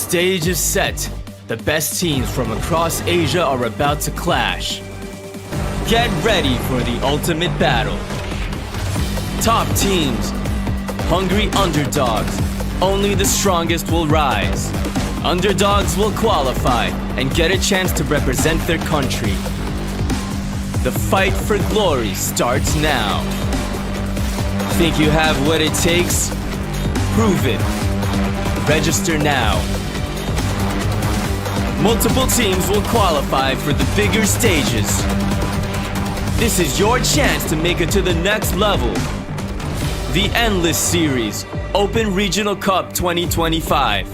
stage is set. The best teams from across Asia are about to clash. Get ready for the ultimate battle. Top teams, hungry underdogs. Only the strongest will rise. Underdogs will qualify and get a chance to represent their country. The fight for glory starts now. Think you have what it takes? Prove it. Register now. Multiple teams will qualify for the bigger stages. This is your chance to make it to the next level. The Endless Series, Open Regional Cup 2025.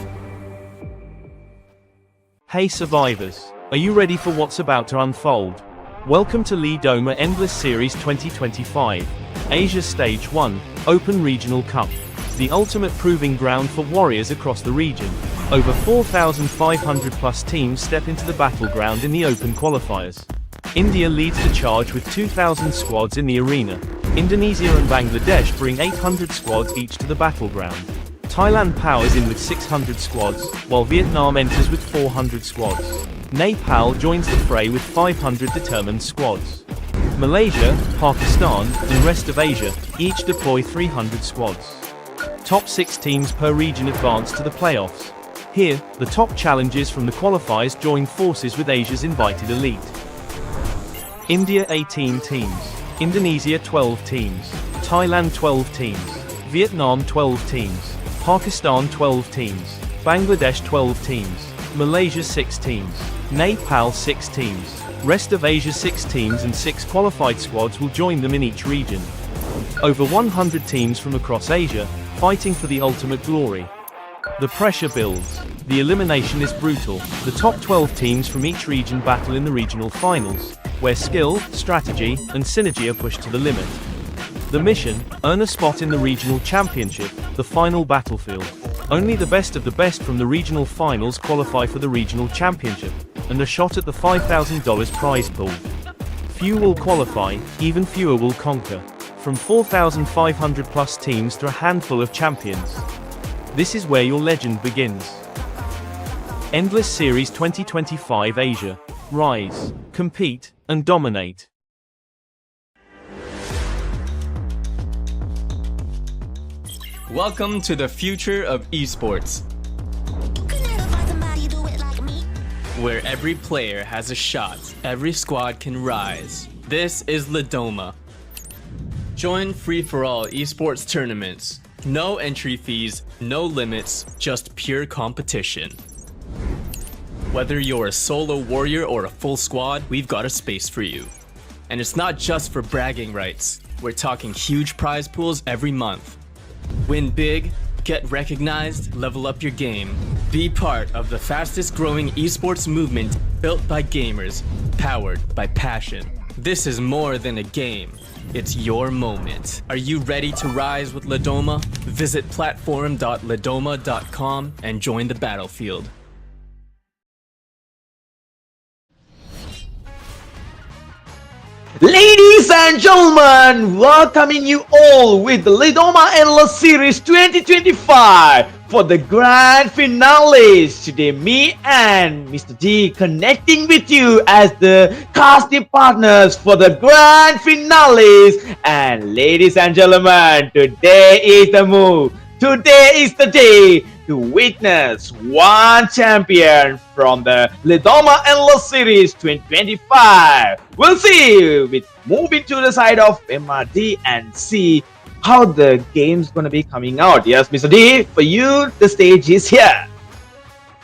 Hey survivors, are you ready for what's about to unfold? Welcome to Lidoma Endless Series 2025, Asia Stage 1, Open Regional Cup, the ultimate proving ground for warriors across the region. Over 4,500 plus teams step into the battleground in the open qualifiers. India leads the charge with 2,000 squads in the arena. Indonesia and Bangladesh bring 800 squads each to the battleground. Thailand powers in with 600 squads, while Vietnam enters with 400 squads. Nepal joins the fray with 500 determined squads. Malaysia, Pakistan, and rest of Asia each deploy 300 squads. Top 6 teams per region advance to the playoffs. Here, the top challenges from the qualifiers join forces with Asia's invited elite. India 18 teams, Indonesia 12 teams, Thailand 12 teams, Vietnam 12 teams, Pakistan 12 teams, Bangladesh 12 teams, Malaysia 6 teams, Nepal 6 teams, rest of Asia 6 teams and 6 qualified squads will join them in each region. Over 100 teams from across Asia, fighting for the ultimate glory. The pressure builds. The elimination is brutal. The top 12 teams from each region battle in the regional finals, where skill, strategy, and synergy are pushed to the limit. The mission, earn a spot in the regional championship, the final battlefield. Only the best of the best from the regional finals qualify for the regional championship, and a shot at the $5,000 prize pool. Few will qualify, even fewer will conquer. From 4,500 plus teams to a handful of champions. This is where your legend begins. Endless Series 2025 Asia. Rise, compete, and dominate. Welcome to the future of esports, where every player has a shot, every squad can rise. This is Lidoma. Join free-for-all esports tournaments. No entry fees, no limits, just pure competition. Whether you're a solo warrior or a full squad, we've got a space for you. And it's not just for bragging rights. We're talking huge prize pools every month. Win big, get recognized, level up your game. Be part of the fastest growing esports movement built by gamers, powered by passion. This is more than a game. It's your moment. Are you ready to rise with Lidoma? Visit platform.lidoma.com and join the battlefield. Ladies and gentlemen, welcoming you all with the Lidoma Endless Series 2025 for the grand finales. Today, me and Mr. D connecting with you as the casting partners for the grand finales. And ladies and gentlemen, today is the move. Today is the day to witness one champion from the Lidoma Endless Series 2025. We'll see with moving to the side of MRD and see how the game's gonna be coming out. Yes, Mr. D, for you, the stage is here.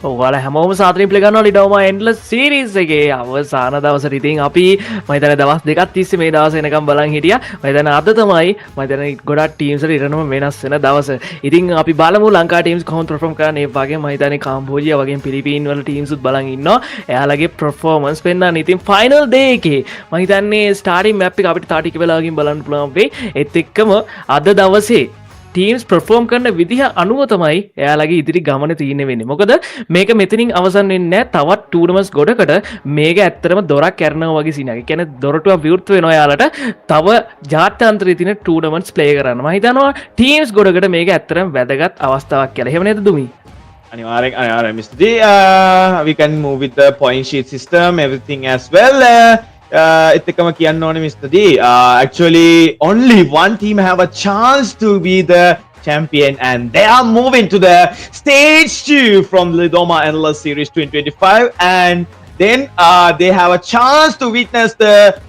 ඔයාලා හැමෝම සාදරයෙන් පිළිගන්නවා ලිඩෝමා එන්ඩ්ලස් series එකේ අවසාන දවසට. ඉතින් අපි මම හිතන්නේ දවස් දෙකක් තිස්සේ මේ දවස් එනකම් බලන් හිටියා. මම හිතන්නේ අද තමයි මම හිතන්නේ ගොඩක් ටීම්ස් වල ඉරණම වෙනස් වෙන දවස. ඉතින් අපි බලමු ලංකා ටීම්ස් කොහොමද පර්ෆෝම් කරන්නේ. ඒ වගේම මම හිතන්නේ කාම්බෝජියා වගේම පිලිපීන් වල ටීම්ස් උත් බලන් ඉන්නවා. එයාලගේ පර්ෆෝමන්ස් පෙන්නන්න. ඉතින් ෆයිනල් ඩේ එකේ මම හිතන්නේ ස්ටාර්ටින් මැප් එක අපිට තාටික වෙලාවකින් බලන්න පුළුවන් වෙයි. ඒත් එක්කම අද දවසේ ටීම්ස් පර්ෆෝම් කරන විදිහ අනුව තමයි එයාලගේ ඉදිරි ගමන තියෙන්නේ වෙන්නේ. මොකද මේක මෙතනින් අවසන් වෙන්නේ නැහැ. තවත් ටූර්නමන්ට්ස් ගොඩකට මේක ඇත්තටම දොරක් කැරනවා වගේ සිනක්. ඒ කියන්නේ දොරටුව විවෘත වෙනවා එයාලට තව ජාත්‍යන්තරයේ තියෙන ටූර්නමන්ට්ස් ප්ලේ කරන්න. මම හිතනවා ටීම්ස් ගොඩකට මේක ඇත්තටම වැදගත් අවස්ථාවක් කියලා. එහෙම නේද දුමි? අනිවාර්යෙන් Mr. D. We can move with the point sheet system, everything as well. එතකම කියන්න ඕනේ Mr. D. Actually, only one team have a chance to be the champion, and they are moving to the stage 2 from Lidoma Endless Series 2025, and then they have a chance to witness the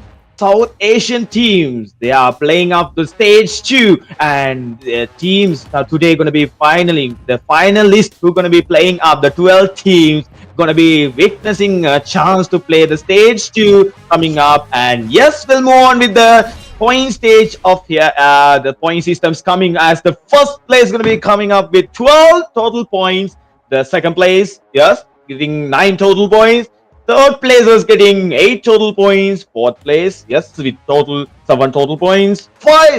South Asian teams. They are playing up the stage 2, and the teams are today going to be the finalists who are going to be playing up, the 12 teams going to be witnessing a chance to play the stage 2 coming up. And yes, we'll move on with the point stage of here. The point systems coming as the first place going to be coming up with 12 total points. The second place, yes, getting 9 total points. Third place is getting 8 total points. Fourth place, yes, with 7 total points.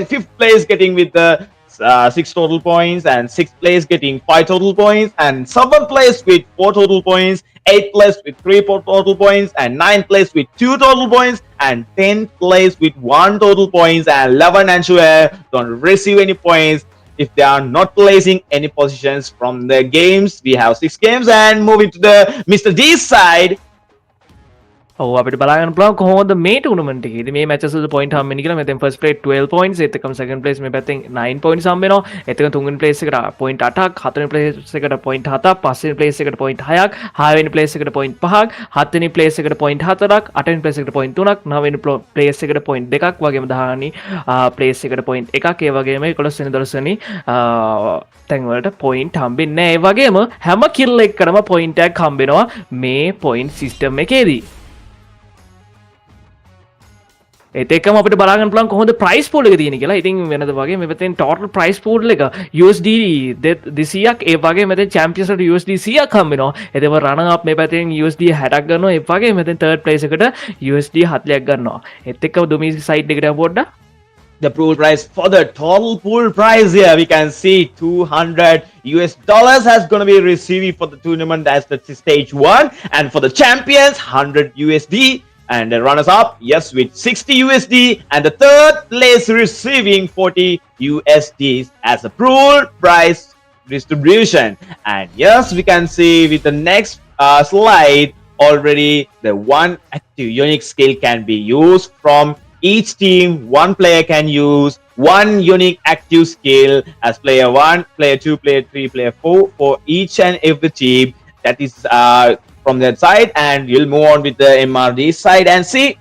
Fifth place getting with the 6 total points, and sixth place getting 5 total points, and seventh place with 4 total points. Eighth place with 3 total points, and ninth place with 2 total points, and 10th place with 1 total points, and 11 and 12 don't receive any points if they are not placing any positions from the games. We have 6 games, and moving to the Mr. D side. ඔව් අපිට බලන්න පුළුවන් කොහොමද මේ tournament එකේදී මේ matches වල point හම්බ වෙන්නේ කියලා. මෙතෙන් ෆස්ට් ප්ලේස් 12 points, එතකම සෙකන්ඩ් ප්ලේස් මේ පැත්තෙන් 9 points හම්බ වෙනවා. එතකම තුන්වෙනි ප්ලේස් එකට පොයින්ට් 8ක්, හතරවෙනි ප්ලේස් එකට පොයින්ට් 7ක්, පස්වෙනි ප්ලේස් එකට පොයින්ට් 6ක්, හයවෙනි ප්ලේස් එකට පොයින්ට් 5ක්, හත්වෙනි ප්ලේස් එකට පොයින්ට් 4ක්, අටවෙනි ප්ලේස් එකට පොයින්ට් 3ක්, නවවෙනි ප්ලේස් එකට පොයින්ට් 2ක්, වගේම 10වෙනි ප්ලේස් එකට පොයින්ට් 1ක්, ඒ වගේම 11 වෙනි 12 වෙනි තැන් වලට පොයින්ට් හම්බෙන්නේ නැහැ. ඒ වගේම හැම කිල් එකකටම පොයින්ට් එකක් හම්බ වෙනවා මේ පොයින්ට් සිස්ටම් එකේදී. ඒකම අපිට බලාගන්න පුළුවන් කොහොමද ප්‍රයිස් පූල් එක තියෙන්නේ කියලා. ඉතින් වෙනද වගේ මේ පැත්තෙන් ටෝටල් ප්‍රයිස් පූල් එක USD 200ක්, ඒ වගේ මෙතෙන් චැම්පියන්ස් වලට USD 100ක් හම්බ වෙනවා. එතකොට රනර් අප් මේ පැත්තෙන් USD 60ක් ගන්නවා. ඒ වගේ මෙතෙන් තර්ඩ් ප්ලේස් එකට USD 40ක් ගන්නවා. ඒත් එක්කම දුමි සයිඩ් එකට පොඩ්ඩක් the pool price for the total pool price here, we can see $200 has going to be receiving for the tournament as the stage 1, and for the champions $100 USD, and the runners up, yes, with $60 USD, and the third place receiving $40 USD as a pool price distribution. And yes, we can see with the next slide already the one active unique skill can be used from each team. One player can use one unique active skill as player 1, player 2, player 3, player 4 for each and every team. That is from that side, and you'll move on with the MRD side and see.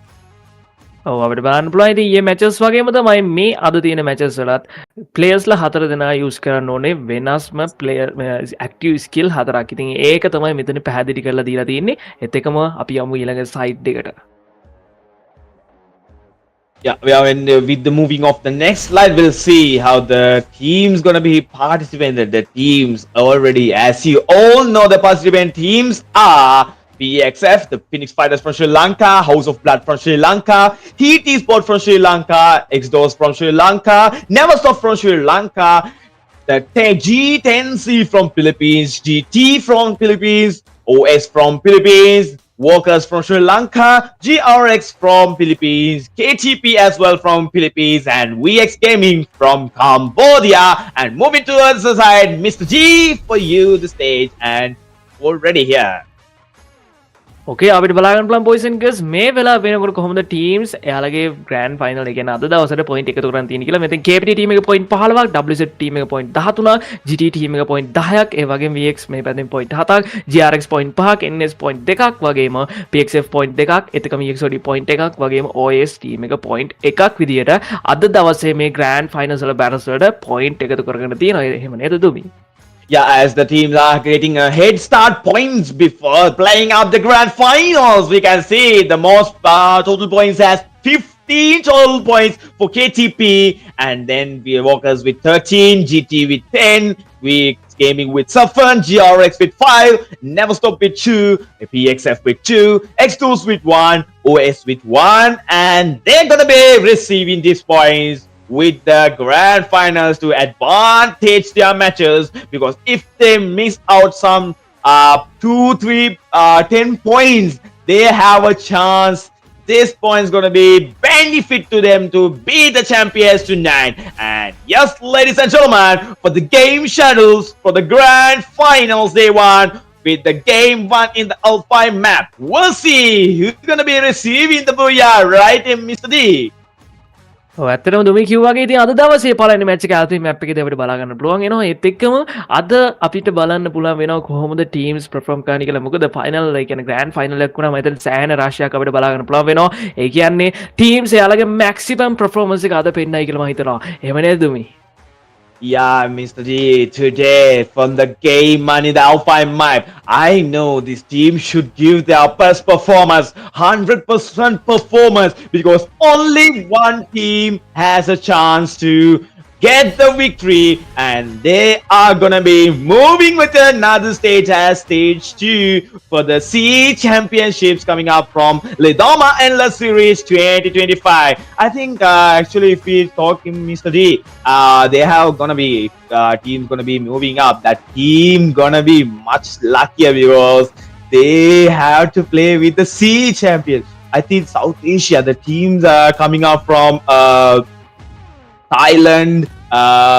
ඔව් අපිට බලන්න පුළුවන්. ඉතින් මේ matches වගේම තමයි මේ අද තියෙන මැචස් වලත් ප්ලේයර්ස්ලා 4 දෙනා යූස් කරන්න ඕනේ වෙනස්ම ප්ලේයර් ඇක්ටිව් ස්කිල් 4ක්. ඉතින් ඒක තමයි මෙතන පැහැදිලි කරලා දීලා තියෙන්නේ. ඒත් එකම අපි යමු ඊළඟ සයිඩ් එකට. Yeah, we are with the moving of the next slide. We'll see how the teams gonna be participating. The teams already, as you all know, the participant teams are PXF, the Phoenix Fighters from Sri Lanka, House of Blood from Sri Lanka, Heat Esport from Sri Lanka, X-Dose from Sri Lanka, NEVERSTOP from Sri Lanka, the G10C from Philippines, GT from Philippines, OS from Philippines, Workers from Sri Lanka, GRX from Philippines, KTP as well from Philippines, and VX Gaming from Cambodia. And moving towards the side, Mr. G, for you the stage, and already here. ඕකේ අපිට බලාගන්න පුළුවන් boys and girls මේ වෙලාව වෙනකොට කොහොමද teams එයාලගේ grand final එක ගැන අද දවසට පොයින්ට් එකතු කරන් තියෙන කියලා. මෙතෙන් KPT ටීම් එක පොයින්ට් 15ක්, WZ ටීම් එක පොයින්ට් 13ක්, GT ටීම් එක පොයින්ට් 10ක්, ඒ වගේම VX මේ පැත්තෙන් පොයින්ට් 7ක්, GRX පොයින්ට් 5ක්, NS පොයින්ට් 2ක්, වගේම PXF පොයින්ට් 2ක්, එතකම EXOD පොයින්ට් 1ක්, වගේම OS ටීම් එක පොයින්ට් 1ක් විදියට අද දවසේ මේ ග්‍රෑන්ඩ් ෆයිනල්ස් වල බැටල්ස් වලට පොයින්ට් එකතු කරගෙන තියෙනවා. එහෙම නේද දුමි? Yeah, as the teams are getting a head start points before playing up the grand finals, we can see the most total points as 15 total points for KTP, and then we Walkers with 13, GT with 10, we Gaming with 7, GRX with 5, NEVERSTOP with 2, PXF with 2, X2s with 1, OS with 1, and they're gonna be receiving these points with the grand finals to advantage their matches, because if they miss out some 2, 3, 10 points, they have a chance this point's gonna be benefit to them to be the champions tonight. And yes, ladies and gentlemen, for the game schedules for the grand finals day one, with the game one in the L5 map, we'll see who's gonna be receiving the booyah, right, Mr. D? ඇත්තටම දුමි කිව්වාගේ ඉතින් අද දවසේ පළවෙනි match එක ආතුයි map එකේදී අපිට බලා ගන්න පුළුවන් වෙනවා. ඒත් එක්කම අද අපිට බලන්න පුළුවන් වෙනවා කොහොමද ටීම්ස් perform කරන්නේ කියලා. මොකද ෆයිනල් ඒ කියන්නේ ග්‍රෑන්ඩ් ෆයිනල් එකක් වුණාම එතන සෑහෙන රාශියක් අපිට බලා ගන්න පුළුවන් වෙනවා. ඒ කියන්නේ ටීම්ස් එයාලගේ මැක්සිමම් performance එක අද පෙන්නයි කියලා මම හිතනවා. එහෙම නේද දුමි? Yeah, Mr. D, today from the game money, the Alpha map, I know this team should give their best performance, 100% performance, because only one team has a chance to get the victory, and they are gonna be moving with another stage as stage 2 for the C championships coming up from Lidoma Endless Series 2025. I think actually if we talk in Mr. D, they have gonna be team gonna be moving up. That team gonna be much luckier because they have to play with the C champions. I think South Asia, the teams are coming up from Thailand,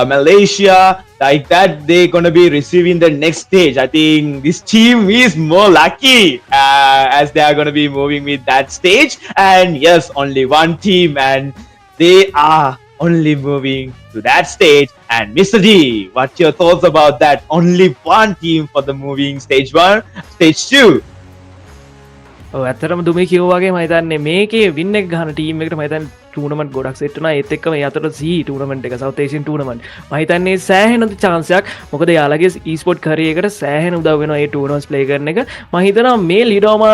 Malaysia, like that, they're gonna be receiving the next stage. I think this team is more lucky as they are gonna be moving with that stage. And yes, only one team, and they are only moving to that stage. And Mr. D, what's your thoughts about that? Only one team for the moving stage 1, stage 2. ඇත්තටම දුමි කිව්වාගේ මම හිතන්නේ මේකේ win එක ගන්න team එකට මම හිතන්නේ tournament ගොඩක් සෙට් වුණා. ඒත් එක්කම ඒ අතර C ටූර්නමන්ට් එක සවුත් ඒෂියන් ටූර්නමන්ට් මම හිතන්නේ සෑහෙන chance එකක්. මොකද යාළගේ e-sport career එකට සෑහෙන උදව් වෙනවා මේ ටූර්නමන්ට්ස් ප්ලේ කරන එක. මම හිතනවා මේ Lidoma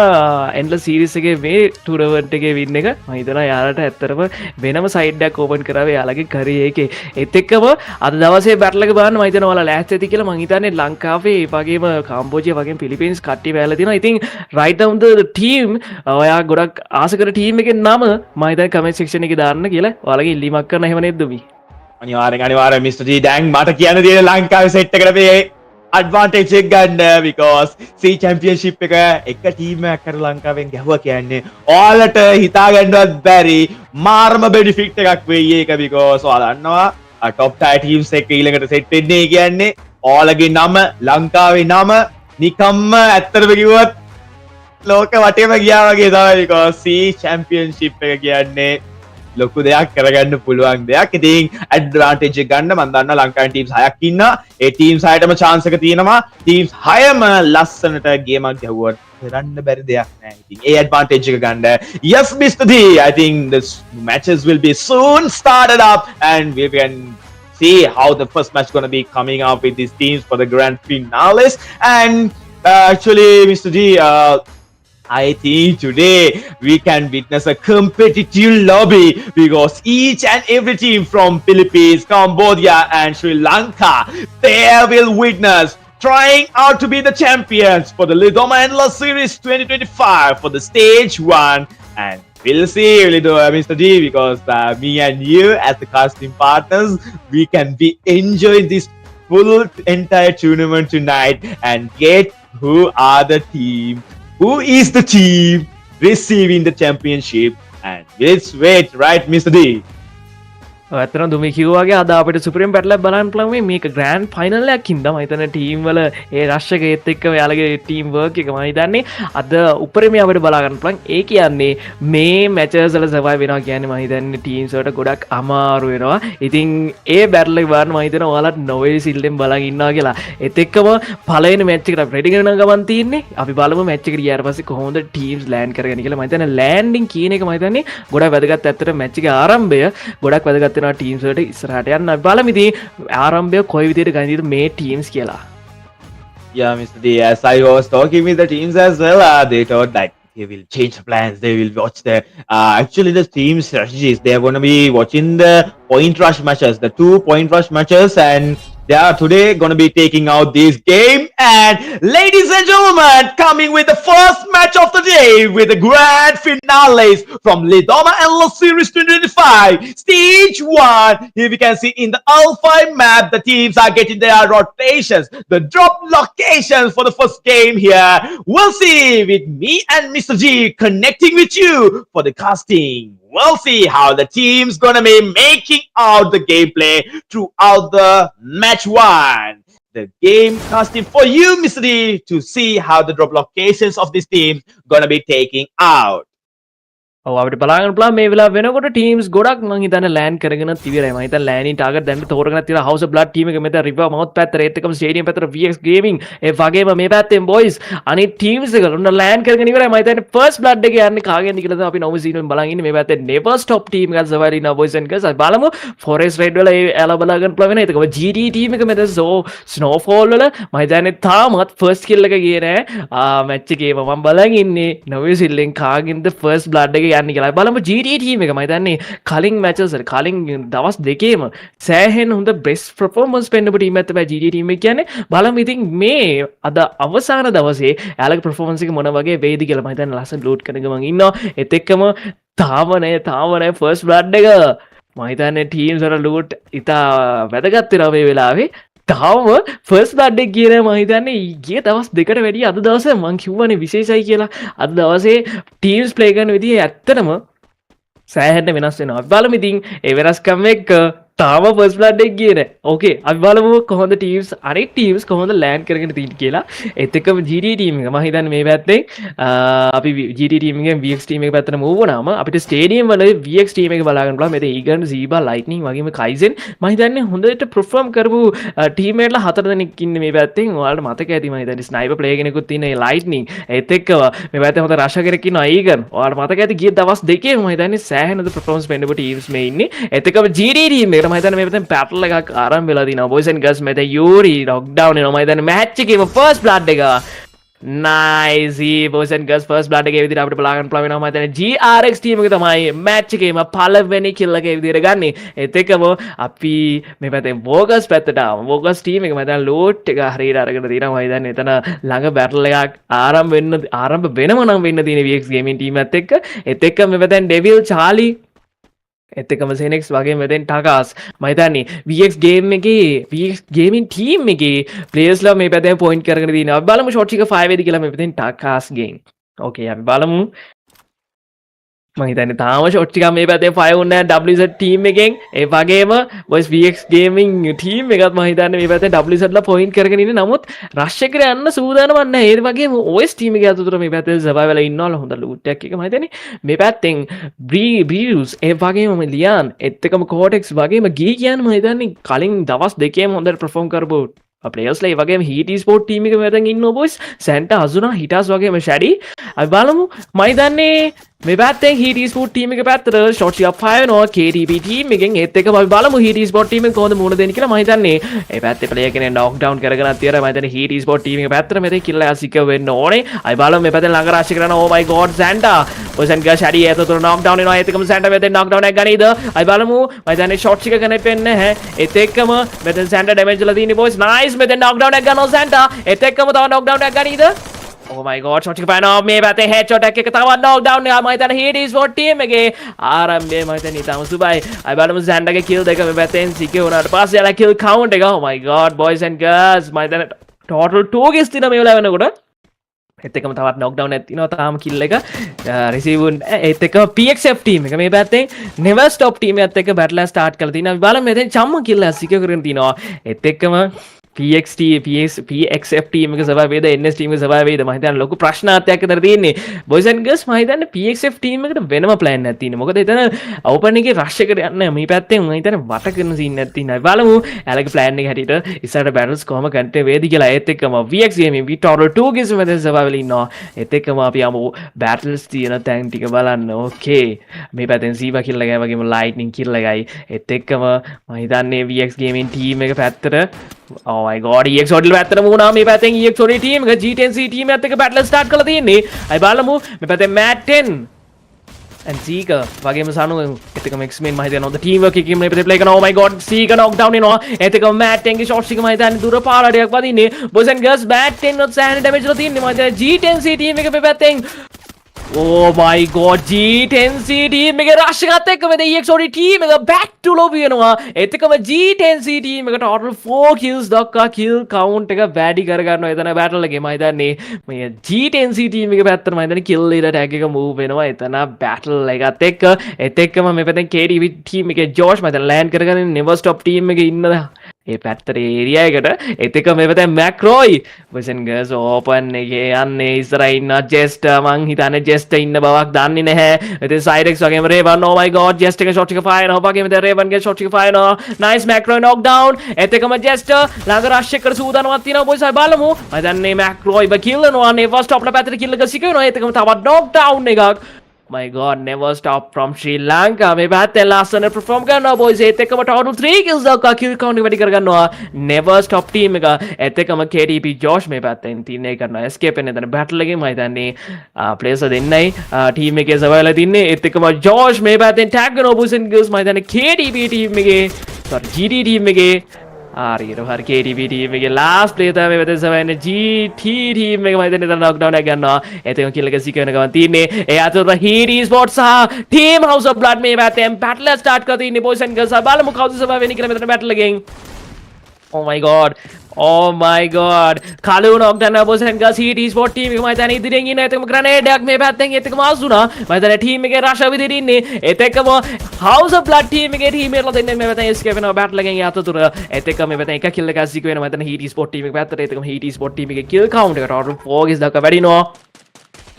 endless series එකේ මේ ටූර්නමන්ට් එකේ වින් එක මම හිතනවා යාළට ඇත්තටම වෙනම සයිඩ් එකක් ඕපන් කරාවේ යාළගේ career එකේ. ඒත් එක්කම අද දවසේ බැටල් එක බලන්න මම හිතනවා ඔයාලා ලෑස්ති ඇති කියලා. මම හිතන්නේ ලංකාවේ ඒ වගේම කාම්බෝජියා වගේම ෆිලිපීන්ස් කට්ටිය වැයලා තිනවා. ඉතින් right down the team ඔයා ගොඩක් ආස කර ටීම් එකේ නම මම හිතන්නේ comment section එකේ දාන්න කියලා ඔයාලගේ ඉල්ලීමක් කරන එහෙම නේද දුමි? අනිවාර්යෙන් Mr. D, දැන් මට කියන්න තියෙන ලංකාවේ සෙට් එකට මේ advantage එක ගන්න, because C championship එක ටීම් එකක් කර ලංකාවෙන් ගැහුවා කියන්නේ ඔයාලට හිතා ගන්නවත් බැරි මාර්ම benefit එකක් වෙයි ඒක, because ඔයාලා දන්නවා top tier teams එක ඊළඟට සෙට් වෙන්නේ කියන්නේ ඔයාලගේ නම ලංකාවේ නම නිකම්ම ඇත්තටම කිව්වොත් ලෝක වටේම ගියා වගේ තමයි, because C championship එක කියන්නේ ලොකු දෙයක් කරගන්න පුළුවන් දෙයක්. ඉතින් ඇඩ්වාන්ටේජ් එක ගන්න මම දන්නවා ලංකාවේ ටීම්ස් 6ක් ඉන්නවා. ඒ ටීම්ස් 6ටම chance එක තියෙනවා. ටීම්ස් 6ම ලස්සනට ගේමක් ගැහුවොත් කරන්න බැරි දෙයක් නෑ. ඉතින් ඒ ඇඩ්වාන්ටේජ් එක ගන්න. Yes, Mr. D, I think the matches will be soon started up and we can see how the first match gonna be coming up with these teams for the grand finales. And actually, Mr. D, I think today we can witness a competitive lobby, because each and every team from Philippines, Cambodia and Sri Lanka, they will witness trying out to be the champions for the Lidoma Endless Series 2025 for the stage 1. And we'll see, Mr. D, because me and you as the casting partners, we can be enjoying this full entire tournament tonight and get who are the team, who is the team receiving the championship. And let's wait, right, Mr. D? ඇත්තටම දුමි කිව්වාගේ අද අපිට supreme battle එකක් බලන්න පුළුවන් මේ මේක grand final එකක් හින්දා මම හිතන්නේ ටීම් වල ඒ රෂ් එක ඒත් එක්ක යාලගේ ටීම් වර්ක් එක මම හිතන්නේ අද උපරිමයෙන් අපිට බලා ගන්න පුළුවන්. ඒ කියන්නේ මේ මැචස් වල සර්වයිව් වෙනවා කියන්නේ මම හිතන්නේ ටීම්ස් වලට ගොඩක් අමාරු වෙනවා. ඉතින් ඒ බැටල් එක බලන්න මම හිතනවා ඔයාලට නොවේ සිල්ලෙන් බලන් ඉන්නවා කියලා. ඒත් එක්කම පළවෙනි මැච් එකට අපි රෙඩි කරන ගමන් තියෙන්නේ. අපි බලමු මැච් එකට ගියාට පස්සේ කොහොමද ටීම්ස් ලෑන්ඩ් කරගන්නේ කියලා. මම හිතන්නේ ලෑන්ඩින් කියන එක මම හිතන්නේ ගොඩක් වැදගත්. ඇත්තට මැච් එකේ ආරම්භය ගොඩක් වැදගත් වෙනවා ටීම්ස් වලට ඉස්සරහට යන්න. අපි බලමු ඉතින් ආරම්භය කොයි විදිහට ගනියද මේ ටීම්ස් කියලා. Yeah, Mr. D, as I was talking with the teams as well, they thought that they will change the plans, they will watch the actually the team strategies. They are going to be watching the point rush matches, the 2 point rush matches, and They are today going to be taking out this game. And ladies and gentlemen, coming with the first match of the day with the grand finales from Lidoma and Series 2025. Stage 1. Here we can see in the Alpha map, the teams are getting their rotations, the drop locations for the first game here. We'll see with me and Mr. G connecting with you for the casting. We'll see how the team's gonna be making out the gameplay throughout the match 1. The game casting for you, Mr. D, to see how the drop locations of this team gonna be taking out. අපිට බලාගන්න පුළුවන් මේ වෙලාව වෙනකොට teams ගොඩක් මං හිතන්නේ land කරගෙන තිබිරයි. මම හිතන්නේ ලෑන්ඩින් ටාගට් දැන් තෝරගෙන තියෙනවා හවුස් ඔෆ් බ්ලඩ් ටීම් එක මෙතන රිවර් මවුත් පැත්තට ඒත් එක්කම ස්ටේඩියම් පැත්තට VX ගේමින් ඒ වගේම මේ පැත්තෙන් බොයිස් අනිත් ටීම්ස් එක උන්න ලෑන්ඩ් කරගෙන ඉවරයි. මම හිතන්නේ ෆර්ස්ට් බ්ලඩ් එක යන්නේ කාගෙන්ද කියලා තමයි අපි නෝම සීනුවෙන් බලන් ඉන්නේ. මේ පැත්තේ නෙවර්ස්ටොප් ටීම් එකත් සවයිර් ඉන්නවා බොයිස් ඇන්ඩ් ගර්ල්ස්. අපි බලමු ෆොරෙස්ට් රෙඩ් වල ඒ ඇල බලාගන්න පුළුවන් වෙන. ඒත් එක්කම GT ටීම් එක මෙතන ස්නෝෆෝල් වල මම හිතන්නේ තාමත් ෆර්ස්ට් කිල් එක ගියේ නෑ. මැච් එකේම මම බලන් ඉන්නේ නෝවිසිල්ලෙන් කාගෙන්ද ෆර්ස්ට් බ්ලඩ් එක යන්නේ කියලා. බලමු GT ටීම් එක. මම හිතන්නේ කලින් මැචස් වල කලින් දවස් දෙකේම සෑහෙන හොඳ බෙස්ට් පර්ෆෝමන්ස් පෙන්නපු ටීම් එකක් තමයි GT ටීම් එක කියන්නේ. බලමු ඉතින් මේ අද අවසාන දවසේ යාලගේ පර්ෆෝමන්ස් එක මොන වගේ වේද කියලා. මම හිතන්නේ ලස්සන ලූට් කරන ගමන් ඉන්නවා. ඒත් එක්කම තාම නෑ ෆර්ස්ට් බ්ලඩ් එක. මම හිතන්නේ ටීම්ස් වල ලූට් ඉතා වැදගත් වෙනවා මේ වෙලාවේ. තාම ෆර්ස්ට් බ්ලඩ් එක කියන මම හිතන්නේ ඊයේ දවස් දෙකට වැඩිය අද දවසේ මම කිව්වනේ විශේෂයි කියලා. අද දවසේ ටීම්ස් ප්ලේ කරන විදිහ ඇත්තටම සෑහෙන්න වෙනස් වෙනවා. අපි බලමු ඉතින් ඒ වෙනස්කම් එක්ක තාම ෆර්ස්ට් බ්ලඩ් එක ගියේ නැහැ. ඕකේ අපි බලමු කොහොමද ටීම්ස් අනෙක් ටීම්ස් කොහොමද ලෑන්ඩ් කරගෙන තියෙන්නේ කියලා. ඒත් එක්කම GT ටීම් එක මම හිතන්නේ මේ පැත්තෙන් අපි GT ටීම් එකෙන් VX ටීම් එක පැත්තට මූව් වුණාම අපිට ස්ටේඩියම් වල VX ටීම් එක බලා ගන්න පුළුවන්. මෙතන ඊගන් සීබා ලයිට්නින් වගේම කයිසෙන් මම හිතන්නේ හොඳට පර්ෆෝම් කරපු ටීම්මේට්ලා 4 දෙනෙක් ඉන්නේ මේ පැත්තෙන්. ඔයාලට මතක ඇති මම හිතන්නේ ස්නයිපර් ප්ලේ කෙනෙකුත් ඉන්නේ ලයිට්නින්. ඒත් එක්කම මේ පැත්තේ හොඳ රෂර් කෙනෙක් ඉන්නවා ඊගන්. ඔයාලට මතක ඇති ගිය දවස් දෙකේ මම හිතන්නේ සෑහෙන පර්ෆෝමන්ස් පෙන්නපු ටීම්ස් මේ ඉන්නේ. ඒත් එක්කම GT ටීම් එකට මම හිතන්නේ මේ පැත්තෙන් පැටල් එකක් ආරම්භ වෙලා තිනවා. බොයිස් ඇන්ඩ් ගර්ල්ස් මෙතන යූරි නොක්ඩවුන් වෙනවා. මම හිතන්නේ මැච් එකේම ෆර්ස්ට් බ්ලඩ් එක nice boys and girls first blood එකේ විදිහට අපිට බලා ගන්න පුළුවන් වෙනවා. මම හිතන්නේ GRX ටීම් එක තමයි මැච් එකේම පළවෙනි කිල් එකේ විදිහට ගන්නේ. ඒත් එක්කම අපි මේ පැත්තේ වෝගස් පැත්තට ආවම වෝගස් ටීම් එක මම හිතන්නේ ලෝට් එක හරියට අරගෙන තියෙනවා. මම හිතන්නේ එතන ළඟ බැටල් එකක් ආරම්භ වෙනම නම් වෙන්න තියෙන VX ගේමින් ටීම් එකත් එක්ක. ඒත් එක්කම මේ පැත්තෙන් ඩෙවිල් චාලි ඒත් එක්කම සෙනෙක්ස් වගේ මෙතෙන් ටකාස් මම හිතන්නේ VX ගේම් එකේ VX ගේමින් ටීම් එකේ ප්ලේයර්ස්ලා මේ පැත්තෙන් පොයින්ට් කරගෙන දිනවා. අපි බලමු ෂොට් එක 5 වෙද කියලා මේ පැත්තෙන් ටකාස් ගේම්. ඕකේ අපි බලමු. මම හිතන්නේ තාම ෂොට් ටිකක් මේ පැත්තේ 5 වුණා WZ ටීම් එකෙන්. ඒ වගේම boys VX ගේමින් ටීම් එකත් මම හිතන්නේ මේ පැත්තේ WZ ලා පොයින්ට් කරගෙන ඉන්නේ. නමුත් රෂ් එකට යන්න සූදානම්ක් නැහැ. ඒ වගේම OS ටීම් එකේ අතතුර මේ පැත්තේ සර්වයිවල් ඉන්නවල හොඳ ලූට් එකක් එක මම හිතන්නේ මේ පැත්තෙන් බ්‍රීව්ස් ඒ වගේම ලියාන් ඒත් එක්කම කෝටෙක්ස් වගේම ගී කියන්නේ මම හිතන්නේ කලින් දවස් දෙකේම හොඳට පර්ෆෝම් කරපු ප්ලේයර්ස්ලා. ඒ වගේම හීට් ස්පෝර්ට් ටීම් එක මෙතන ඉන්නවා boys. සැන්ටා අසුනා හිටාස් වගේම ෂැඩි. අපි බලමු මම හිතන්නේ මේ පැත්තෙන් හීට් ස්පෝර්ට් ටීම් එක පැත්තට ෂොට් ටිකක් ෆයර් වෙනවා KTP ටීම් එකෙන්. ඒත් එක්කම අපි බලමු හීට් ස්පෝර්ට් ටීම් එක කොහොමද මුණ දෙන්නේ කියලා. මම හිතන්නේ මේ පැත්තේ ප්ලේයර් කෙනෙක් නොක් ඩවුන් කරගෙනත් තියලා මම හිතන්නේ හීට් ස්පෝර්ට් ටීම් එක පැත්තට මෙතේ කිල් එක සික වෙන්න ඕනේ. අපි බලමු මේ පැත්තෙන් ළඟ රාශි කරන oh my god සැන්ටා ඔසන් ගා ෂැඩි ඒතතර නොක් ඩවුන් වෙනවා. ඒත් එක්කම සැන්ටා මෙතෙන් නොක් ඩවුන් එකක් ගනීද? අපි බලමු මම හිතන්නේ ෂොට් එක කනෙක්ට් වෙන්නේ නැහැ. ඒත් එක්කම මෙතෙන් සැන්ටා ඩැමේජ් වෙලා තියෙන්නේ boys. nice මෙතෙන් නොක් ඩවුන් එකක් ගන්නවා සැන්ටා. ඒත් එක්කම තව නොක් ඩවුන් එකක් ගනීද? Oh my god ෂොට් එක පානවා. මේ පැත්තේ හෙඩ්ෂොට් එකක් තවත් නොක් ඩවුන් එක. මම හිතන්නේ හීට් ස්පෝර්ට් ටීම් එකේ ආරම්භය මම හිතන්නේ ඊටම සුබයි. අපි බලමු සැන්ටාගේ කිල් දෙක මේ පැත්තෙන් සිකේ වුණාට පස්සේ යාලා කිල් කවුන්ට් එක oh my god boys and girls මම හිතන්නේ total 2 කිස් තියෙනවා මේ වෙලාව වෙනකොට. ඒත් එක්කම තවත් නොක් ඩවුන් එකක් තියෙනවා. තාම කිල් එක රිසීව් වුණ. ඒත් එක්කම PXF ටීම් එක මේ පැත්තෙන් NEVERSTOP ටීම් එකත් එක්ක බැටල් ස්ටාර්ට් කරලා තිනවා. අපි බලමු මෙතෙන් චම්ම කිල් එක සිකේ කරගෙන තිනවා. ඒත් එක්කම PXF ටීම් එක සර්වයිව් වේද NS ටීම් එක සර්වයිව් වේද මම හිතන්නේ ලොකු ප්‍රශ්නාර්ථයක් අතර තියෙන්නේ. බොයිස් ඇන්ඩ් ගර්ල්ස් මම හිතන්නේ PXF ටීම් එකට වෙනම ප්ලෑන් එකක් තියෙනවා. මොකද එතන ඕපන් එකේ රෂ් එකට යන්නේ මේ පැත්තෙන් මම හිතන්නේ වට කරන සීන් එකක් තියෙනවා. බලමු යාලගේ ප්ලෑන් එක හැටියට ඉස්සරහට බැටල්ස් කොහොම කන්ටිනියු වේද කියලා. ඒත් එක්කම VX gaming we total 2 games මෙතන සර්වයිවල් ඉන්නවා. ඒත් එක්කම අපි යමු බැටල්ස් තියෙන තැන් ටික බලන්න. ඕකේ මේ පැත්තෙන් සීබා කිල් එකයි වගේම ලයිට්නින් කිල් එකයි. ඒත් එක්කම මම හිතන්නේ VX ගේමින් ටීම් එක පැත්තට oh my god EX hotel පැත්තට මුණා. මේ පැත්තෙන් EX hotel ටීම් එක G10C ටීම් එකත් එක්ක බැටල් ස්ටාර්ට් කරලා තියෙන්නේ. අය බලමු මේ පැත්තෙන් මැට් 10 and Zika වගේම සනු එතකම X-Men මම හිතනවා the teamwork එකකින් මේ play කරනවා. Oh my god Zika knock down වෙනවා. එතකම Matt Tengගේ shots එක මම හිතන්නේ දුර පාරටයක් වදින්නේ. Boys and girls Matt Teng not සෑහෙන damage එකක් තියෙන්නේ. මම හිතන්නේ G10C team එක පැත්තෙන් Oh my god G10C team එක rush එකත් එක්කම the EXOD team එක back to lobby වෙනවා. එතකම G10C team එක total 4 kills දක්වා kill count එක වැඩි කර ගන්නවා. එතන battle එකේ මම හිතන්නේ මේ G10C team එක පැත්තට මම හිතන්නේ kill leader tag එක move වෙනවා. එතන battle එකත් එක්ක ඒත් එක්කම මේ පැත්තෙන් KDB team එකේ Josh මම හිතන්නේ land කරගෙන NEVERSTOP team එකේ ඉන්න ඒ පැත්තට ඒරියා එකට ඒත් එක්ක මේ පැත්තෙන් McRoy boys and girls open එකේ යන්නේ ඉස්සරහින් ඉන්න Jest මං හිතන්නේ Jest ඉන්න බවක් දන්නේ නැහැ. ඉතින් Cyrex වගේම Raven oh my god Jest එක shot එක fire කරනවා. වගේම දැන් Raven ගේ shot එක fire කරනවා. nice McRoy knock down. ඒත් එක්කම Jest ළඟ rush එකකට සූදානම්ක් තියෙනවා boys අය බලමු. මම දන්නේ McRoy බ kill කරනවා. NEVERSTOP ලා පැත්තට kill එක සික වෙනවා. ඒත් එක්කම තවත් knock down එකක්. My god NEVERSTOP from Sri Lanka මේ පැත්තෙන් ලස්සන perform කරනවා boys. ඒත් එක්කම total 3 kills දක්වා kill count එක වැඩි කරගන්නවා NEVERSTOP team එක. ඒත් එක්කම KDP Josh මේ පැත්තෙන් තින්නේ කරනවා escape වෙන එතන battle එකේ මම හිතන්නේ players දෙන්නයි team එකේ survival තින්නේ. ඒත් එක්කම Josh මේ පැත්තෙන් tag කරනවා boys and girls. මම හිතන්නේ KDP team එකේ sorry GD team එකේ හරි KDB team එකේ last play තමයි මේ වෙතේ සවන්නේ GT team එක මම හිතන්නේ එතන knockdown එක ගන්නවා. ඒතෙන් kill එක සික වෙන ගමන් තින්නේ. ඒ අතර HEAT eSports සහ Team House of Blood මේ පැත්තෙන් battle start කරලා තින්නේ boys and girls. බලමු කවුද survive වෙන්නේ කියලා මෙතන battle එකෙන්. Oh my god කලු knockdown boys and girls HEAT eSports team එක මම හිතන්නේ ඉදිරියෙන් ඉන්න ඒතකම grenade එකක් මේ පැත්තෙන් ඒතකම ආසුණා. මම හිතන්නේ team එකේ rush විදිහට ඉන්නේ. ඒතකම House of Blood team එකේ team එකලා දෙන්නේ මේ පැත්තෙන් escape වෙනවා battle එකෙන් යතතුර. ඒතකම මේ පැත්තෙන් එක kill එකක් සික වෙනවා. මම හිතන්නේ HEAT eSports team එක පැත්තට ඒතකම HEAT eSports team එකේ kill count එක total 4 kills දක්වා වැඩිනවා.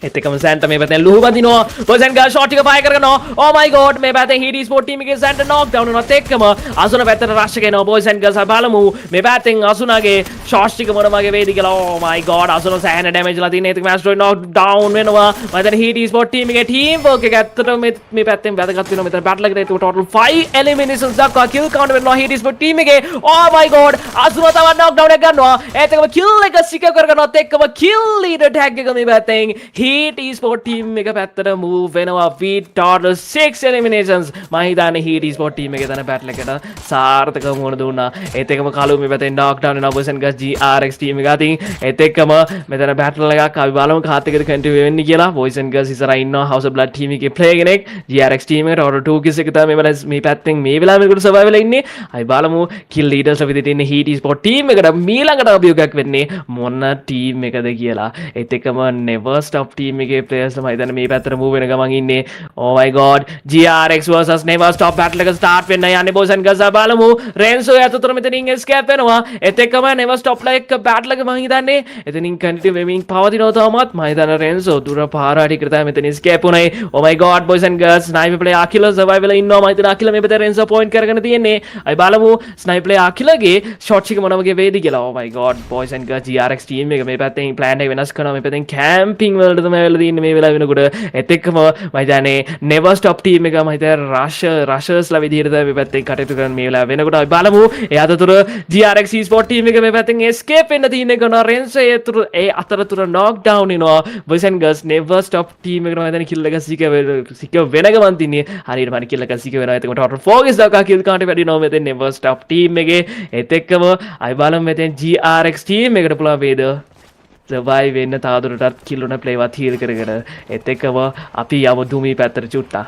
ඒත් එක්කම සැන්ට මේ පැත්තෙන් ලුහු බඳිනවා. boys and girls shot එක fire කරනවා. Oh my god මේ පැත්තෙන් HEAT eSports team එකේ සැන්ට knock down වෙනවා. එක්කම අසුන පැත්තට rush එක එනවා boys and girls. බලමු මේ පැත්තෙන් අසුනගේ shots ටික මොන වගේ වේද කියලා. Oh my god අසුන සෑහෙන damage ලා තියෙන. ඒත් asteroid knock down වෙනවා. මම හිතන්නේ HEAT eSports team එකේ team work එක ඇත්තටම මේ පැත්තෙන් වැදගත් වෙනවා. මෙතන battle එකට ඒක total 5 eliminations දක්වා kill count වෙනවා HEAT eSports team එකේ. Oh my god අසුන තවත් knock down එක ගන්නවා. ඒත් එක්කම kill එක secure කරගන්නවත් එක්කම kill leader tag එක මේ පැත්තෙන් HEAT eSports team එක පැත්තට move වෙනවා with total 6 eliminations. මම හිතන්නේ HEAT eSports team එකේ තන battle එකට සාර්ථකව මුහුණ දුන්නා. ඒත් එක්කම කලු මේ පැත්තෙන් knock down වෙනවා boys and girls GRX team එක අතින්. ඒත් එක්කම මෙතන battle එකක් අපි බලමු කාත් එක්කද continue වෙන්නේ කියලා. boys and girls ඉස්සරහින් ඉන්නවා House of Blood team එකේ player කෙනෙක්. GRX team එකට total 2 kills එක තමයි මේ පැත්තෙන් මේ වෙලාවෙ මේකට survive වෙලා ඉන්නේ. අපි බලමු kill leaders විදිහට ඉන්නේ HEAT eSports team එකට මීළඟට අභියෝගයක් වෙන්නේ මොන team එකද කියලා. ඒත් එක්කම NEVERSTOP team එකේ players තමයි දැන් මේ පැත්තට move වෙන ගමන් ඉන්නේ. Oh my god GRX versus NEVERSTOP battle එක start වෙන්න යන්නේ boys and girls. බලමු Renzo යතතර මෙතනින් escape වෙනවා. ඒත් එක්කම NEVERSTOP ලා එක්ක battle එක මම හිතන්නේ එතනින් continue වෙමින් පවතිනවා තාමත්. මම හිතන්නේ Renzo දුර පාරාටි කරලා මෙතන escape උනායි. Oh my god boys and girls sniper player Akila survive වෙලා ඉන්නවා. මම හිතන්නේ Akila මේ පැත්තේ Renzo point කරගෙන තියෙන්නේ. අපි බලමු sniper player Akilaගේ shots එක මොන වගේ වේද කියලා. Oh my god boys and girls GRX team එක මේ පැත්තෙන් plan එක වෙනස් කරනවා. මේ පැත්තෙන් camping වලට තමයි වෙලා තියෙන්නේ මේ වෙලාව වෙනකොට. ඒත් එක්කම මම හිතන්නේ NEVERSTOP team එක මම හිතන්නේ rushers ලා විදිහට තමයි මේ පැත්තෙන් කටයුතු කරන මේ වෙලාව වෙනකොට. අපි බලමු ඒ අතරතුර GRX eSports team එක මේ පැත්තෙන් escape වෙන්න තියෙන එක නා Renzo ඒ අතරතුර knock down වෙනවා boys and girls. NEVERSTOP team එකට මම හිතන්නේ kill එක සික වෙන ගමන් තින්නේ. හරියට මම kill එක සික වෙනවා. ඒකම total 4 kills දක්වා kill count වැඩි වෙනවා මෙතෙන් NEVERSTOP team එකේ. ඒත් එක්කම අපි බලමු මෙතෙන් GRX team එකට පුළුවන් වේද survive වෙන්න තාදුරටත් kill උන play වත් heal කරගෙන. ඒත් එක්කම අපි යමු දුමී පැත්තට චුට්ටා.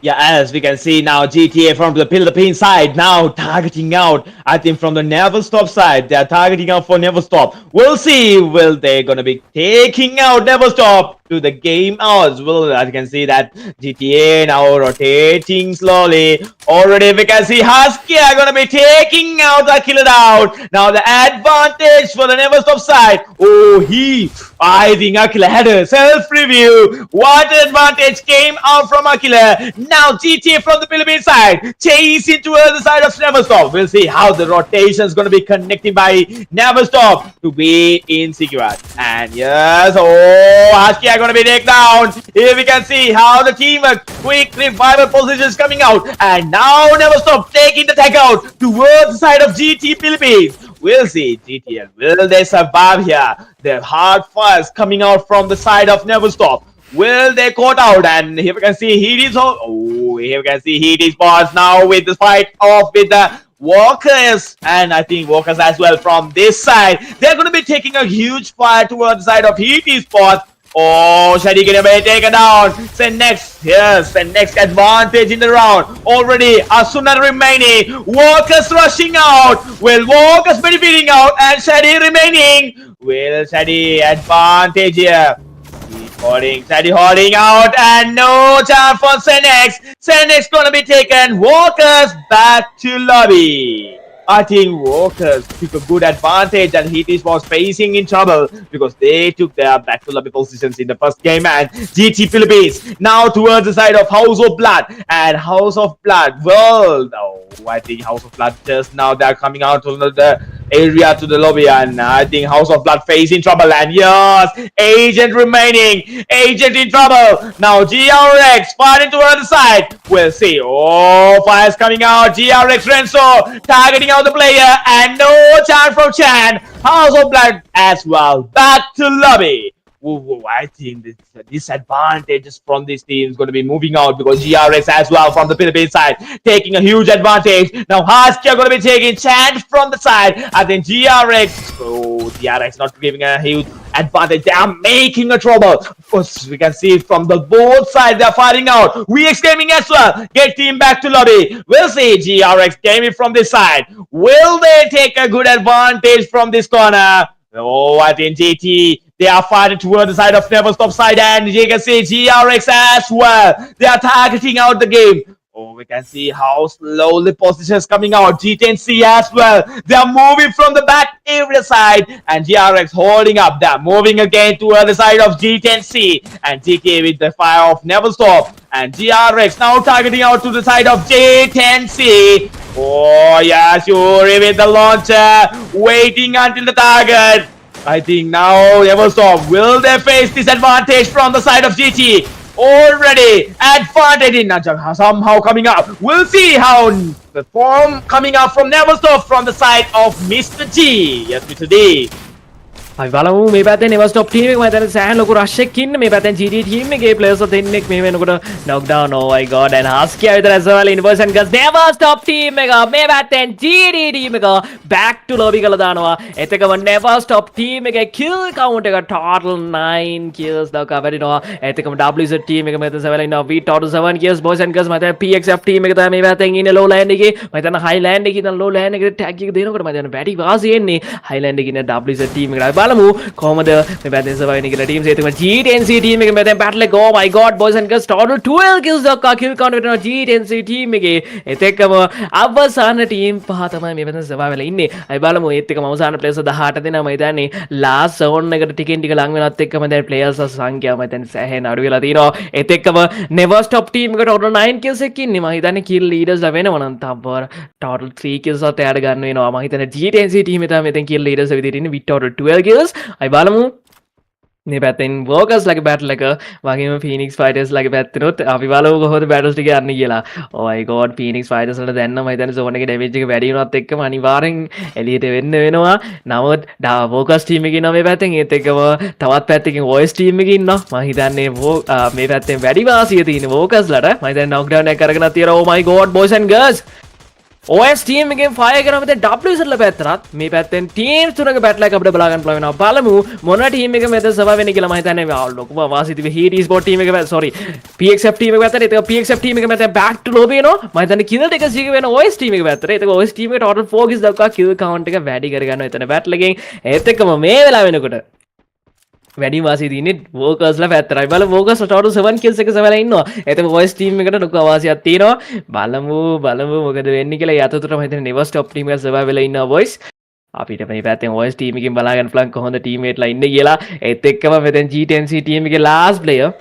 Yeah, as we can see now, GTA from the Philippines side now targeting out. I think from the NEVERSTOP side, they are targeting out for NEVERSTOP. We'll see. Will they gonna be taking out NEVERSTOP to the game hours? Well, as you can see that GTA now rotating slowly. Already we can see Husky are gonna be taking out the killer out. Now the advantage for the NEVERSTOP side. Oh, I think Akila had a self-review. What advantage came out from Akila. Now GTA from the Philippines side chasing towards the side of NEVERSTOP. We'll see how the rotation is going to be connecting by NEVERSTOP to be in Sigurat. And yes, oh, Husky are going to be taken down. Here we can see how the team quick revival positions coming out. And now NEVERSTOP taking the tag out towards the side of GT Philippines. We'll see GTL. Will they survive here? The hard fires coming out from the side of NEVERSTOP. Will they caught out? And here we can see Heat is here we can see Heat is paused now with the fight off with the Walkers, and I think Walkers as well from this side. They're going to be taking a huge fire towards the side of Heat Esports. Oh, Shadi gonna be taken down. Send next, yes, and next advantage in the round. Already Asuna remaining. Walkers rushing out. Will Walkers benefiting out and Shadi remaining. Will Shadi advantage here? Shadi holding out and no chance for Senex. Senex gonna be taken. Walkers back to lobby. I think Walkers took a good advantage and Heat was facing in trouble because they took their back to lobby positions in the first game, and GT Philippines now towards the side of House of Blood, and House of Blood, well, no, I think House of Blood just now they're coming out to the area to the lobby, and I think House of Blood facing trouble, and yes, Agent remaining, Agent in trouble. Now GRX fighting towards the side. We'll see. Oh, fire's coming out. GRX Renzo targeting out the player, and no chance from Chan. House of Blood as well. Back to lobby. Ooh, I think this disadvantages from this team is going to be moving out because GRX as well from the Philippines side taking a huge advantage. Now Husky are going to be taking chance from the side. I think GRX not giving a huge advantage. They are making a trouble. Of course, we can see from the both sides they are fighting out. VX Gaming as well. Get team back to lobby. We'll see GRX gaming from this side. Will they take a good advantage from this corner? Oh, I think GT, they are fighting toward the side of NEVERSTOP side, and you can see GRX as well. They are targeting out the game. Oh, we can see how slowly positions coming out. G10C as well. They are moving from the back area side, and GRX holding up. They are moving again toward the side of G10C, and GK with the fire of NEVERSTOP, and GRX now targeting out to the side of J10C. Oh, yeah, Shuri with the launcher, waiting until the target. I think now NEVERSTOP, will they face disadvantage from the side of GT? Already advantage in somehow coming up. We'll see how the form coming up from NEVERSTOP from the side of Mr. G. Yes, Mr. D. අපි බලමු මේ පැත්තේ NEVERSTOP team එක මම හිතන්නේ සෑහෙන ලොකු rush එකක් ඉන්න මේ පැත්තෙන් GT ටීම් එකේ ප්ලේයර්ස් දෙන්නෙක් මේ වෙනකොට knock down. Oh my god, and Husky විතර as well inverse and guns NEVERSTOP team එක මේ පැත්තෙන් GT ටීම් එක back to lobby කරලා දානවා. එතකම NEVERSTOP ටීම් එකේ kill count එක total 9 kills දක්වා වැඩිනවා. එතකම WZ ටීම් එක මෙතන සෙවලා ඉන්නවා. V total 7 kills boys and girls. මම හිතන්නේ PXF ටීම් එක තමයි මේ පැත්තෙන් ඉන්නේ low land එකේ. මම හිතන්නේ high land එකේ ඉඳන් low land එකට tag එක දෙනකොට මම හිතන්නේ වැඩි වාසිය එන්නේ high land එකේ ඉන්න WZ ටීම් එකට. බලමු කොහොමද මේ පැත්තෙන් survive කියලා ටීම්ස් එකම G10C ටීම් එක මෙතෙන් battle එක. Oh my god boys and girls, total 12 kills දක්වා kill count වෙනවා G10C ටීම් එකේ. ඒත් එක්කම අවසාන ටීම් පහ තමයි මේ පැත්තෙන් survive වෙලා ඉන්නේ. අපි බලමු ඒත් එක්කම අවසාන players 18 දෙනා මම හිතන්නේ last zone එකට ටිකෙන් ටික ලඟ වෙනත් එක්කම දැන් players සංඛ්‍යාව මම හිතන්නේ සෑහෙන අඩු වෙලා තියෙනවා. ඒත් එක්කම NEVERSTOP ටීම් එකට total 9 kills එකක් ඉන්නේ. මම හිතන්නේ kill leaders ලා වෙනවා නම් තව total 3 kills වත් එයාට ගන්න වෙනවා. මම හිතන්නේ G10C ටීම් එක තමයි මෙතෙන් kill leaders විදිහට ඉන්නේ with total 12 kills. අපි බලමු මේ පැත්තෙන් Walkers ලගේ battle එක වගේම PHEONIX fighters ලගේ පැත්තෙනොත් අපි බලමු කොහොමද battles ටික යන්නේ කියලා. Oh my god, PHEONIX fighters වලට දැන් නම් මම හිතන්නේ zone එකේ damage එක වැඩි වුණත් එක්කම අනිවාර්යෙන් එළියට වෙන්න වෙනවා. නමුත් Walkers team එකේ ඉන්නවා මේ පැත්තෙන්, ඒත් එක්කම තවත් පැත්තකින් OS team එකේ ඉන්නවා. මම හිතන්නේ මේ පැත්තෙන් වැඩි වාසිය තියෙන Walkers ලට. මම හිතන්නේ knockdown එකක් අරගෙනත් තියෙනවා. Oh my god boys and girls, OS team එකෙන් fire කරනවා මෙතන WZ ලා පැත්තට මේ පැත්තෙන් teams තුනක battle එකක් අපිට බලා ගන්න පුළුවන් වෙනවා. බලමු මොන team එක මෙතන survive වෙන්නේ කියලා. මම හිතන්නේ ලොකුම වාසිය තිබේ Heat Esport team එක sorry PXF team එක පැත්තට. ඒක PXF team එක මෙතන back to lobby වෙනවා. මම හිතන්නේ kill එක සිග වෙන OS team එක පැත්තට. ඒක OS team එක total 4 kills දක්වා kill count එක වැඩි කර ගන්නවා එතන battle එකෙන්. ඒත් එක්කම මේ වෙලාව වෙනකොට වැඩි වාසිය තියෙන්නේ Walkers ලා පැත්තටයි. බලමු Walkers total 7 kills එක සෙවලා ඉන්නවා. ඒතම OS team එකට ලොකු වාසියක් තියෙනවා. බලමු මොකද වෙන්නේ කියලා. ඒ අතරතුර මම හිතන්නේ NEVERSTOP team එක සර්වයිව් වෙලා ඉන්නවා boys. අපිට මේ පැත්තෙන් OS team එකකින් බලා ගන්න පුළුවන් කොහොමද teammate ලා ඉන්නේ කියලා. ඒත් එක්කම මෙතෙන් G10C team එකේ last player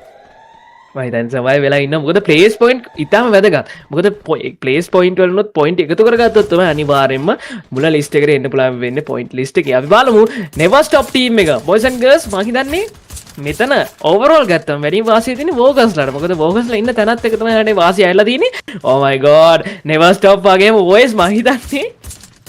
මම හිතන්නේ survive වෙලා ඉන්නවා. මොකද place point ඉතාලම වැදගත්. මොකද place point වලනොත් point එකතු කරගත්තොත් තමයි අනිවාර්යයෙන්ම මුල list එකට එන්න පුළුවන් වෙන්නේ point list එකේ. අපි බලමු NEVERSTOP team එක boys and girls. මම හිතන්නේ මෙතන overall ගත්තම වැඩි වාසිය තියෙන්නේ Walkers ලාට. මොකද Walkers ලා ඉන්න තැනත් එක තමයි හරියට වාසිය ඇවිල්ලා තියෙන්නේ. Oh my god, NEVERSTOP වගේම OS මම හිතන්නේ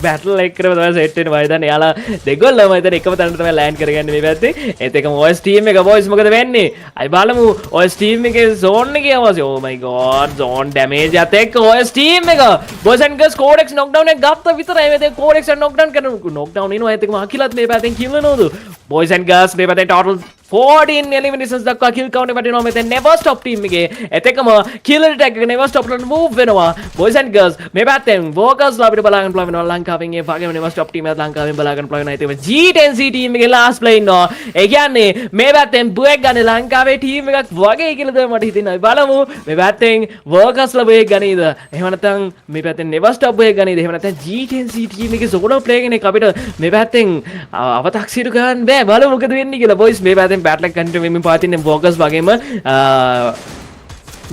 බැටල් එක කරලා තමයි සෙට් වෙන්නේ මම හිතන්නේ යාලා දෙගොල්ලම මම හිතන්නේ එකම තැනට තමයි ලෑන්ඩ් කරගන්නේ මේ පැත්තේ ඒත් එකම OS ටීම් එක බොයිස් මොකද වෙන්නේ අයි බලමු OS ටීම් එකේ zone එකේ අවශ්‍ය oh my god zone damage යත් එක්ක OS ටීම් එක boys and girls codex knockdown එක ගත්ත විතරයි මේ දෙක codex එක knockdown කරන knockdown එනවා ඒත් එකම අකිලත් මේ පැත්තෙන් kill වෙනවද boys and girls මේ පැත්තේ total 14 eliminations දක්වා kill count එක වටිනවා මෙතන NEVERSTOP team එකේ ඒත් එකම killer tag එක NEVERSTOP වලට move වෙනවා boys and girls මේ පැත්තෙන් workers ලා අපිට බලා ගන්න පුළුවන් වෙනවා ලංකාවෙන් ඒ වගේම NEVERSTOP team එකත් ලංකාවෙන් බලා ගන්න පුළුවන් වෙනවා ඒත් G10C team එකේ last play ඉන්නවා ඒ කියන්නේ මේ පැත්තෙන් බුවෙක් ගන්න ලංකාවේ team එකක් වගේ කියලා තමයි මට හිතෙනවා බලමු මේ පැත්තෙන් workers ලා බුවෙක් ගනීද එහෙම නැත්නම් මේ පැත්තෙන් NEVERSTOP බුවෙක් ගනීද එහෙම නැත්නම් G10C team එකේ solo play කෙනෙක් අපිට මේ පැත්තෙන් අව탁සිරු කරන්න බෑ බලමු මොකද වෙන්නේ කියලා boys මේ පැත්තෙන් battle එක කන්ටිනියු වෙමින් පවතින වෝකර්ස් වගේම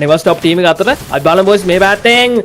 NEVERSTOP ටීම් එක අතර අපි බලමු boys මේ පැත්තෙන්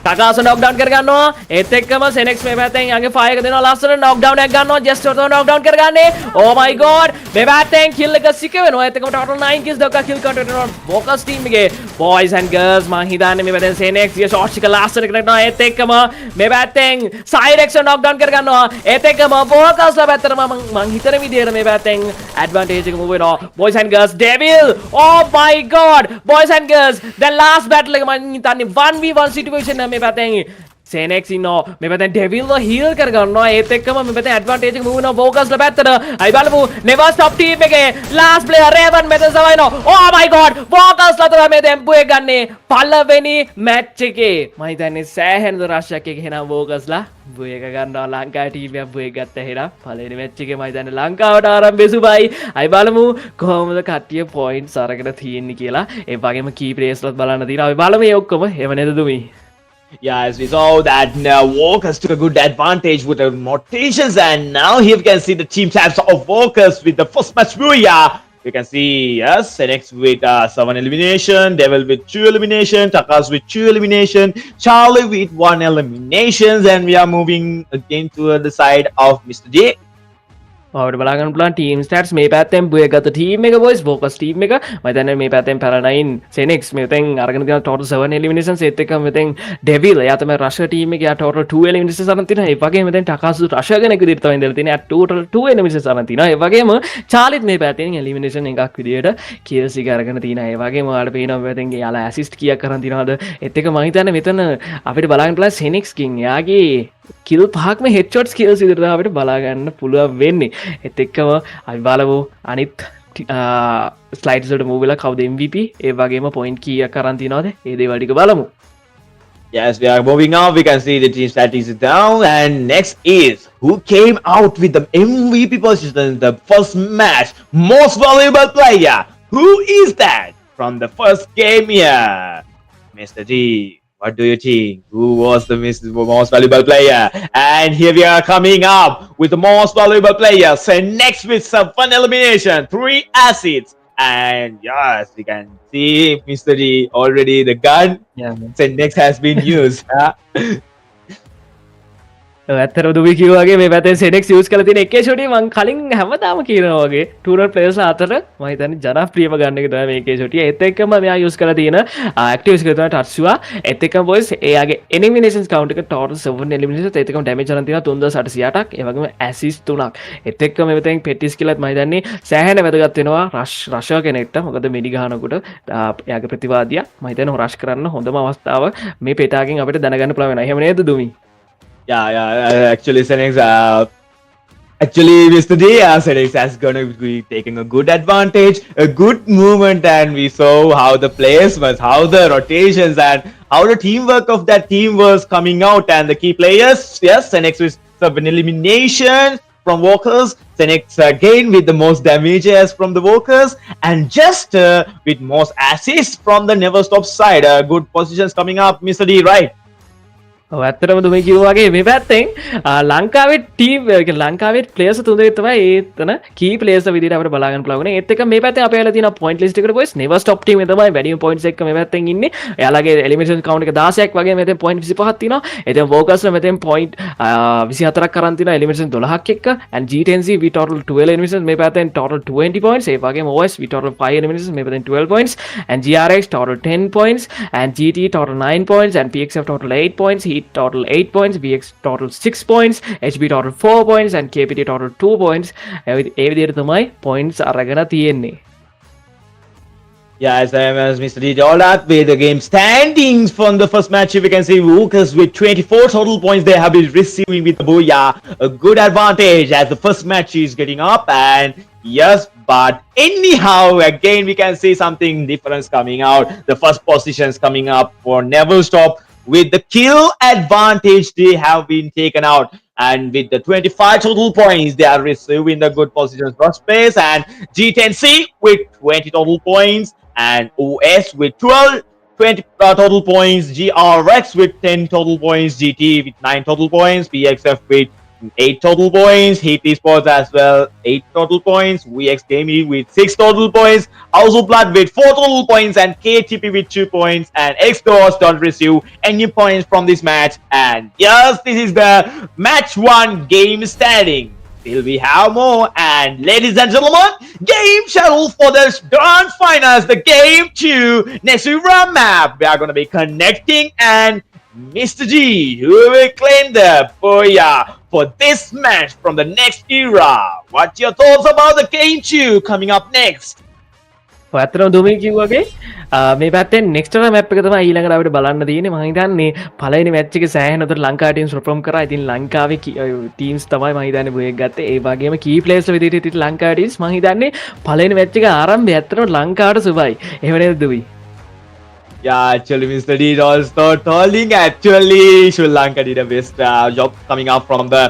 Takaso knockdown කරගන්නවා ඒත් එක්කම Senex මේ පැත්තෙන් යගේ ෆයර් එක දෙනවා ලස්සන knockdown එකක් ගන්නවා just ඔතන knockdown කරගන්නේ oh my god මේ පැත්තෙන් kill එක සික වෙනවා ඒත් එක්කම total 9 kills දක්වා kill count වෙනවා Focus team එකේ boys and girls මං හිතන්නේ මේ පැත්තෙන් Senex ගේ shots එක ලස්සන කරනවා ඒත් එක්කම මේ පැත්තෙන් Cyrex knockdown කරගන්නවා ඒත් එක්කම Focus ලා පැත්තට මං හිතන විදියට මේ පැත්තෙන් advantage එක move වෙනවා boys and girls devil oh my god boys and girls the last battle එක මං හිතන්නේ 1v1 situation එක මේ පැත්තෙන් Senex ඉන්නවා මේ පැත්තෙන් ඩෙවිල් ව හීල් කරගන්නවා ඒත් එක්කම මේ පැත්තෙන් ඇඩ්වාන්ටේජ් එක මූව් වෙනවා වෝකස් ලා පැත්තට අයි බලමු NEVERSTOP ටීම් එකේ ලාස්ට් ප්ලේයර් රේවන් මෙතන සවයිනවා oh my god වෝකස් ලා තමයි මේ ටෙම්පෝ එක ගන්නේ පළවෙනි මැච් එකේ මම හිතන්නේ සෑහෙන රෂ්යක් එක එහෙනම් වෝකස් ලා බුය එක ගන්නවා ලංකාවේ ටීම් එකක් බුය ගත්ත එහෙනම් පළවෙනි මැච් එකේ මම හිතන්නේ ලංකාවට ආරම්භය සුබයි අයි බලමු කොහොමද කට්ටිය පොයින්ට්ස් අරගෙන තියෙන්නේ කියලා ඒ වගේම කී ප්ලේයර්ස් ලත් බලන්න තියෙනවා අපි බලමු මේ ඔක්කොම එහෙම නේද දුමි Yeah, as we saw that Walkers took a good advantage with the rotations, and now here we can see the team types of Walkers with the first match Buya. We can see yes, Senex with 7 elimination, Devil with 2 elimination, Takas with 2 elimination, Charlie with 1 eliminations, and we are moving again to the side of Mr. J. ඔයාලට බලා ගන්න පුළුවන් team ස්ටැට්ස් මේ පැත්තෙන් බුය ගත team එක boys වෝකස් team එක මම හිතන්නේ මේ පැත්තෙන් පැරනයින් සෙනෙක්ස් මෙතෙන් අරගෙන තියෙන total 7 eliminations ඒත් එක්ක මෙතෙන් ඩෙවිල් එයා තමයි රෂර් ටීම් එකේ යා total 2 eliminations අරන් තියෙනවා ඒ වගේම මෙතෙන් ටකාසු රෂර් කෙනෙක් විදිහට තමයි ඉඳලා තියෙන්නේ යා total 2 eliminations අරන් තියෙනවා ඒ වගේම චාලිත් මේ පැත්තෙන් elimination එකක් විදිහට kills එක අරගෙන තියෙනවා ඒ වගේම ඔයාලට පේනවා මේ පැත්තෙන් යාලා assist කීයක් අරන් තියනවද ඒත් එක්ක මම හිතන්නේ මෙතන අපිට බලා ගන්න පුළුවන් සෙනෙක්ස් කින් යාගේ කිල් පහක්ම හෙඩ්ෂොට්ස් කිල්ස් විදිහට අපිට බලා ගන්න පුළුවන් වෙන්නේ. ඒත් එක්කම අපි බලමු අනිත් ස්ලයිඩ්ස් වලට මූව් වෙලා කවුද MVP ඒ වගේම පොයින්ට් කීයක් අරන් තියනවද? ඒ දේවල් ටික බලමු. Yes, we are moving on. We can see the team statistics down, and next is who came out with the MVP position in the first match, most valuable player. Who is that from the first game here? Mr. D. What do you think? Who was the most valuable player? And here we are coming up with the most valuable player. So next with some fun elimination, 3 acids. And yes, we can see Mr. D already the gun. Yeah. So next has been used. ඇත්තටම දුවි කිව්වා වගේ මේ පැත්තේ සෙනෙක්ස් use කරලා තියෙන එකේ ෂොටි මං කලින් හැමදාම කියනවා වගේ ටූරල් ප්ලේයර්ස් අතර මම හිතන්නේ ජනප්‍රියම ගන්න එක තමයි මේකේ ෂොටි. ඒත් එක්කම මෙයා යූස් කරලා තියෙන ඇක්ටිව්ස් එක තමයි ටර්සුවා. ඒත් එක්කම බොයිස් එයාගේ එලිමිනේෂන්ස් කවුන්ට් එක ටෝටල් 7 එලිමිනේෂන්ස් ඒත් එක්කම ඩැමේජ් අරන් තියෙනවා 3808ක්. ඒ වගේම ඇසිස්ට් 3ක්. ඒත් එක්කම මෙතෙන් පෙටිස් කියලාත් මම හිතන්නේ සෑහෙන වැදගත් වෙනවා රෂර් කෙනෙක්ට. මොකද මිඩි ගහනකොට එයාගේ ප්‍රතිවාදියා මම හිතන්නේ රෂ් කරන්න හොඳම අවස්ථාව මේ පෙටාගෙන් අපිට දැනගන්න පුළුවන් වෙනවා. එහෙම නේද දුමි? Yeah, actually Senex, actually Mr. D, Senex is going to be taking a good advantage, a good movement, and we saw how the players was, how the rotations and how the teamwork of that team was coming out, and the key players, yes, Senex with 7 eliminations from Walkers, Senex again with the most damages from the Walkers, and just with most assists from the NEVERSTOP side. Good positions coming up, Mr. D, right? ඇත්තටම දුමි කිව්වා වගේ මේ පැත්තෙන් ලංකාවේ team එක ලංකාවේ players තුන්දෙනෙක් තමයි ඒතන කී players විදිහට අපිට බලා ගන්න පුළුවන්. ඒත් එක මේ පැත්තෙන් අපේ වෙලා තියෙන පොයින්ට් ලිස්ට් එකට බොයිස් NEVERSTOP ටීම් එක තමයි වැඩිම පොයින්ට්ස් එක්ක මේ පැත්තෙන් ඉන්නේ. එයාලගේ එලිමිනේෂන් කවුන්ට් එක 16ක් වගේ මෙතෙන් පොයින්ට් 25ක් තියෙනවා. එතෙන් වෝකර්ස්ලා මෙතෙන් පොයින්ට් 24ක් කරන් තියෙනවා එලිමිනේෂන් 12ක් එක්ක. and G10C we total 12 eliminations මේ පැත්තෙන් total 20 points. ඒ වගේම OS we total 5 eliminations මේ පැත්තෙන් 12 points. and GRX total 10 points. and GT total 9 points. and PXF total 8 points. total 8 points, VX total 6 points, HB total 4 points and KPT total 2 points. ඒ විදිහට තමයි points අරගෙන තියෙන්නේ. Yeah, as Mr. D told us, with the game standings from the first match, we can see Lucas with 24 total points they have been receiving with the Booyah. A good advantage as the first match is getting up, and yes, but anyhow, again, we can see something different coming out. The first positions coming up for NEVERSTOP with the kill advantage they have been taken out. And with the 25 total points, they are receiving the good positions first place. And G10C with 20 total points. And OS with 20 total points. GRX with 10 total points. GT with 9 total points. PXF with 8 total points. Heat Esports as well, 8 total points. VX Gaming with 6 total points. House of Blood with 4 total points. And KTP with 2 points. And Xdos don't receive any points from this match. And yes, this is the match 1 game standing. Still we have more. And ladies and gentlemen, game schedule for the grand finals, the game 2 next map. We are going to be connecting and Mr. G, who will claim the Booyah for this match from the next era. What's your thoughts about the game 2 coming up next? ඇත්තටම දුමී කිව්වාගේ මේ පැත්තෙන් next map එක තමයි ඊළඟට අපිට බලන්න තියෙන්නේ. මම හිතන්නේ පළවෙනි මැච් එකේ සෑහෙන උතර ලංකා ටීම්ස් පර්ෆෝම් කරා. ඉතින් ලංකාවේ ටීම්ස් තමයි මම හිතන්නේ බෝයක් ගත්තේ. ඒ වගේම කී ප්ලේයර්ස් විදිහට හිටිය ලංකා ටීම්ස් මම හිතන්නේ පළවෙනි මැච් එක ආරම්භය ඇත්තටම ලංකාවට සුබයි. එහෙම නේද දුමී? Yeah, actually, Mr. D also telling actually Sri Lanka did a best job coming up from the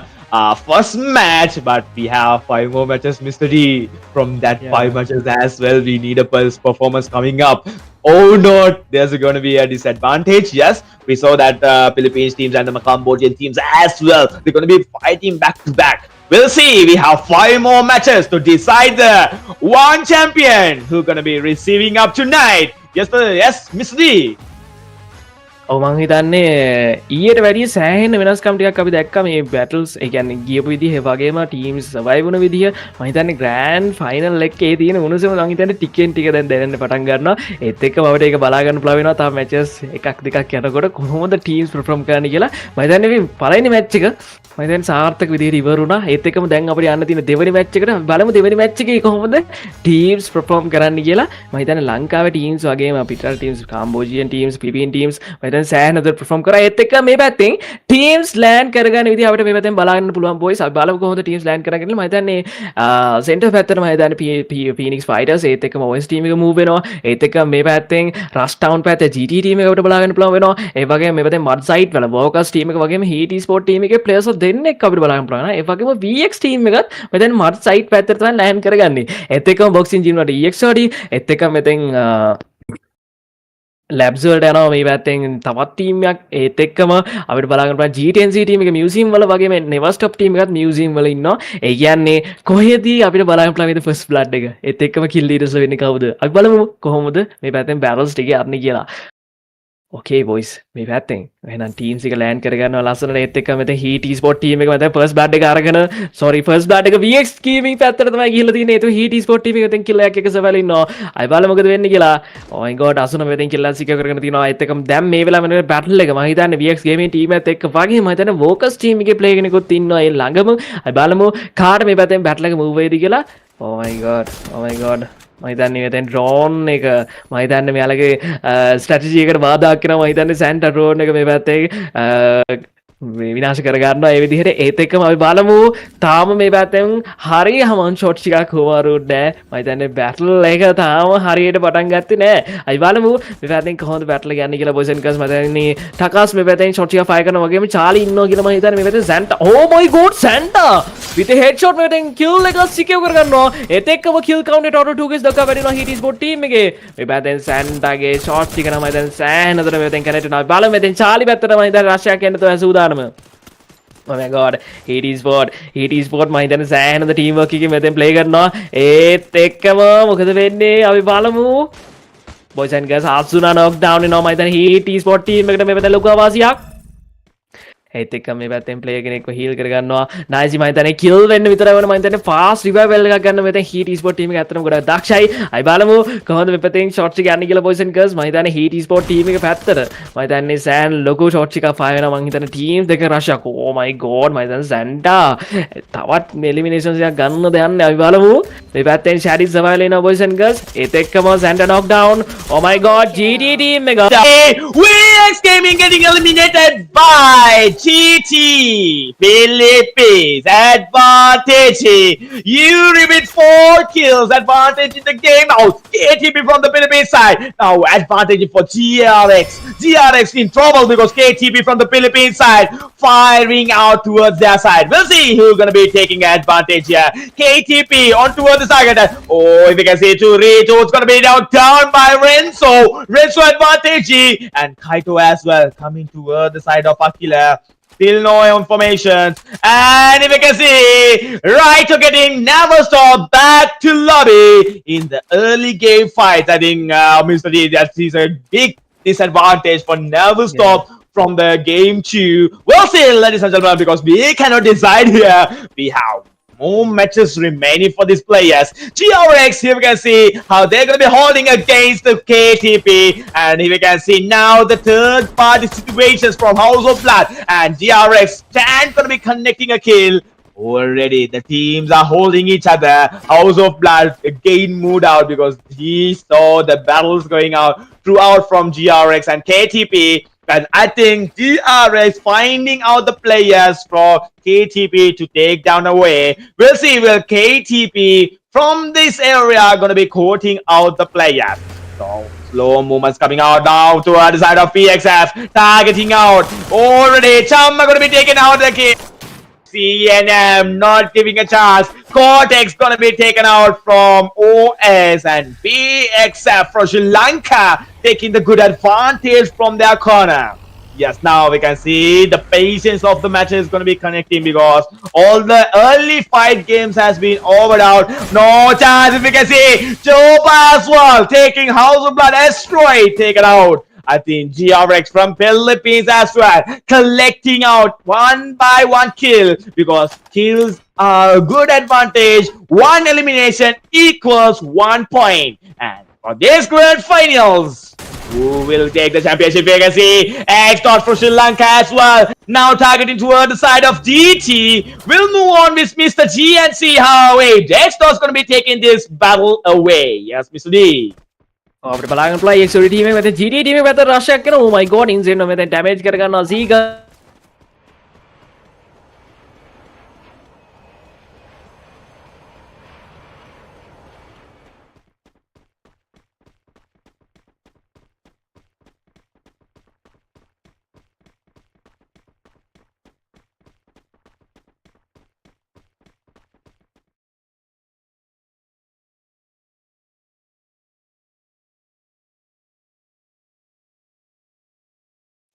first match, but we have 5 more matches, Mr. D. From that 5 matches as well, we need a pulse performance coming up. Oh no, there's going to be a disadvantage. Yes, we saw that Philippines teams and the Cambodian teams as well. They're going to be fighting back to back. We'll see. We have 5 more matches to decide the one champion who's going to be receiving up tonight. Yes, Mr. D. ඔව් මං හිතන්නේ ඊට වැඩිය සෑහෙන වෙනස්කම් ටිකක් අපි දැක්කා මේ බැටල්ස් ඒ කියන්නේ ගියපු විදිහ ඒ වගේම ටීම්ස් සර්වයිව් වුණ විදිහ මම හිතන්නේ ග්‍රෑන්ඩ් ෆයිනල් එකේ තියෙන උණුසුම මං හිතන්නේ ටිකෙන් ටික දැන් දැනෙන්න පටන් ගන්නවා ඒත් එක්කම අපිට ඒක බලා ගන්න පුළුවන් වෙනවා තාම මැචස් එකක් දෙකක් යනකොට කොහොමද ටීම්ස් පර්ෆෝම් කරන්නේ කියලා මම හිතන්නේ මේ පළවෙනි මැච් එක මම හිතන්නේ සාර්ථක විදිහට ඉවර වුණා ඒත් එක්කම දැන් අපිට යන්න තියෙන දෙවෙනි මැච් එකට බලමු දෙවෙනි මැච් එකේ කොහොමද ටීම්ස් පර්ෆෝම් කරන්න කියලා මම හිතන්නේ ලංකාවේ ටීම්ස් වගේම පිටරට ටීම්ස් කාම්බෝජියන් ටීම්ස් ෆිලිපීන් ටීම්ස් මම හිතන්නේ සෑහෙන උදේ perform කරා ඒත් එක්ක මේ පැත්තෙන් ටීම්ස් ලෑන්ඩ් කරගන්න විදිහ අපිට මේ පැත්තෙන් බලාගන්න පුළුවන් බොයිස් අපි බලමු කොහොමද ටීම්ස් ලෑන්ඩ් කරගන්නේ කියලා මම හිතන්නේ සෙන්ටර් පැත්තට මම හිතන්නේ PHEONIX fighters ඒත් එක්කම OS ටීම් එක මූව් වෙනවා ඒත් එක්ක මේ පැත්තෙන් රෂ් ටවුන් පැත්තේ GT ටීම් එක අපිට බලාගන්න පුළුවන් වෙනවා ඒ වගේම මේ පැත්තෙන් මඩ් සයිට් වල වෝකස් ටීම් එක වගේම හීට් ස්පෝර්ට් ටීම් එකේ ප්ලේයර්ස් දෙන්නෙක් අපිට බලාගන්න පුළුවන් ඒ වගේම VX ටීම් එකත් මෙතෙන් මඩ් සයිට් පැත්තට තමයි ලෑන්ඩ් කරගන්නේ ඒත් එක්කම බොක්සින් ජිම් වලට EX වලට ඒත් එක්ක මෙතෙන් ලැබ්ස් වලට යනවා මේ පැත්තෙන් තවත් ටීම් එකක් ඒත් එක්කම අපිට බලාගන්න පුළුවන් G10C ටීම් එක මියුසියම් වල වගේම NEVERSTOP ටීම් එකත් මියුසියම් වල ඉන්නවා ඒ කියන්නේ කොහෙදී අපිට බලාගන්න පුළුවන් මේ ෆස්ට් බ්ලඩ් එක ඒත් එක්කම කිල් ලීඩර්ස් වෙන්නේ කවුද අපි බලමු කොහොමද මේ පැත්තෙන් බැරල්ස් ටික යන්නේ කියලා Okay boys මේ පැත්තෙන් එහෙනම් ටීම්ස් එක ලෑන්ඩ් කරගන්නවා ලස්සනට ඒත් එක්ක මෙතන හීට් ස්පෝර්ට් ටීම් එක මත ෆස්ට් බ්ලඩ් එක අරගෙන ෆස්ට් බ්ලඩ් එක VX ගේමින් පැත්තට තමයි ගිහිල්ලා තියෙන්නේ ඒත් හීට් ස්පෝර්ට් ටීම් එක මෙතෙන් කිල් එකක් එක සවල ඉන්නවා අය බලමු මොකද වෙන්නේ කියලා oh my god අසුන මෙතෙන් කිල් එකක් සිකර් කරගෙන තියෙනවා ඒත් එක්කම දැන් මේ වෙලාවේ මෙතන බැටල් එක මම හිතන්නේ VX ගේමින් ටීම් එකත් එක්ක වගේ මම හිතන්නේ වෝකස් ටීම් එකේ ප්ලේ කෙනෙකුත් ඉන්නවා ඒ ළඟම අය බලමු කාට මේ පැත්තෙන් බැටල් එක මූව් වෙයිද කියලා oh my god මම හිතන්නේ මෙතෙන් ඩ්‍රෝන් එක මම හිතන්නේ මෙයාලගේ ස්ට්‍රැටජි එකට බාධාක් කරනවා මම හිතන්නේ සැන්ටා ඩ්‍රෝන් එක මේ පැත්තේ විනාශ කර ගන්නවා ඒ විදිහට ඒත් එක්කම අපි බලමු තාම මේ පැත්තෙන් හරිය හමන් ෂොට්ස් ටිකක් හොවරුත් නෑ මම හිතන්නේ බැටල් එක තාම හරියට පටන් ගත්තේ නෑ අපි බලමු මේ පැත්තෙන් කොහොමද බැටල් එක යන්නේ කියලා බොයිස් එන්ඩ් ගර්ල්ස් මම හිතන්නේ ටකාස් මේ පැත්තෙන් ෂොට් ටික ෆයර් කරනවා වගේම චාලි ඉන්නවා කියලා මම හිතන්නේ මේ පැත්තේ Santa oh my god Santa with a headshot මේ පැත්තෙන් කිල් එක සිකියර් කර ගන්නවා ඒත් එක්කම කිල් කවුන්ට් එක total 2 කිල්ස් දක්වා වැඩි වෙනවා හීට් ස්පෝර්ට් ටීම් එකේ මේ පැත්තෙන් සැන්ටාගේ ෂොට් ටික නම් මම හිතන්නේ සෑහෙන අතර මේ පැත්තෙන් කනෙක්ට් වෙනවා බලමු මෙතෙන් චාලි පැත්තට මම හිතන්නේ රෂ්යා කියන්න තමයි සූදානම් Oh my god, ESPORT මම හිතන්නේ සෑහෙන ටීම් වර්ක් එකකින් මෙතෙන් ප්ලේ කරනවා ඒත් එක්කම මොකද වෙන්නේ අපි බලමු boys and girls ආසුනා knock down වෙනවා මම හිතන්නේ ESPORT ටීම් එකට මේ පැත්තේ ලොකු අවාසියක් ඒත් එක්ක මේ පැත්තෙන් ප්ලේයර් කෙනෙක්ව හීල් කරගන්නවා. නයිසි මම හිතන්නේ කිල් වෙන්න විතරයි වුණා. මම හිතන්නේ ෆාස්ට් රිවයිවල් එකක් ගන්න මෙතන හීට් ස්පෝර්ට් ටීම් එක ඇත්තටම ගොඩක් දක්ෂයි. අයි බලමු කොහොමද මේ පැත්තෙන් ෂොට්ස් එක යන්නේ කියලා බොයිස් ඇන්ඩ් ගර්ල්ස්. මම හිතන්නේ හීට් ස්පෝර්ට් ටීම් එක පැත්තට මම හිතන්නේ සෑන් ලොකු ෂොට්ස් එකක් ෆයර් වෙනවා. මම හිතන්නේ ටීම් දෙක රෂක්. ඕ මයි ගෝඩ් මම හිතන්නේ සැන්ටා තවත් එලිමිනේෂන්ස් එකක් ගන්නද යන්නේ. අයි බලමු මේ පැත්තෙන් ෂැඩි සර්වයිවල් වෙනවා බොයිස් ඇන්ඩ් ගර්ල්ස්. ඒත් එක්කම Santa knock down. Oh my god GT team එක WX Gaming getting eliminated by GT Philippines. Advantage. You with 4 kills. Advantage in the game. Now KTP from the Philippines side. Now advantage for GRX. GRX in trouble because KTP from the Philippines side firing out towards their side. We'll see who's gonna be taking advantage here. KTP on towards the target. Oh, if you can see Churito, it's gonna be knocked down by Renzo. Renzo advantage and Kaito as well coming toward the side of Aquila. Still no information. And if you can see, Raito getting NEVERSTOP back to lobby in the early game fights. I think Mr. D, that is a big disadvantage for NEVERSTOP from the game 2. We'll see, ladies and gentlemen, because we cannot decide here. We have more matches remaining for these players. GRX, here we can see how they're going to be holding against the KTP. And here we can see now the third party situations from House of Blood. And GRX stand going to be connecting a kill. Already the teams are holding each other. House of Blood again moved out because he saw the battles going out throughout from GRX and KTP. And I think GRX finding out the players for KTP to take down away. We'll see, will KTP from this area gonna be courting out the players. So slow movements coming out now to the side of PXF, targeting out. Already Chum are gonna be taken out again. CNM not giving a chance. Cortex gonna be taken out from OS and BXF from Sri Lanka taking the good advantage from their corner. Yes, now we can see the patience of the match is going to be connecting because all the early fight games has been over out. No chance if we can see Chopa as well taking House of Blood Asteroid taken out. I think GRX from Philippines as well collecting out one by one kill because kills are a good advantage. One elimination equals 1 point. And for this grand finals, who will take the championship? You can see X-Dot from Sri Lanka as well. Now targeting toward the side of GT. We'll move on with Mr. G and see how X-Dot's going to be taking this battle away. Yes, Mr. D. අපිට බලන්න පුළුවන් එක්ස්ටෝරි team එක මැද GT team එක පැත්තට rush එකක් කරනවා. Oh my god ඉන්සෙන් මෙතෙන් ඩැමේජ් කර ගන්නවා Zika.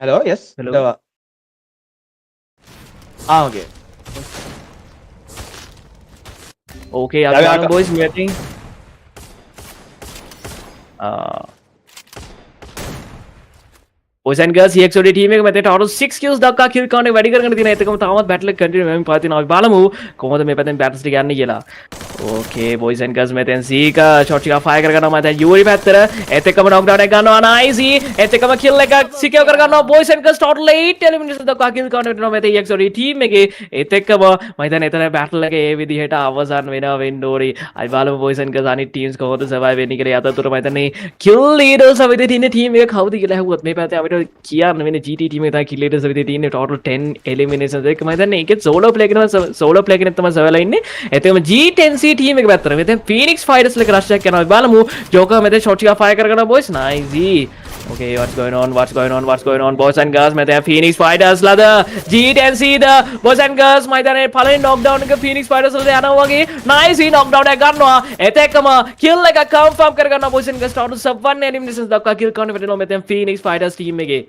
Hello, yes. Hello. Okay. Okay, අපි බලමු boys meeting. boys and girls EXOD team එක මෙතනට අවුරුදු 6 kills දක්වා kill count එක වැඩි කරගෙන තියෙනවා. ඒත් එකම තාමත් battle එක continue වෙමින් පවතිනවා. අපි බලමු කොහොමද මේ පැත්තෙන් battles ටික යන්නේ කියලා. Okay, boys and girls මෙතෙන් Zika shot එක fire කර ගන්නවා. මම දැන් Yuri පැත්තට ඒත් එකම knockdown එක ගන්නවා. Nice. ඒත් එකම kill එකක් secure කර ගන්නවා. boys and girls total 8 eliminations දක්වා kill count එක වෙනවා මෙතන EXOD team එකේ. ඒත් එකම මම හිතන්නේ එතන battle එක ඒ විදිහට අවසන් වෙනවා වෙන්න ඕනේ. අපි බලමු boys and girls අනිත් teams කොහොමද survive වෙන්නේ කියලා. අතතුර මම හිතන්නේ kill leaders අපි දෙන team එක කවුද කියලා ඇහුවොත් මේ පැත්තේ අපිට කියන්න වෙන GT team එක තමයි kill leaders අපි තියෙන්නේ total 10 eliminations එක. මම හිතන්නේ ඒකෙත් solo play කෙනෙක් තමයි survive ඉන්නේ. ඒත් එකම G10C team එක පැත්තට මෙතෙන් PHEONIX fighters එක rush එකක් කරනවා. බලමු Joker මෙතෙන් shot එක fire කරනවා boys. Nice. Okay, what's going on boys and girls මෙතෙන් PHEONIX fighters ලාද G10C the boys and girls මම හිතන්නේ පළවෙනි knockdown එක PHEONIX fighters වලට යනවා වගේ. Nice knockdown එක ගන්නවා. ඒත් එකම kill එක confirm කර ගන්නවා boys and girls total 7 eliminations දක්වා kill count වෙනවා මෙතෙන් PHEONIX fighters team එකේ.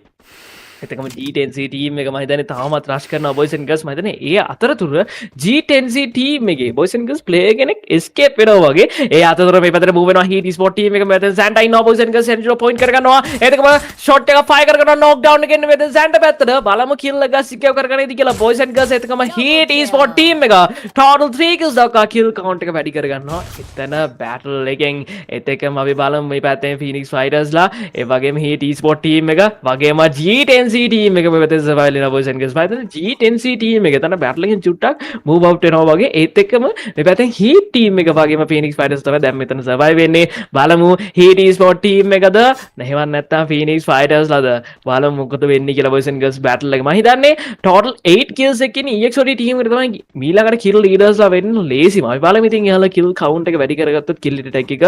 එතකම G10C ටීම් එක මම හිතන්නේ තාමත් රෂ් කරනවා boys and girls මම හිතන්නේ ඒ අතරතුර G10C ටීම් එකේ boys and girls player කෙනෙක් escape වෙනවා වගේ ඒ අතරතුර මේ පැත්තට move වෙනවා heat sport ටීම් එක මෙතන සැන්ටා ඉන්නවා boys and girls Angelo point කර ගන්නවා එතකම shot එක fire කර ගන්නවා knock down එකෙන් මෙතන සැන්ටා පැත්තට බලමු kill එක secure කරගෙන ඉදි කියලා boys and girls එතකම heat sport team එක total 3 kills දක්වා kill count එක වැඩි කර ගන්නවා එතන battle එකෙන් එතකම අපි බලමු මේ පැත්තෙන් Phoenix Fighters ලා ඒ වගේම heat sport ටීම් එක වගේම G10C ටීම් එක මෙතන survival වෙනවා boys and girls මම හිතන්නේ G10C ටීම් එක එතන battle එකෙන් චුට්ටක් move out වෙනවා වගේ ඒත් එක්කම මේ පැත්තෙන් heat ටීම් එක වගේම Phoenix Fighters තමයි දැන් මෙතන survive වෙන්නේ බලමු heat sport ටීම් එකද නැහෙවත් නැත්නම් Phoenix Fighters ලාද බලමු මොකද වෙන්නේ කියලා boys and girls battle එක මම හිතන්නේ total 8 kills එකකින් EXOD ටීම් එකට තමයි මීළඟට kill leaders ලා වෙන්න ලේසිම අපි බලමු ඉතින් එයාලා kill count එක වැඩි කරගත්තොත් kill attack එක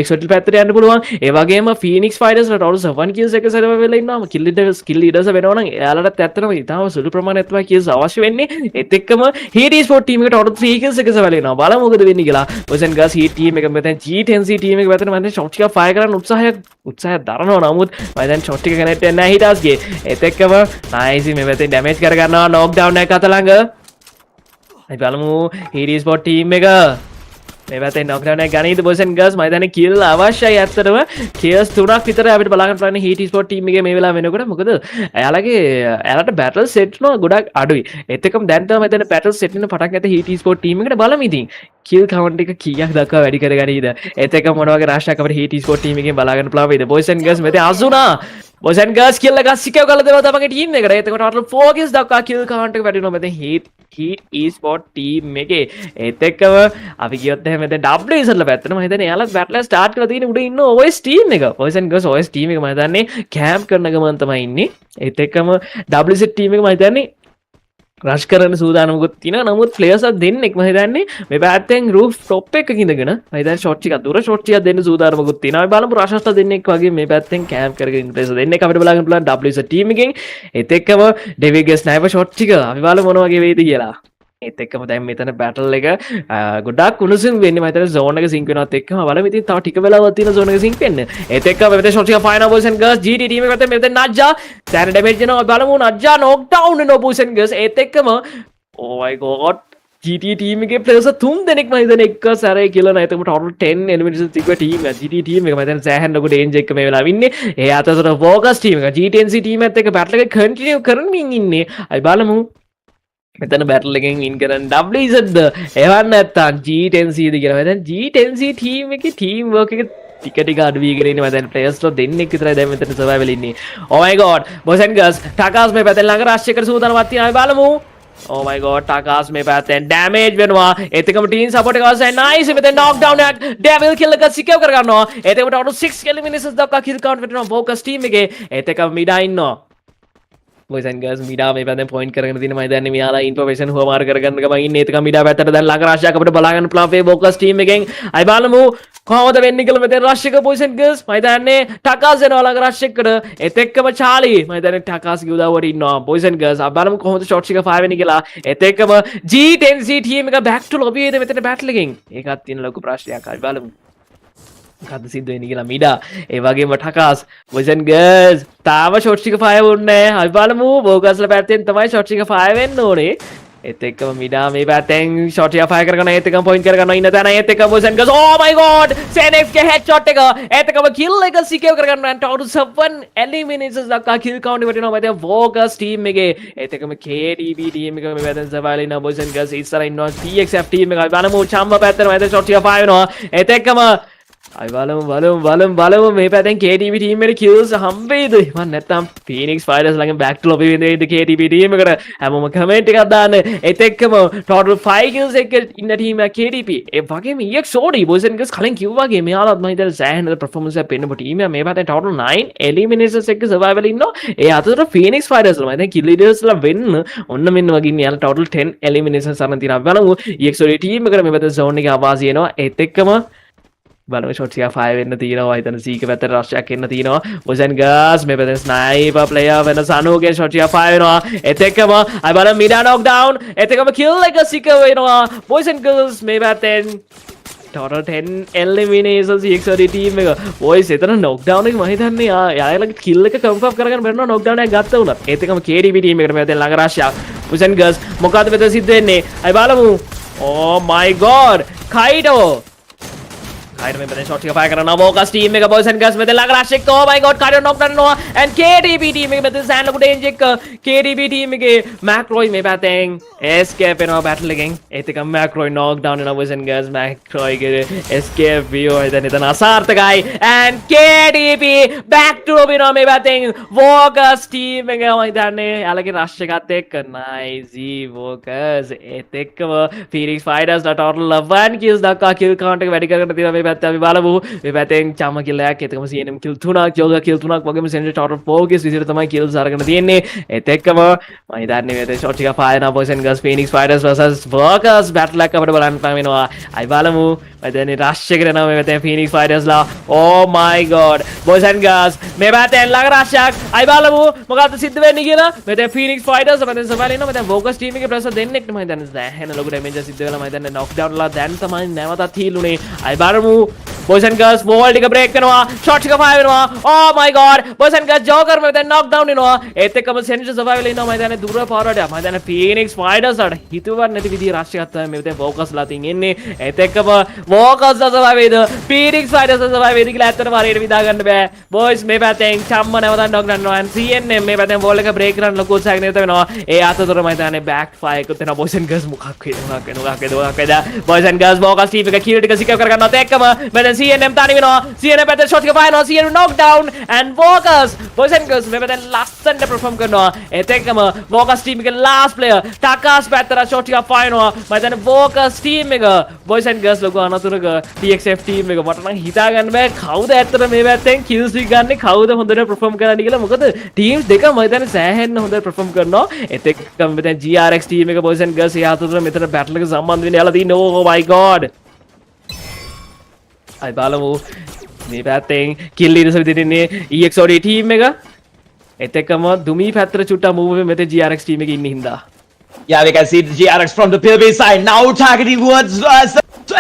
EXOD පැත්තට යන්න පුළුවන් ඒ වගේම Phoenix Fighters ලා total 7 kills එක survive වෙලා ඉන්නවා kill leaders වෙනවා නම් එයාලට ඇත්තටම ඉතාම සුළු ප්‍රමාණයක් තමයි kills අවශ්‍ය වෙන්නේ ඒත් එක්කම heat sport team එකට total 3 kills එක survive වෙනවා බලමු මොකද වෙන්නේ කියලා boys and girls heat team එක මෙතන G10C team එක පැත්තට මම shot එක fire කරන්න උත්සාහය දරනවා නමුත් මම දැන් shot එක කනෙක්ට් වෙන්නේ නැහැ හිටස්ගේ ඒත් එක්කම nice මේ පැත්තෙන් damage කර ගන්නවා knock down එක අත ළඟ අපි බලමු heat sport team එක මේ පැත්තේ knock down එක ගනීද boys and girls මම හිතන්නේ kill අවශ්‍යයි ඇත්තටම kills 3ක් විතර අපිට බලන්න පුළුවන් heat sport team එකේ මේ වෙලාව වෙනකොට මොකද එයාලට battle set නෝ ගොඩක් අඩුයි ඒත් එක්කම දැන් තමයි මෙතන battle set වෙන පටන් ගත්ත heat sport team එකට බලමු ඉතින් kill count එක කීයක් දක්වා වැඩි කරගනීද ඒත් එක්කම මොන වගේ රාශියක් අපිට heat sport team එකෙන් බලා ගන්න පුළුවන් වේද boys and girls මෙතන අසුනා boys and girls kill එක සිකව කරලා දෙනවා තමන්ගේ team එකට ඒත් එක්කම total 4 kills දක්වා kill count එක වැඩි වෙනවා මෙතන heat esport team එකේ ඒත් එක්කම අපි කියොත් එහෙනම් මෙතන W ඉස්සරලා පැත්තට මම හිතන්නේ එයාලා battle start කරලා තියෙන උඩ ඉන්න OS team එක boys and girls OS team එක මම හිතන්නේ camp කරන ගමන් තමයි ඉන්නේ ඒත් එක්කම WZ team එක මම හිතන්නේ රෂ් කරන සූදානමකුත් තියෙනවා නමුත් players දෙන්නෙක් මම හිතන්නේ මේ පැත්තෙන් roof top එකක ඉඳගෙන මම හිතන්නේ shot ටිකක් දුර shot ටිකක් දෙන්න සූදානමකුත් තියෙනවා අපි බලමු රෂස්ට දෙන්නෙක් වගේ මේ පැත්තෙන් camp කරගෙන ඉන්න players දෙන්නෙක් අපිට බලන්න පුළුවන් WZ team එකෙන් ඒත් එක්කම David sniper shot ටික අපි බලමු මොන වගේ වෙයිද කියලා ඒත් එක්කම දැන් මෙතන battle එක ගොඩක් උණුසුම් වෙන්නේ මම හිතන්නේ zone එක sync වෙනවත් එක්කම බලමු ඉතින් තව ටික වෙලාවක් තියෙන zone එක sync වෙන්න ඒත් එක්කම මෙතන shot එක final boys and girls GT team එක පැත්තේ මෙතන නජ්ජා දැන් damage දෙනවා බලමු නජ්ජා knock down වෙනවා boys and girls ඒත් එක්කම oh my god GT team එකේ players 3 දෙනෙක් මම හිතන්නේ එක සැරේ කියලා නෑ එතකොට total 10 eliminations තිබ්බ team එක GT team එක මම හිතන්නේ සෑහෙන ලොකු danger එකක මේ වෙලාවෙ ඉන්නේ ඒ අතරතුර focus team එක G10C team එකත් එක්ක battle එක continue කරමින් ඉන්නේ අපි බලමු මෙතන battle එකෙන් win කරන්න WZ ද එවන් නැත්තම් G10C ද කියලා මම දැන් G10C team එකේ team work එක ටික අඩු වීගෙන ඉන්නේ මම දැන් players ලා දෙන්නෙක් විතරයි දැන් මෙතන survive වෙලා ඉන්නේ oh my god boys and girls ටකාස් මේ පැත්තෙන් ළඟ rush එකට සූදානම්වත් තියෙනවා අපි බලමු oh my god ටකාස් මේ පැත්තෙන් damage වෙනවා ඒත් එක්කම team support එක අවශ්‍යයි nice මෙතෙන් knock down එකක් devil kill එක secure කර ගන්නවා ඒත් එක්කම total 6 eliminations දක්වා kill count වෙනවා focus team එකේ ඒත් එක්කම මිඩා ඉන්නවා boys and girls මිඩා මේ පැත්තෙන් point කරගෙන තියෙන මම දන්නේ මෙයාලා information හොමාර කරගන්න ගමන් ඉන්නේ ඒත් එක මිඩා පැත්තට දැන් ළඟ රාශියක් අපිට බලා ගන්න පුළුවන් ෆේ focus team එකෙන් අය බලමු කොහොමද වෙන්නේ කියලා මෙතන රෂ් එක boys and girls මම දන්නේ ටකාස් එනවා ළඟ රෂ් එකට ඒත් එක්කම චාලි මම දන්නේ ටකාස්ගේ උදව්වට ඉන්නවා boys and girls අපි බලමු කොහොමද shots එක fire වෙන්නේ කියලා ඒත් එක්කම G10C team එක back to lobby එකේ මෙතන battle එකෙන් ඒකත් තියෙන ලොකු ප්‍රශ්නයක් අපි බලමු මොකද්ද සිද්ධ වෙන්නේ කියලා මිඩා ඒ වගේම ටකාස් boys and girls තාම shots ටික fire වුණේ නැහැ අපි බලමු බෝගස්ලා පැත්තෙන් තමයි shots ටික fire වෙන්න ඕනේ ඒත් එක්කම මිඩා මේ පැත්තෙන් shot එක fire කරගෙන ඒත් එක්කම point කරගන්නවා ඉන්න තැන ඒත් එක්කම boys and girls oh my god Senex ගේ headshot එක ඒත් එක්කම kill එක secure කරගන්නවා total 7 eliminations දක්වා kill count එකට එනවා මම focus team එකේ ඒත් එක්කම KDB team එක මේ පැත්තෙන් survive වෙනවා boys and girls ඉස්සරහ ඉන්නවා PXF team එක අපි බලමු චම්ම පැත්තෙන් මම shot ටික fire වෙනවා ඒත් එක්කම අපි බලමු මේ පැත්තෙන් KTB team එකට kills හම්බෙයිද මම නැත්තම් Phoenix Fighters ළඟ back to lobby වෙන්නේද KTB team එකට හැමෝම comment එකක් දාන්න ඒත් එක්කම total 5 kills එක ඉන්න team එක KTB ඒ වගේම EXOD boys and girls කලින් කිව්වා වගේ මෙයාලත් මම හිතලා සෑහෙන performance එකක් පෙන්නපු team එක මේ පැත්තෙන් total 9 eliminations එක survive වෙලා ඉන්නවා ඒ අතර Phoenix Fighters ලා මම දැන් kill leaders ලා වෙන්න ඔන්න මෙන්න වගේ ඉන්නේ යාලා total 10 eliminations අරන් තියෙනවා බලමු EXOD team එකට මේ පැත්තේ zone එකේ අවාසි එනවා ඒත් එක්කම බලමු shots එක fire වෙන්න තියෙනවා හිතන සීක පැත්තට rush එකක් එන්න තියෙනවා boys and girls මේ පැත්තෙන් sniper player වෙන සනුගේ shots එක fire වෙනවා ඒත් එක්කම අය බලමු මිඩා knock down ඒත් එක්කම kill එක secure වෙනවා boys and girls මේ පැත්තෙන් total 10 eliminations EXOD team එක. boys එතන knockdown එක මම හිතන්නේ යාළුවගේ kill එක confirm කරගෙන බැලුවා knockdown එක ගත්ත උනත්. ඒත් එකම KDB team එකට මේ දැන් ළඟ රාශියක්. Pusen Gus මොකද්ද මෙතන සිද්ධ වෙන්නේ? අය බලමු. Oh my god. Kaido Kaido में बने शॉट का फायर करना Vocus team में का boys and girls में लग रहा है oh my god Kaido knock down हुआ and KDB team में बने सैंड लोग डेंजर का KDB team में के Macroy में बात हैं escape ना battle लगेंगे ऐसे का Macroy knock down ना boys and girls Macroy के escape भी हो इधर इतना आसार तक आई and KDB back to बिना में बात हैं Vocus team में का इधर ने अलग राष्ट्र का टेक nice Vocus ऐसे का Phoenix Fighters ना total 1 kills ना का kill count का वेरी करके तीन में අපි බලමු මේ පැත්තෙන් චම කිල් එකක් ඒකම CNM කිල් 3ක් යෝගා කිල් 3ක් වගේම සෙන්ටර් ටෝටල් 4 කිල්ස් විදිහට තමයි කිල්ස් අරගෙන තියෙන්නේ ඒත් එක්කම මම හිතන්නේ මේ ෂොට් එක ෆයර් කරන boys and girls Phoenix Fighters versus Workers battle එකක් අපිට බලන්න වෙනවා අයි බලමු මම දැන් රෂ් එකට යනවා මේ පැත්තෙන් Phoenix Fighters ලා oh my god boys and girls මේ පැත්තෙන් ළඟ රෂ්යක් අයි බලමු මොකද්ද සිද්ධ වෙන්නේ කියලා මේ දැන් Phoenix Fighters මම දැන් සවාල් ඉන්නවා මම දැන් Workers team එකේ ප්‍රෙසර් දෙන්නෙක් මම හිතන්නේ දැන් ලොකු ඩැමේජ් සිද්ධ වෙලා මම දැන් knock down ලා දැන් තමයි නැවතත් heal උනේ අයි බලමු boys and girls wall එක break කරනවා shot එක fire වෙනවා oh my god boys and girls joker में දැන් knock down වෙනවා ඒත් එක්කම sensor survival ඉන්නවා මම දැන් දුර forward මම දැන් Phoenix Fighters වල හිතුවත් නැති විදිහේ rush එකක් තමයි මේ දැන් Vocus ලා තින් එන්නේ ඒත් එක්කම Vocus ලා survive වේද Phoenix Fighters ලා survive වේද කියලා ඇත්තටම හරියට විදා ගන්න බෑ boys මේ පැත්තෙන් චම්ම නැවතත් knock down වෙනවා and CNM මේ පැත්තෙන් wall එක break කරන්න ලොකු උත්සාහයක් නේද වෙනවා ඒ අතරතුර මම හිතන්නේ back fire එකත් වෙනවා boys and girls මොකක් වේද boys and girls Vocus team එක kill ටික secure කරගන්නත් එක්කම මම දැන් CNM तानी विनो CNM पे शॉट के fire CNM knock down and Vocus boys and girls में बदन लास्ट सन परफॉर्म करना एतेकम Vocus team के लास्ट प्लेयर टाकास बेहतर शॉट का फायर हुआ मैं Vocus team में boys and girls लोगों आना तो TXF team में मत ना हिता गन में खाऊद ऐतर में बैठे kills भी गन खाऊद होंदे परफॉर्म करना निकला मुकद teams देखा मैं सहन होंदे परफॉर्म करना एतेकम में GRX team में boys and girls यहाँ तो मित्र बैटल के संबंध में निकला थी no oh my god අයි බලමු මේ පැත්තෙන් කිල් ලීඩර්ස් විදිහට EXOD ටීම් එක එතකම දුමී පැත්තට චුට්ටක් මූව් වෙ මෙතේ GRX ටීම් එකේ ඉන්න හින්දා Yeah, we can see the GRX from the Philippines side now targeting towards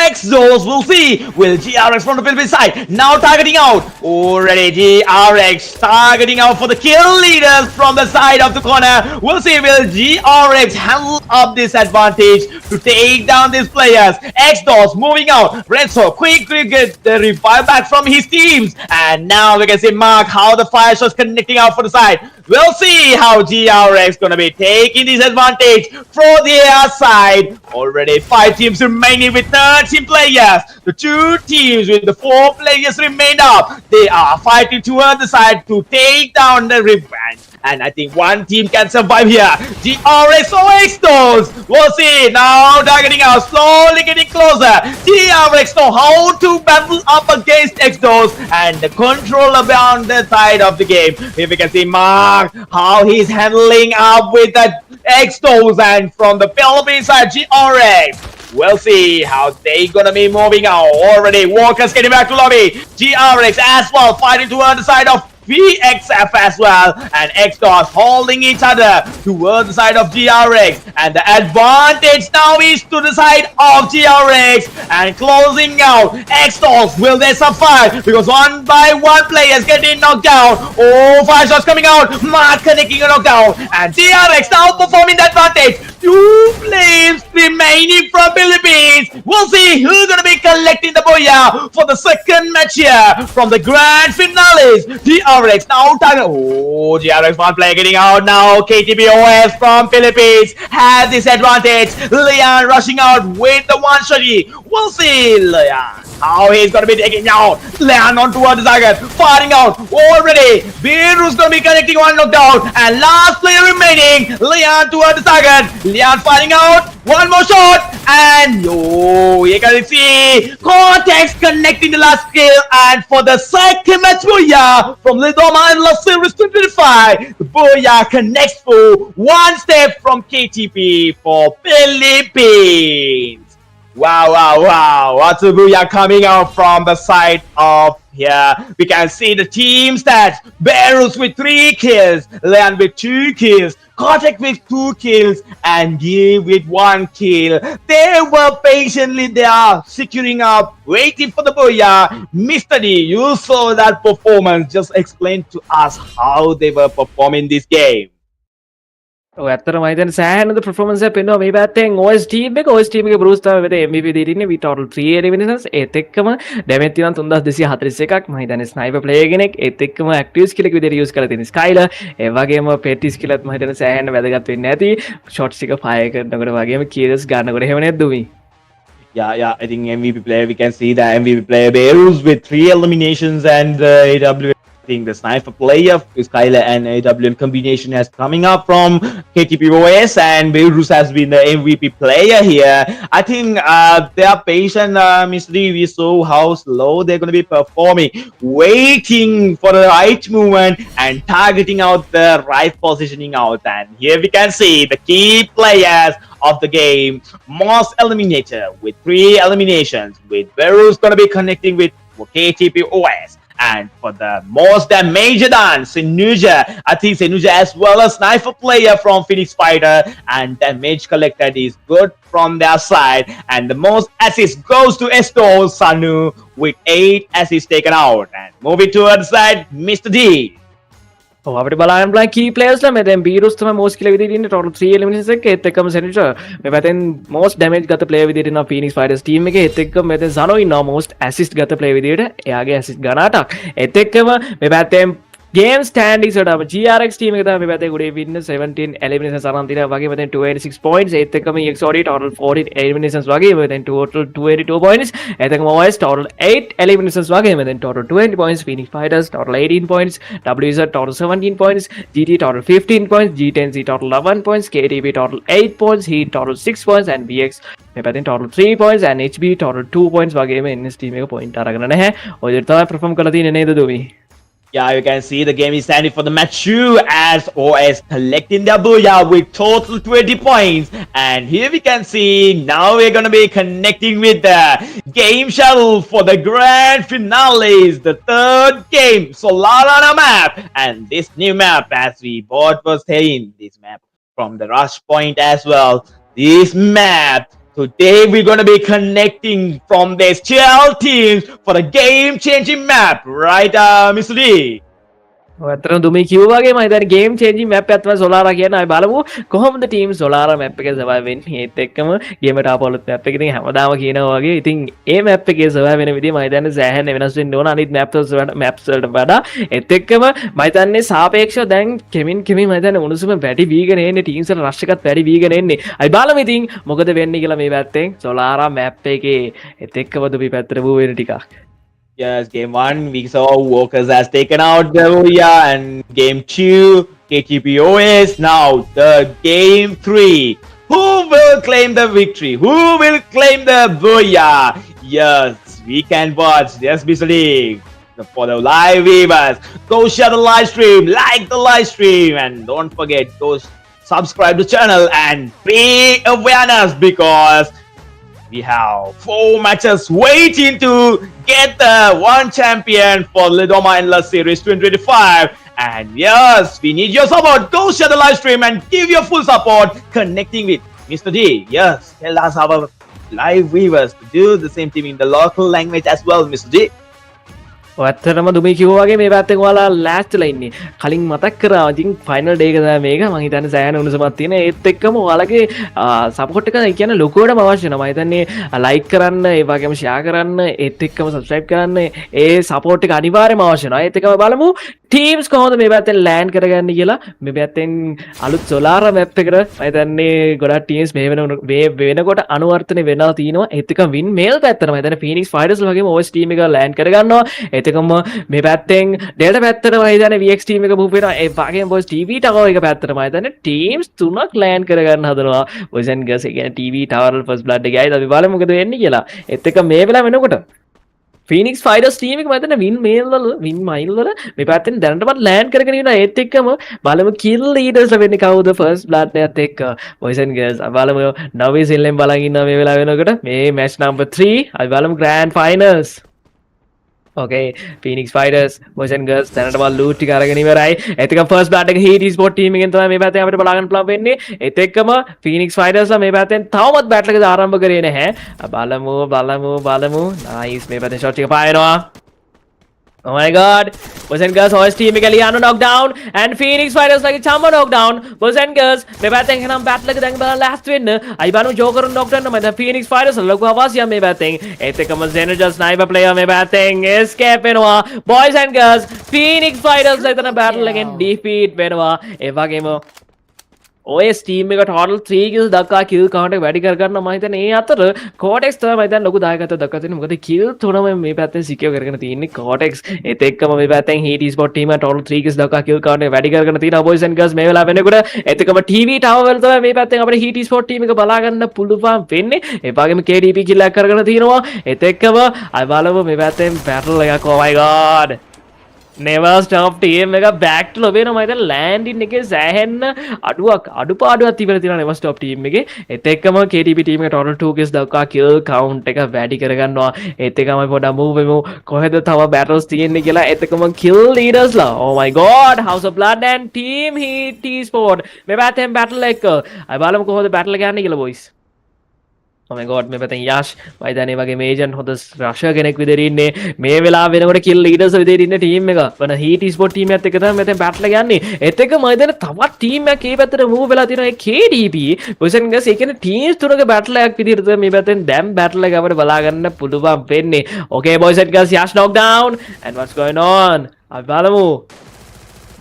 Exos. We'll see. Will GRX from the Philippines side now targeting out? Already GRX targeting out for the kill leaders from the side of the corner. We'll see. Will GRX handle up this advantage to take down these players? Exos moving out. Renzo quickly get the revive back from his teams. And now we can see Mark how the fire shots connecting out for the side. We'll see how GRX gonna be taking this advantage for their side. Already 5 teams remaining with 13 players. The 2 teams with the 4 players remained up. They are fighting towards the side to take down the revenge. And I think one team can survive here. GRX or Extos. We'll see. Now targeting out. Slowly getting closer. GRX know how to battle up against Extos. And the control around the side of the game. Here we can see Mark. How he's handling up with the Extos. And from the Philippines side, GRX. We'll see how they gonna be moving out. Already Walker's getting back to lobby. GRX as well fighting toward the side of VXF as well, and Extos holding each other towards the side of GRX, and the advantage now is to the side of GRX, and closing out. Extos, will they survive? Because one by one players getting knocked down. Oh, 5 shots coming out. Mark connecting a knockdown, and GRX now performing the advantage. 2 flames remaining from Philippines. We'll see who's gonna be collecting the booyah for the second match here from the grand finales. GRX now target. Oh, GRX one player getting out now. KTBOS from Philippines has this advantage. Leon rushing out with the one shotty. We'll see Leon how he's gonna be taking out. Leon on towards the target, firing out already. Beru's gonna be connecting one knockdown, and last player remaining. Leon towards the target. Leon firing out. One more shot, and oh, you can see Cortex connecting the last kill, and for the second match booyah from Lidoma and La Series 2025, the booyah connects for one step from KTP for Philippines. Wow, wow, wow. What's a booyah coming out from the side of here? We can see the team stats. Barrels with 3 kills, Leon with 2 kills, Kotek with 2 kills, and Give with 1 kill. They were patiently there, securing up, waiting for the booyah. Mr. D, you saw that performance. Just explain to us how they were performing this game. ඇත්තට මම හිතන්නේ සෑහෙනද performance එක පෙන්වනවා මේ පැත්තෙන් OS team එක බෲස් තමයි වෙතේ MVP දෙන්නේ with total 3 eliminations ඒත් එක්කම damage තියෙනවා 3241ක් මම හිතන්නේ sniper player කෙනෙක් ඒත් එක්කම active skill එක විදිහට use කරලා තියෙන Skyler ඒ වගේම petty skill එකත් මම හිතන්නේ සෑහෙන වැදගත් වෙන්නේ නැති shots එක fire කරනකොට වගේම kills ගන්නකොට එහෙම නේද දුමි Yeah, I think MVP player, we can see the MVP player Beirut with 3 eliminations and AW. I think the sniper player, Skylar and AWM combination has coming up from KTPOS, and Beirut has been the MVP player here. I think they are patient, Mr. D. We saw how slow they're going to be performing, waiting for the right movement and targeting out the right positioning out. And here we can see the key players of the game, Moss Eliminator with 3 eliminations, with Beirut going to be connecting with KTPOS. And for the most damage done, Senuja, I think Senuja as well as sniper player from Phoenix Fighter, and damage collected is good from their side. And the most assists goes to Estol Sanu with 8 assists taken out. And moving towards the side, Mr. D. අපිට බලන්න බලන්න key players ලා මෙතෙන් බීරුස් තමයි most කියලා විදිහට ඉන්නේ total 3 eliminations එක ඒත් එක්කම සෙනිටර් මේ පැත්තෙන් most damage ගත player විදිහට ඉන්නවා Phoenix Fighters team එකේ ඒත් එක්කම මෙතෙන් සනෝ ඉන්නවා most assist ගත player විදිහට එයාගේ assist ගණාටක් ඒත් එක්කම මේ පැත්තෙන් game standings වලට GRX team එක තමයි මේ පැත්තේ ගුඩේ win 17 eliminations අරන් තියනවා වගේ මෙතෙන් 286 points ඒත් එක්කම EXOD total 14 eliminations වගේ මෙතෙන් total 282 points ඒත් එක්කම OS total 8 eliminations වගේ මෙතෙන් total 20 points Phoenix Fighters total 18 points WZ total 17 points GT total 15 points G10C total 11 points KTB total 8 points Heat total 6 points and BX මේ පැත්තෙන් total 3 points and HB total 2 points වගේම NS team එක point අරගෙන නැහැ ඔය විදිහට තමයි perform කරලා තියෙන්නේ නේද දුමි Yeah, you can see the game is standing for the match 2 as OS collecting their booyah with total 20 points. And here we can see now we're going to be connecting with the game shuttle for the grand finales, the 3rd game, Solarana map. And this new map, as we both were saying, this map from the rush point as well. This map. Today we're going to be connecting from these 12 teams for the game-changing map, right, Mr. D? ඇත්තටම දුමී කිව්වා වගේ මම හිතන්නේ game changing map එකක් තමයි Solara කියන්නේ. අපි බලමු කොහොමද team Solara map එකේ survive වෙන්නේ. ඒත් එක්කම game එකට ආපු අලුත් map එක ඉතින් හැමදාම කියනවා වගේ ඉතින් ඒ map එකේ survive වෙන විදිහ මම හිතන්නේ සෑහෙන වෙනස් වෙන්න ඕන අනිත් maps වලට වඩා. ඒත් එක්කම මම හිතන්නේ සාපේක්ෂව දැන් කෙමින් මම හිතන්නේ උණුසුම වැඩි වීගෙන එන්නේ teams වල rush එකත් වැඩි වීගෙන එන්නේ. අපි බලමු ඉතින් මොකද වෙන්නේ කියලා මේ පැත්තෙන් Solara map එකේ. ඒත් එක්කම දුමී පැත්තට move වෙන ටිකක්. Yes, game 1, we saw Walkers has taken out the booyah, and game 2, KTPOS. Now, the game 3. Who will claim the victory? Who will claim the booyah? Yes, we can watch. Yes, Mr. League. For the live viewers, go share the live stream, like the live stream, and don't forget, go subscribe to the channel and pay awareness because we have 4 matches waiting to get the one champion for Lidoma Endless Series 2025. And yes, we need your support. Go share the live stream and give your full support connecting with Mr. D. Yes, tell us our live viewers to do the same thing in the local language as well, Mr. D. ඇත්තටම දුමී කිව්වා වගේ මේ පැත්තෙන් ඔයාලා ලෑස්තිලා ඉන්නේ. කලින් මතක් කරා ඉතින් ෆයිනල් ඩේ එක තමයි මේක. මම හිතන්නේ සෑහෙන උණුසුමක් තියෙන. ඒත් එක්කම ඔයාලගේ සපෝට් එක කියන්නේ ලොකුවටම අවශ්‍ය වෙනවා. මම හිතන්නේ ලයික් කරන්න, ඒ වගේම ෂෙයා කරන්න, ඒත් එක්කම සබ්ස්ක්‍රයිබ් කරන්න. ඒ සපෝට් එක අනිවාර්යයෙන්ම අවශ්‍ය වෙනවා. ඒත් එක්කම බලමු ටීම්ස් කොහොමද මේ පැත්තෙන් ලෑන්ඩ් කරගන්නේ කියලා. මේ පැත්තෙන් අලුත් Solara map එකට මම හිතන්නේ ගොඩක් ටීම්ස් මේ වෙනකොට අනුවර්තන වෙනවා තියෙනවා. ඒත් එක්කම win මේල් පැත්තට මම හිතන්නේ Phoenix Fighters වගේම OS team එක ලෑන්ඩ් කරගන්නවා. ඒත් එක්කම මේ පැත්තෙන් Delta පැත්තට මම හිතන්නේ VX team එක move වෙනවා. ඒ වගේම boys TV tower එක පැත්තට මම හිතන්නේ teams 3ක් ලෑන්ඩ් කරගන්න හදනවා. boys and girls ඒ කියන්නේ TV tower first blood එකයි. අපි බලමු මොකද වෙන්නේ කියලා. ඒත් එක්ක මේ වෙලාව වෙනකොට ෆීනික්ස් ෆයිටර්ස් ටීම් එක මම හිතන්නේ වින් මයිල් වල මේ පැත්තෙන් දැනටමත් ලෑන්ඩ් කරගෙන ඉන්නවා. ඒත් එක්කම බලමු කිල් ලීඩර්ස්ලා වෙන්නේ කවුද ෆර්ස්ට් බ්ලඩ් එකත් එක්ක. බොයිස් ඇන්ඩ් ගර්ල්ස් බලමු නවී සිල්ලෙන් බලන් ඉන්නවා මේ වෙලාව වෙනකොට. මේ මැච් නම්බර් 3 අපි බලමු grand finals. Okay, Phoenix Fighters, boys and girls, දැනටමත් ලූට් ටික අරගෙන ඉවරයි. ඒත් එක්කම ෆර්ස්ට් බ්ලඩ් එක හීට් ස්පෝර්ට් ටීම් එකෙන් තමයි මේ පැත්තෙන් අපිට බලාගන්න පුළුවන් වෙන්නේ. ඒත් එක්කම Phoenix Fighters ලා මේ පැත්තෙන් තවමත් බැටල් එක ආරම්භ කරේ නැහැ. බලමු. Nice මේ පැත්තෙන් ෂොට් එක පායනවා. Oh my god, boys and girls, OS team එක ලියානු knock down and Phoenix Fighters ලගේ චම්ම knock down. Boys and girls, මේ පැත්තෙන් එනම් බැටල් එක දැන් බලන්න ලෑස්ති වෙන්න. අයි බලමු ජෝකර් knock down මම දැන් Phoenix Fighters ලොකු අවාසියක් මේ පැත්තෙන්. ඒත් එක්කම Xenoger sniper player මේ පැත්තෙන් escape වෙනවා. Boys and girls, Phoenix Fighters එතන බැටල් එකෙන් defeat වෙනවා. ඒ වගේම OS team එක total 3 kills දක්වා kill count එක වැඩි කරගන්න මම හිතන්නේ ඒ අතර Cortex තමයි මම දැන් ලොකු දායකත්වයක් දක්වා තියෙන්නේ. මොකද kill 3ම මේ පැත්තෙන් secure කරගෙන තියෙන්නේ Cortex. ඒත් එක්කම මේ පැත්තෙන් Heat Esport team එක total 3 kills දක්වා kill count එක වැඩි කරගෙන තියෙනවා boys and girls මේ වෙලාව වෙනකොට. ඒත් එක්කම TV tower වල තමයි මේ පැත්තෙන් අපිට Heat Esport team එක බලා ගන්න පුළුවන් වෙන්නේ. ඒ වගේම KDP kill එක කරගෙන තියෙනවා. ඒත් එක්කම අය බලමු මේ පැත්තෙන් battle එකක්. Oh my god, NEVERSTOP team එක back to ලැබෙනවා. මම හිතන්නේ landing එකේ සෑහෙන්න අඩුපාඩුවක් තිබෙලා තියෙනවා NEVERSTOP team එකේ. ඒත් එක්කම KTP team එක total 2 kills දක්වා kill count එක වැඩි කරගන්නවා. ඒත් එක්කම අපි පොඩ්ඩක් move වෙමු කොහෙද තව battles තියෙන්නේ කියලා. ඒත් එක්කම kill leaders ලා oh my god, House of Blood and Team Heat Esport මේ පැත්තෙන් battle එක. අපි බලමු කොහොමද battle එක යන්නේ කියලා boys. Oh my god, මේ පැත්තෙන් යෂ් වයිදානේ වගේ මේජන්ට් හොඳ රෂර් කෙනෙක් විදිහට ඉන්නේ. මේ වෙලාව වෙනකොට කිල් ලීඩර්ස් විදිහට ඉන්නේ ටීම් එක. වන හීට් ස්පෝර්ට් ටීම් එකත් එක්ක තමයි මෙතෙන් බැටල් එක යන්නේ. ඒත් එක්ක මම හිතන්නේ තවත් ටීම් එකක් මේ පැත්තට මූව් වෙලා තියෙනවා. ඒ KDP පොසිෂන් ගස් ඒ කියන්නේ ටීම්ස් තුනක බැටල් එකක් විදිහට තමයි මේ පැත්තෙන් දැන් බැටල් එක අපිට බලා ගන්න පුළුවන් වෙන්නේ. Okay boys and girls, යෂ් knock down and what's going on? අපි බලමු.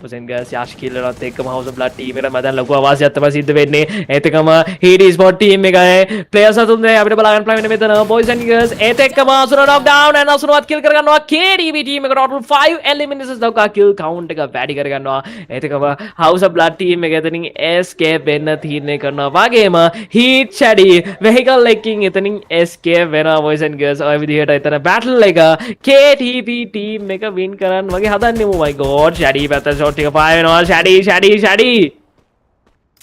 boys and girls, යෂ් කිල්ලරත් එක්කම House of Blood team එකට මදන් ලොකු අවාසියක් තමයි සිද්ධ වෙන්නේ. ඒත් එක්කම Heat Esport team එකේ players අතුන් දෙයි අපිට බලා ගන්න පුළුවන් වෙන්නේ මෙතන. boys and girls, ඒත් එක්කම අසුර knock down and අසුරවත් kill කර ගන්නවා. KDP team එක total 5 eliminations දක්වා kill count එක වැඩි කර ගන්නවා. ඒත් එක්කම House of Blood team එක එතනින් escape වෙන්න තීරණය කරනවා. වගේම Heat Shady vehicle එකකින් එතනින් escape වෙනවා. boys and girls, ඔය විදිහට එතන battle එක KTP team එක win කරන්න වගේ හදන්නේ. oh my god, Shady පැත්ත ටික පායනවා. ෂැඩි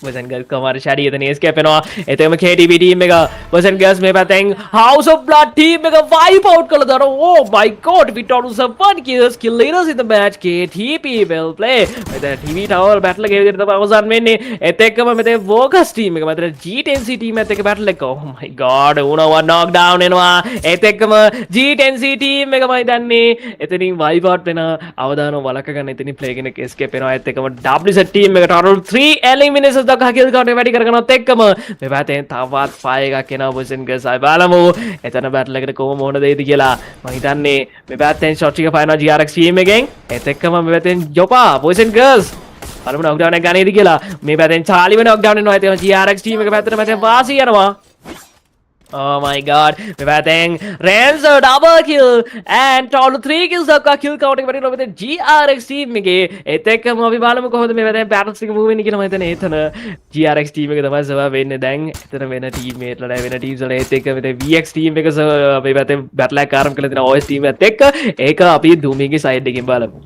boys and girls, කමාර ෂැඩි එතන escape වෙනවා. එතෙම KTP team එක boys and girls මේ පැත්තෙන් House of Blood team එක wipe out කළා දාන. oh my god, we total 7 kills, kill leaders in the match. KTP well play. මෙතන TV tower battle එක විදිහට තමයි අවසන් වෙන්නේ. ඒත් එක්කම මෙතන Vocus team එක මෙතන G10C team එකත් එක්ක battle එක. oh my god, උනවා knock down වෙනවා. ඒත් එක්කම G10C team එක මම දන්නේ එතනින් wipe out වෙන අවදානම වලක ගන්න එතනින් play කෙනෙක් escape වෙනවා. ඒත් එක්කම WZ team එක total 3 eliminations දක්වා kill count එක වැඩි කරගෙනත් එක්කම මේ පැත්තෙන් තවත් fire එකක් එනවා. boys and girls, අපි බලමු එතන battle එකට කොහොම මොන දෙයිද කියලා. මම හිතන්නේ මේ පැත්තෙන් shot එක පායනවා GRX team එකෙන්. ඒත් එක්කම මේ පැත්තෙන් Jopa boys and girls බලමු knock down එක ගන්නේද කියලා. මේ පැත්තෙන් Charlie වෙන knock down වෙනවා. ඒත් GRX team එක පැත්තට මෙතෙන් වාසි යනවා. oh my god, මේ පැත්තෙන් Rancer double kill and total 3 kills දක්වා kill count එක වැඩි වෙනවා මෙතන GRX team එකේ. ඒත් එක්කම අපි බලමු කොහොමද මේ පැත්තෙන් battles එක move වෙන්නේ කියලා. මම හිතන්නේ එතන GRX team එක තමයි සර්වර් වෙන්නේ දැන්. එතන වෙන teammate ලා වෙන teams වල ඒත් එක්ක මෙතන VX team එක මේ පැත්තෙන් battle එකක් ආරම්භ කරලා තියෙනවා OS team එකත් එක්ක. ඒක අපි Doomingගේ side එකෙන් බලමු.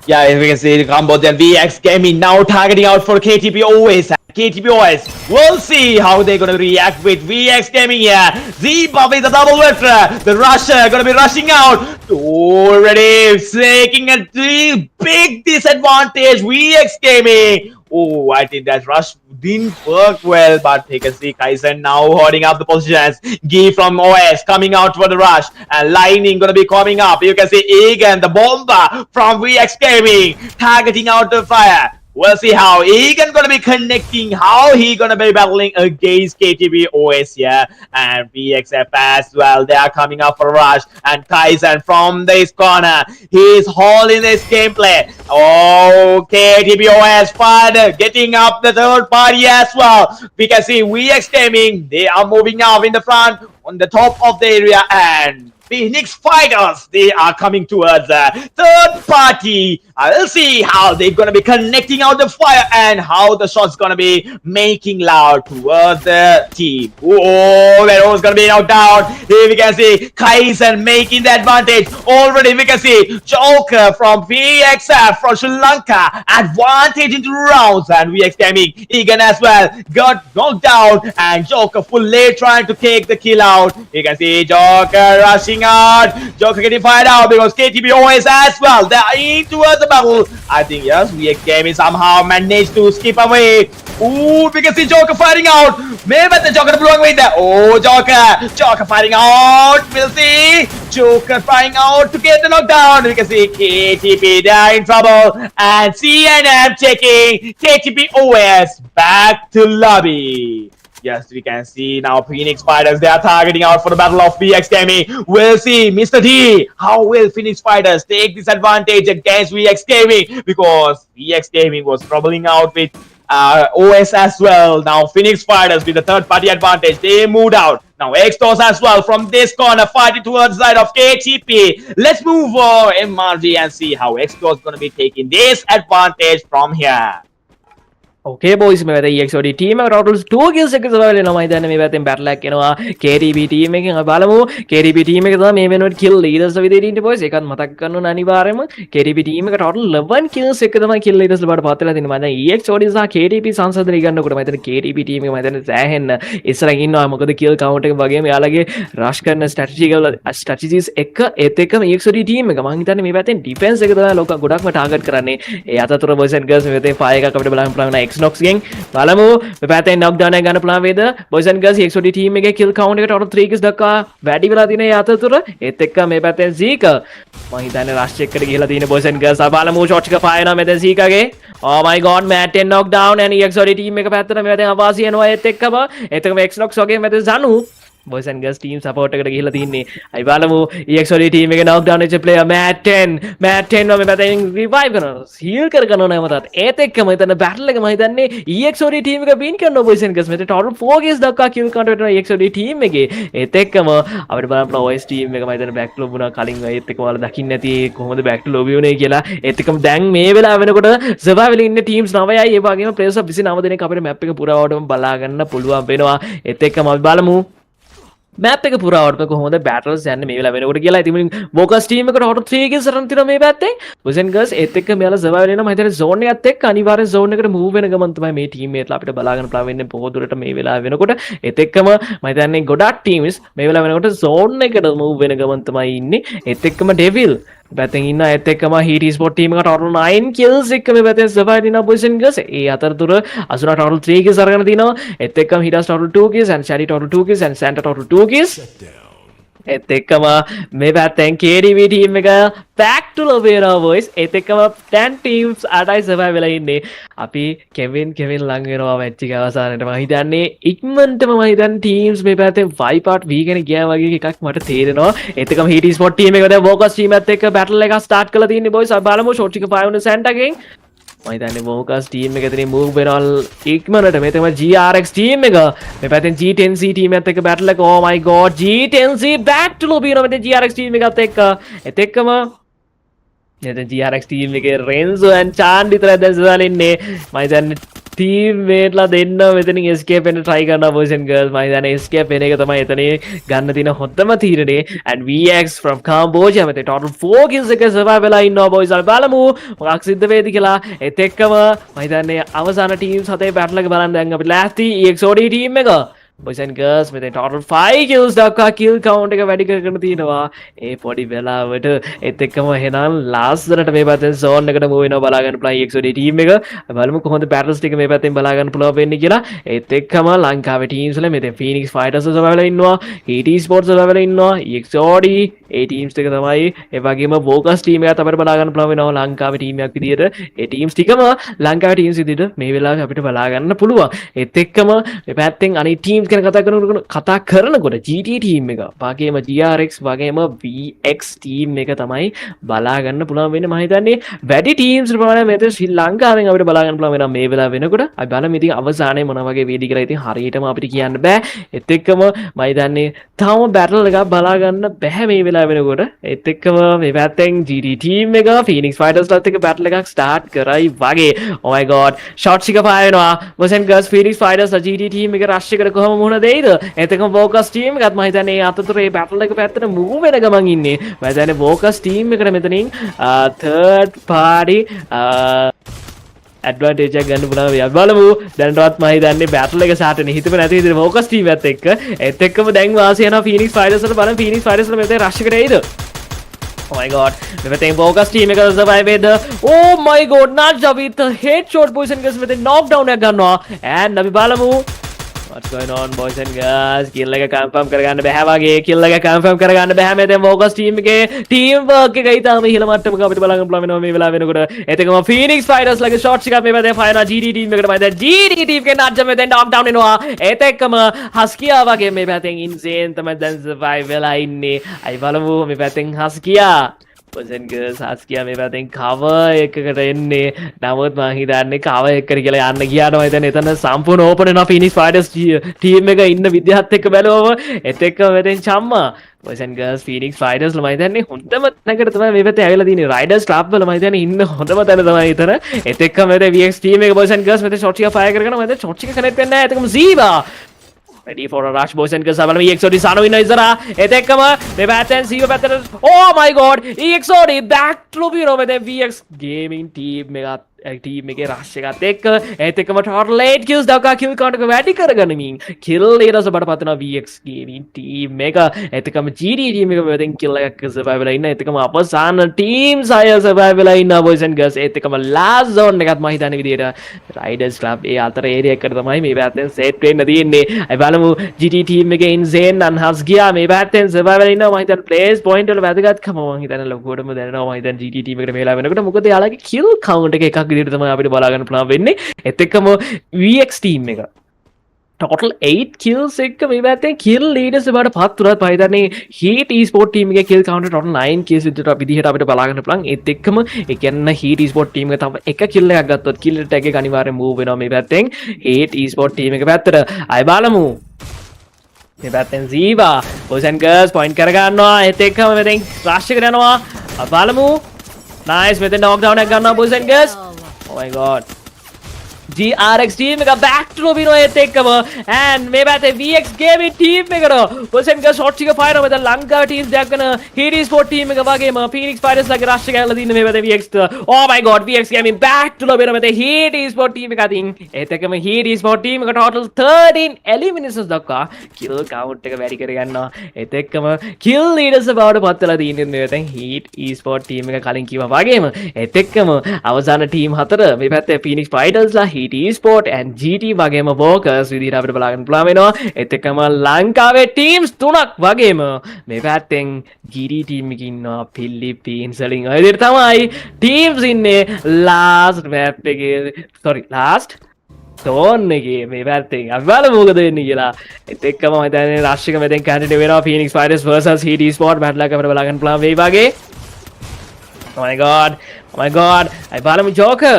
Yeah, as we can see, Cambodia and VX Gaming now targeting out for KTP OS. KTP OS. We'll see how they're gonna react with VX Gaming here. Zeeba with the double veteran. The rusher gonna be rushing out. Already taking a big disadvantage. VX Gaming. Oh, I think that rush didn't work well, but you can see Kaizen now holding up the positions. Gi from OS coming out for the rush, and Lightning gonna be coming up. You can see Egan, the bomber from VX Gaming, targeting out the fire. We'll see how Egan gonna be connecting, how he gonna be battling against KTP OS here, and VXF as well. They are coming up for a rush, and Kaizen from this corner, he's holding this gameplay. Oh, KTP OS father getting up the third party as well. We can see VX Gaming, they are moving now in the front on the top of the area, and Phoenix Fighters, they are coming towards the third party. I will see how they're gonna be connecting out the fire and how the shots gonna be making loud towards the team. Oh, Vero's gonna be knocked down. Here we can see Kaisen making the advantage. Already we can see Joker from VXF from Sri Lanka advantage into rounds, and VX Gaming Egan as well got knocked down, and Joker fully trying to take the kill out. You can see Joker rushing out. Joker getting fired out because KTBOS as well. They are in towards the battle. I think yes, VX Gaming somehow managed to skip away. Ooh, we can see Joker fighting out. Maybe the Joker blowing away there. Oh, Joker fighting out. We'll see. Joker fighting out to get the knockdown. We can see KTP, they're in trouble. And CNM taking KTPOS back to lobby. Yes, we can see now Phoenix Fighters, they are targeting out for the battle of VX Gaming. We'll see, Mr. D, how will Phoenix Fighters take this advantage against VX Gaming? Because VX Gaming was troubling out with OS as well. Now Phoenix Fighters with the third party advantage, they moved out. Now Extos as well from this corner fighting towards the side of KTP. Let's move over MRG and see how Extos gonna be taking this advantage from here. Okay boys, මේ වැද EXOD team එක total 2 kills එක survival වෙනවා. මම හිතන්නේ මේ පැත්තෙන් battle එකක් එනවා KTB team එකෙන්. අපි බලමු KTB team එක තමයි මේ වෙනුවට kill leaders විදිහට ඉන්නේ boys. ඒකත් මතක් කරන්න ඕන අනිවාර්යයෙන්ම. KTB team එක total 11 kills එක තමයි kill leaders වලට පත් වෙලා තින්නේ. මම දැන් EXOD සහ KTP සංසන්දනය ගන්නකොට මම හිතන්නේ KTB team එක මම හිතන්නේ සෑහෙන්න ඉස්සරහින් ඉන්නවා. මොකද kill count එක වගේම යාළගේ rush කරන strategies එක ඒත් එක්කම EXOD team එක මම හිතන්නේ මේ පැත්තෙන් defense එක තමයි ලෝක ගොඩක්ම target කරන්නේ. ඒ අතරතුර boys and girls මේ පැත්තේ fire එකක් අපිට බලන්න පුළුවන් නා Nox gang බලමු මේ පැත්තෙන් knockdown එක ගන්න පුළුවන් වේද boys and girls EXOD team එකේ kill count එකට total 3 kills දක්වා වැඩි වෙලා තියෙන ඒ අතරතුර ඒත් එක්ක මේ පැත්තෙන් Zika මම හිතන්නේ rush එකට ගිහලා තියෙන boys and girls බලමු shot එක fire වෙනවා මෙතෙන් Zika ගේ oh my god Matt 10 knockdown and EXOD team එක පැත්තට මේ පැත්තෙන් අවාසි වෙනවා ඒත් එක්කම X Nox වගේ මෙතෙන් Zanu boys and girls team support එකට ගිහලා තින්නේ. අයි බලමු EXOD team එකේ knockdown වෙච්ච player Matt 10 මේ පැත්තෙන් revive කරනවා. heal කරගන්නවා නැවතත්. ඒත් එක්කම හිතන්න battle එක මම හිතන්නේ EXOD team එක win කරනවා boys and girls. මෙතන total 4 kills දක්වා kill count වෙනවා EXOD team එකේ. ඒත් එක්කම අපිට බලන්න පුළුවන් OS team එක මම හිතන්නේ back to lobby වුණා කලින් ඒත් එක්කම ඔයාලා දකින්න නැති කොහොමද back to lobby වුණේ කියලා. ඒත් එක්කම දැන් මේ වෙලාව වෙනකොට survival ඉන්න teams 9යි ඒ වගේම players 29 දෙනෙක් අපිට map එක පුරාවටම බලා ගන්න පුළුවන් වෙනවා. ඒත් එක්කම අපි බලමු map එක පුරාවටම කොහොමද battles යන්නේ මේ වෙලාව වෙනකොට කියලා. ඉතින් Vocus team එකට hot 3 kills අරන් තිනවා මේ පැත්තේ. boys and girls ඒත් එක්ක මෙයාලා survival වෙනවා. මම හිතන්නේ zone එකත් එක්ක අනිවාර්යෙන් zone එකට move වෙන ගමන් තමයි මේ team මේట్లా අපිට බලා ගන්න පුළුවන් වෙන්නේ බොහෝ දුරට මේ වෙලාව වෙනකොට. ඒත් එක්කම මම හිතන්නේ ගොඩක් teams මේ වෙලාව වෙනකොට zone එකට move වෙන ගමන් තමයි ඉන්නේ. ඒත් එක්කම devil පැත්තෙන් ඉන්න ඒත් එක්කම heat esport team එක total 9 kills එක මේ පැත්තෙන් survive වෙනවා boys and girls. ඒ අතරතුර අසුනා total 3 kills අරගෙන තිනවා. ඒත් එක්කම hitas total 2 kills and shari total 2 kills and santa total 2 kills. ඒත් එක්කම මේ පැත්තෙන් KDB team එක back to lobby වෙනවා boys. ඒත් එක්කම 10 teams 8යි survive වෙලා ඉන්නේ. අපි කෙවින් ළඟ වෙනවා match එක අවසානයේට. මම හිතන්නේ ඉක්මනටම මම හිතන්නේ teams මේ පැත්තෙන් wipe out වීගෙන ගියා වගේ එකක් මට තේරෙනවා. ඒත් එක්කම heat esport team එක දැන් Vocus team එකත් එක්ක battle එකක් start කරලා තින්නේ boys. අපි බලමු shot එක 5 වෙන santa ගෙන්. මම හිතන්නේ Vocus team එක එතනින් move වෙනවා ඉක්මනට. මේ තමයි GRX team එක. මේ පැත්තෙන් G10C team එකත් එක්ක battle එක. oh my god G10C back to lobby වෙනවා මෙතන GRX team එකත් එක්ක. ඒත් එක්කම මෙතන GRX team එකේ Renzo and Chan විතරයි දැන් සදාලා ඉන්නේ. මම හිතන්නේ teammate ලා දෙන්න මෙතනින් escape වෙන්න try කරනවා boys and girls. මම හිතන්නේ escape වෙන එක තමයි එතනේ ගන්න තියෙන හොඳම තීරණේ. and VX from Cambodia මෙතන total 4 kills එක survive වෙලා ඉන්නවා boys. අපි බලමු මොකක් සිද්ධ වෙයිද කියලා. ඒත් එක්කම මම හිතන්නේ අවසාන teams හතේ battle එක බලන්න දැන් අපි ලෑස්ති EXOD team එක. boys and girls මෙතන total 5 kills දක්වා kill count එක වැඩි කරගෙන තිනවා ඒ පොඩි වෙලාවට. ඒත් එක්කම එහෙනම් ලාස්ට්ට මේ පැත්තෙන් zone එකට move වෙනවා බලා ගන්න පුළුවන් EXOD team එක. බලමු කොහොමද battles ටික මේ පැත්තෙන් බලා ගන්න පුළුවන් වෙන්නේ කියලා. ඒත් එක්කම ලංකාවේ teams වල මෙතන Phoenix Fighters survival ඉන්නවා, ET Sports survival ඉන්නවා, EXOD ඒ teams ටික තමයි. ඒ වගේම Vocus team එකත් අපිට බලා ගන්න පුළුවන් වෙනවා ලංකාවේ team එකක් විදියට. ඒ teams ටිකම ලංකාවේ teams විදියට මේ වෙලාවේ අපිට බලා ගන්න පුළුවන්. ඒත් එක්කම මේ පැත්තෙන් අනිත් teams teams ගැන කතා කරනකොට GT team එක වගේම GRX වගේම VX team එක තමයි බලා ගන්න පුළුවන් වෙන්නේ මම හිතන්නේ වැඩි teams ප්‍රමාණයක් මෙතන ශ්‍රී ලංකාවෙන් අපිට බලා ගන්න පුළුවන් වෙනවා මේ වෙලාව වෙනකොට අපි බලමු ඉතින් අවසානයේ මොන වගේ වේදි කියලා ඉතින් හරියටම අපිට කියන්න බෑ ඒත් එක්කම මම හිතන්නේ තාම battle එකක් බලා ගන්න බෑ මේ වෙලාව වෙනකොට ඒත් එක්කම මේ පැත්තෙන් GT team එක Phoenix Fighters ලත් එක්ක battle එකක් start කරයි වගේ oh my god shots එක fire වෙනවා boys and girls Phoenix Fighters GT team එක rush එකට කොහොම මුහුණ දෙයිද ඒත් එක්කම Focus team එකත් මම හිතන්නේ අතතුර මේ battle එක පැත්තට move වෙන ගමන් ඉන්නේ මම හිතන්නේ Focus team එකට මෙතනින් third party ඇඩ්වාන්ටේජ් එකක් ගන්න පුළුවන් අපි බලමු දැනටවත් මම හිතන්නේ බැටල් එක සාටනේ හිතපෙ නැති විදිහට ෆෝකස් ටීම් එකත් එක්ක ඒත් එක්කම දැන් වාසිය යනවා ෆීනික්ස් ෆයිටර්ස් වල බලමු ෆීනික්ස් ෆයිටර්ස් වල මෙතන රෂ් එකට එයිද oh my god මෙතෙන් ෆෝකස් ටීම් එක survive වෙද oh my god not with the headshot position ගස් මෙතෙන් knock down එකක් ගන්නවා and අපි බලමු what's going on boys and girls kill එක confirm කරගන්න බෑ වගේ kill එක confirm කරගන්න බෑ මෙතෙන් focus team එකේ team work එක ඊටම ඉහළ මට්ටමක අපිට බලන්න පුළුවන් වෙනවා මේ වෙලාව වෙනකොට එතකම Phoenix Fighters ලගේ shots එකක් මේ පැත්තේ fire GT team එකට මම දැන් GT team එකේ නඩ්ජ මෙතෙන් knock down වෙනවා එතකම Huskia වගේ මේ පැත්තෙන් insane තමයි දැන් survive වෙලා ඉන්නේ අයි බලමු මේ පැත්තෙන් Huskia boys and girls Huskia මේ පැත්තෙන් cover එකකට එන්නේ නමුත් මම හිතන්නේ cover එකකට කියලා යන්න ගියාට මම හිතන්නේ එතන සම්පූර්ණ open වෙනවා Phoenix Fighters team එක ඉන්න විදිහත් එක්ක බැලුවම ඒත් එක්ක මෙතෙන් චම්මා boys and girls Phoenix Fighters ලා මම හිතන්නේ හොඳම තැනකට තමයි මේ පැත්තේ ඇවිල්ලා තියෙන්නේ Riders Club වල මම හිතන්නේ ඉන්න හොඳම තැන තමයි එතන ඒත් එක්ක මෙතන VX team එක boys and girls මෙතන shot එක fire කරගෙන මම හිතන්නේ shot එක connect වෙන්නේ නැහැ එතකම Ziva ready for a rush boys and girls බලමු EXOD සානු ඉන්න ඉස්සරහා ඒත් එක්කම මේ පැත්තෙන් Ziva පැත්තට oh my god EXOD back to මෙතන VX gaming team එකත් team එකේ rush එකත් එක්ක ඒත් එක්කම total 8 kills දක්වා kill count එක වැඩි කරගනිමින් kill leaders බඩපත් වෙනවා VX gaming team එක ඒත් එක්කම GT team එක මෙතෙන් kill එකක් survive වෙලා ඉන්න ඒත් එක්කම අපසාන team 6 survive වෙලා ඉන්න boys and girls ඒත් එක්කම last zone එකත් මම හිතන්නේ විදියට Riders Club ඒ අතර area එකකට තමයි මේ පැත්තෙන් set වෙන්න තියෙන්නේ අපි බලමු GT team එකේ insane and Huskia මේ පැත්තෙන් survive වෙලා ඉන්නවා මම හිතන්නේ place point වල වැදගත්කම මම හිතන්නේ ලොකුවටම දැනෙනවා මම හිතන්නේ GT team එකට මේලා වෙනකොට මොකද යාළුවගේ kill count එක එකක් විදිහට තමයි අපිට බලා ගන්න පුළුවන් වෙන්නේ ඒත් එක්කම VX team එක total 8 kills එක්ක මේ පැත්තේ kill leaders වලට පත් උනත් මම හිතන්නේ Heat ESPORT team එකේ kill count total 9 kills විදිහට අපිට බලා ගන්න පුළුවන් ඒත් එක්කම ඒ කියන්නේ Heat ESPORT team එක තව එක kill එකක් ගත්තොත් kill tag එක අනිවාර්යෙන් move වෙනවා මේ පැත්තෙන් Heat ESPORT team එක පැත්තට අය බලමු මේ පැත්තෙන් Ziva boys and girls point කර ගන්නවා ඒත් එක්කම මෙතෙන් rush එකට යනවා අය බලමු nice මෙතෙන් knock down එකක් ගන්නවා boys and girls oh my god GRX team එක back to Robino ඒත් එක්කම and මේ පැත්තේ VX gaming team එකට boys and girls shots එක fire මෙතන ලංකාවේ teams දෙයක් කරන Heat ESPORT team එක වගේම Phoenix Fighters ලගේ rush එක ඇවිල්ලා තින්නේ මේ පැත්තේ VX oh my god VX gaming back to Robino මෙතන Heat ESPORT team එක අතින් ඒත් එක්කම Heat ESPORT team එක total 13 eliminations දක්වා kill count එක වැඩි කර ගන්නවා ඒත් එක්කම kill leaders බවට පත් වෙලා තින්නේ මේ පැත්තෙන් Heat ESPORT team එක කලින් කිව්වා වගේම ඒත් එක්කම අවසාන team හතර මේ පැත්තේ Phoenix Fighters ලා Heat ESPORT and GT වගේම Focus විදිහට අපිට බලා ගන්න පුළුවන් වෙනවා ඒත් එක්කම ලංකාවේ teams තුනක් වගේම මේ පැත්තෙන් GT team එකකින් ඉන්නවා Philippines වලින් ඔය විදිහට තමයි teams ඉන්නේ last map එකේ last zone එකේ මේ පැත්තෙන් අපි බලමු මොකද වෙන්නේ කියලා ඒත් එක්කම මම හිතන්නේ rush එක මෙතෙන් කැන්ඩිඩේට් වෙනවා Phoenix Fighters versus Heat ESPORT battle එකක් අපිට බලා ගන්න පුළුවන් වෙයි වගේ oh my god අය බලමු Joker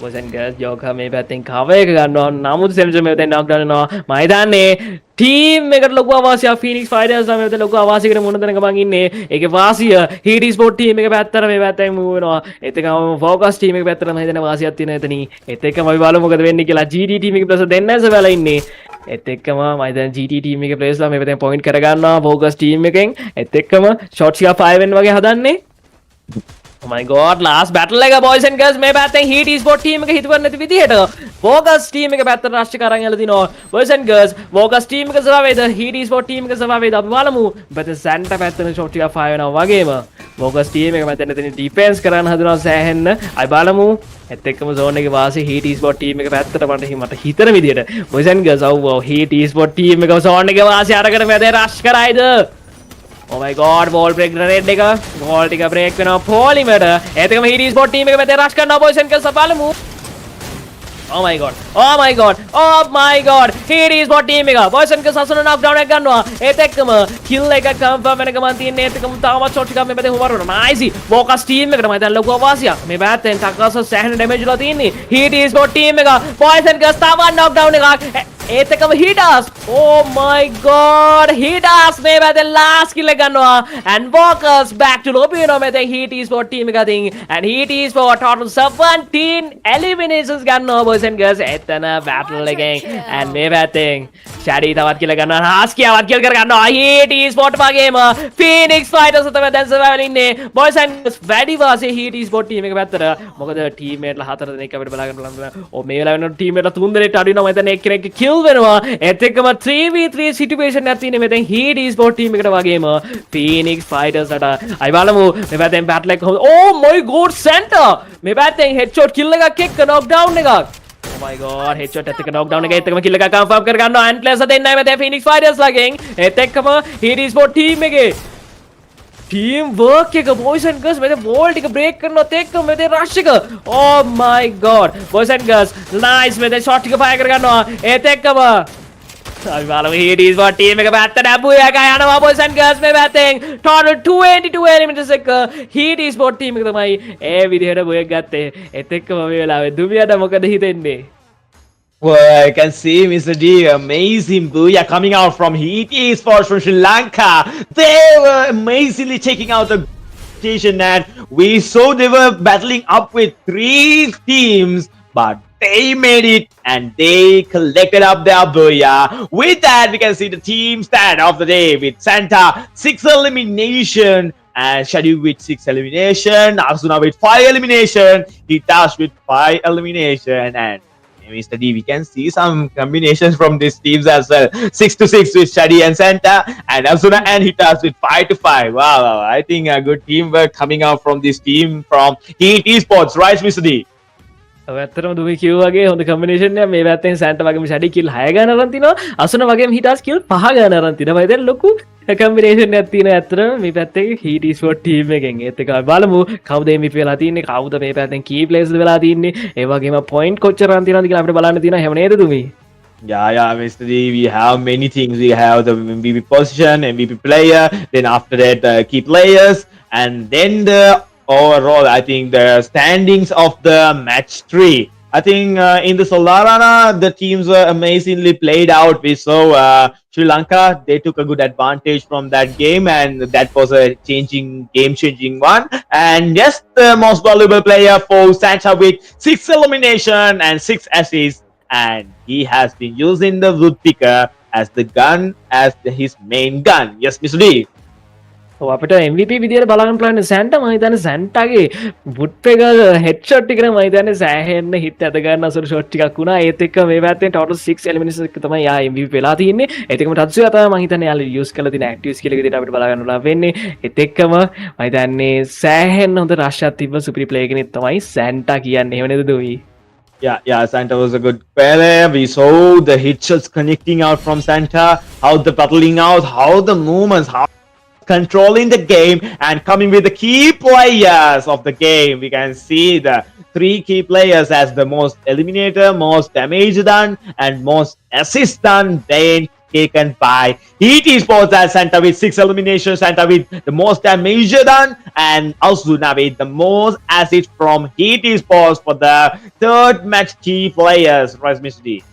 boys and girls Joker මේ පැත්තෙන් cover එක ගන්නවා නමුත් සෙන්සර් මේ පැත්තෙන් knock down වෙනවා මම හිතන්නේ team එකට ලොකු අවාසියක් Phoenix Fighters මේ පැත්තේ ලොකු අවාසියකට මුණ දෙන ගමන් ඉන්නේ ඒකේ වාසිය Heat ESPORT team එක පැත්තට මේ පැත්තෙන් move වෙනවා ඒත් එක්කම Focus team එක පැත්තට මම හිතන්නේ වාසියක් තියෙන එතනින් ඒත් එක්කම අපි බලමු මොකද වෙන්නේ කියලා GT team එකේ ප්ලස් දෙන්නස වෙලා ඉන්නේ ඒත් එක්කම මම හිතන්නේ GT team එකේ ප්ලේස් ලා මේ පැත්තෙන් point කර ගන්නවා Focus team එකෙන් ඒත් එක්කම shots එක 5 වෙන්න වගේ හදන්නේ oh my god last battle එක boys and girls මේ පැත්තෙන් Heat ESPORT team එක හිතුව නැති විදිහට Focus team එක පැත්තට rush එක අරන් යලා දිනවා boys and girls Focus team එක සවා වේද Heat ESPORT team එක සවා වේද අපි බලමු පැත්තේ Santa පැත්තේ shot එක fire වෙනවා වගේම Focus team එක පැත්තෙන් එතන defense කරන්න හදනවා සෑහෙන්න අපි බලමු ඒත් එක්කම zone එකේ වාසිය Heat ESPORT team එක පැත්තට මට හිතන විදිහට boys and girls Heat ESPORT team එක zone එකේ වාසිය අරගෙන පැත්තේ rush කරයිද oh my god wall break red එක wall ටික break වෙනවා polymer ඒත් එකම Heat ESPORT team එක පැත්තේ rush කරනවා boys and girls බලමු Oh my god. Oh my god. Oh my god. Here is what team එක. boys and girls අසුන knock down එක ගන්නවා. ඒත් එක්කම kill එක confirm වෙන ගමන් තියෙන්නේ. ඒත් එක්කම තාමත් shot ටිකක් මේ පැත්තේ හුවරනවා. nice. Focus team එකට මම දැන් ලොකු අවාසියක්. මේ පැත්තෙන් ටක්කස් සෑහෙන damage වල තියෙන්නේ. Here is what team එක. boys and girls තාමත් knock down එකක්. ඒත් එක්කම hitters. Oh my god. hitters මේ පැත්තේ last kill එක ගන්නවා. And focus back to lobby වෙනවා මේ දැන් Heat Esport team එක අතින්. And Heat Esport total 17 eliminations ගන්නවා boys and girls. එතන battle එකෙන්. And මේ පැත්තෙන් Shadi තවත් කියලා ගන්නවා. Haskiaවත් kill කර ගන්නවා. Heat Esport වගේම Phoenix Fighters තමයි දැන් survival ඉන්නේ. boys and girls වැඩි වාසිය Heat Esport team එක පැත්තට. මොකද teammate ලා 4 දෙනෙක් අපිට බලා ගන්න පුළුවන්. ඔව් මේ වෙලාව වෙනකොට teammate ලා 3 දෙනෙක්ට අඩු වෙනවා. මම හිතන්නේ එක්කෙනෙක් kill වෙනවා. ඒත් එක්කම 3v3 situation එකක් තියෙන්නේ මෙතෙන් Heat Esport team එකට වගේම Phoenix Fighters ට. අය බලමු මේ පැත්තෙන් battle එක කොහොමද. Oh my god center. මේ පැත්තෙන් headshot kill එකක් එක්ක knock down එකක්. Oh my god headshot එකත් එක්ක knock down එක ඒත් එක්කම kill එකක් confirm කර ගන්නවා. and players දෙන්නයි මෙතෙන් Phoenix Fighters ලගෙන්. ඒත් එක්කම Heat Esport team එකේ team work එක boys and girls මෙතන wall ටික break කරනවත් එක්ක මෙතන rush එක. Oh my god boys and girls nice මෙතන shot ටික fire කර ගන්නවා. ඒත් එක්කම අපි බලමු Heat Esport team එක පැත්තට අපුය එක යනවා boys and girls මේ පැත්තෙන් total 22 eliminators එක Heat Esport team එක තමයි ඒ විදිහට බොයක් ගත්තේ. ඒත් එක්කම මේ වෙලාවේ දුමියට මොකද හිතෙන්නේ? Well, I can see Mr. D, amazing booyah coming out from Heat Esports from Sri Lanka. They were amazingly taking out the competition, and we saw they were battling up with 3 teams, but they made it and they collected up their booyah. With that, we can see the team stand of the day with Santa 6 elimination and Shadi with 6 elimination, Arsuna with 5 elimination, Hitash with 5 elimination, and Mr. D, we can see some combinations from these teams as well. 6-6 with Shadi and Santa, and Asuna and Hitas with 5-5. Wow, I think a good teamwork coming out from this team from Heat Esports, right, Mr. D? ඇත්තටම දුමි කිව්වා වගේ හොඳ combination එකක්. මේ පැත්තෙන් Santa වගේම ෂැඩි කිල් 6 ගන්න අරන් තිනවා. අසුන වගේම හිටාස් කිල් 5 ගන්න අරන් තිනවා. මම හිතන්නේ ලොකු කම්බිනේෂන් එකක් තියෙනවා ඇත්තටම මේ පැත්තේ Heat Esport team එකෙන්. ඒත් එක බලමු කවුද MVP වෙලා තින්නේ, කවුද මේ පැත්තෙන් key players වෙලා තින්නේ. ඒ වගේම point කොච්චර අරන් තියනවද කියලා අපිට බලන්න තියෙනවා. එහෙම නේද දුමි? Yeah, Mr. D, we have many things. We have the MVP position, MVP player, then after that, key players, and then the overall, I think the standings of the match 3. I think in the Solarana, the teams were amazingly played out. We saw Sri Lanka, they took a good advantage from that game, and that was a game-changing one. And yes, the most valuable player for Santa with 6 elimination and 6 assists, and he has been using the woodpicker as the gun, as his main gun. Yes, Mr. D. අපිට MVP විදියට බලන්න පුළුවන් Santa. මම හිතන්නේ සැන්ටාගේ wood එක headshot එක නම් මම හිතන්නේ සෑහෙන්න හිට ඇද ගන්න අසුරු ෂොට් ටිකක් වුණා. ඒත් එක්ක මේ පැත්තෙන් total 6 eliminations එක තමයි යා MVP වෙලා තියෙන්නේ. ඒත් එක්කම ටත්සුයා තමයි මම හිතන්නේ යාලා යූස් කරලා තියෙන active skill එක විදියට අපිට බලා ගන්න පුළුවන් වෙන්නේ. ඒත් එක්කම මම හිතන්නේ සෑහෙන්න හොඳ rush එකක් තිබ්බ සුපිරි ප්ලේ කෙනෙක් තමයි සැන්ටා කියන්නේ. එහෙම නේද දුවි? Yeah, Santa was a good player. We saw the hit shots connecting out from Santa, how the battling out, how the movements, how controlling the game and coming with the key players of the game. We can see the 3 key players as the most eliminator, most damage done, and most assist done. Then taken by Heat Esports as Santa with 6 eliminations, Santa with the most damage done, and Asuna with the most assist from Heat Esports for the 3rd match key players. Right, Mr. D?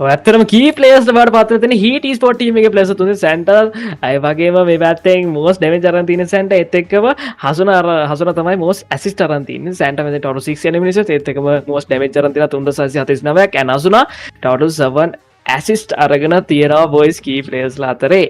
ඇත්තටම key players වලට පාත්‍ර වෙන Heat Esport team එකේ players තුනේ Santa අය වගේම මේ පැත්තෙන් most damage අරන් තියෙන සැන්ටා ඒත් එක්කම හසුන තමයි most assist අරන් තියෙන්නේ. සැන්ටා මෙතන total 6 eliminations ඒත් එක්කම most damage අරන් තියෙනවා 3649ක් and හසුන total 7 assist අරගෙන තියෙනවා boys key players ලා අතරේ.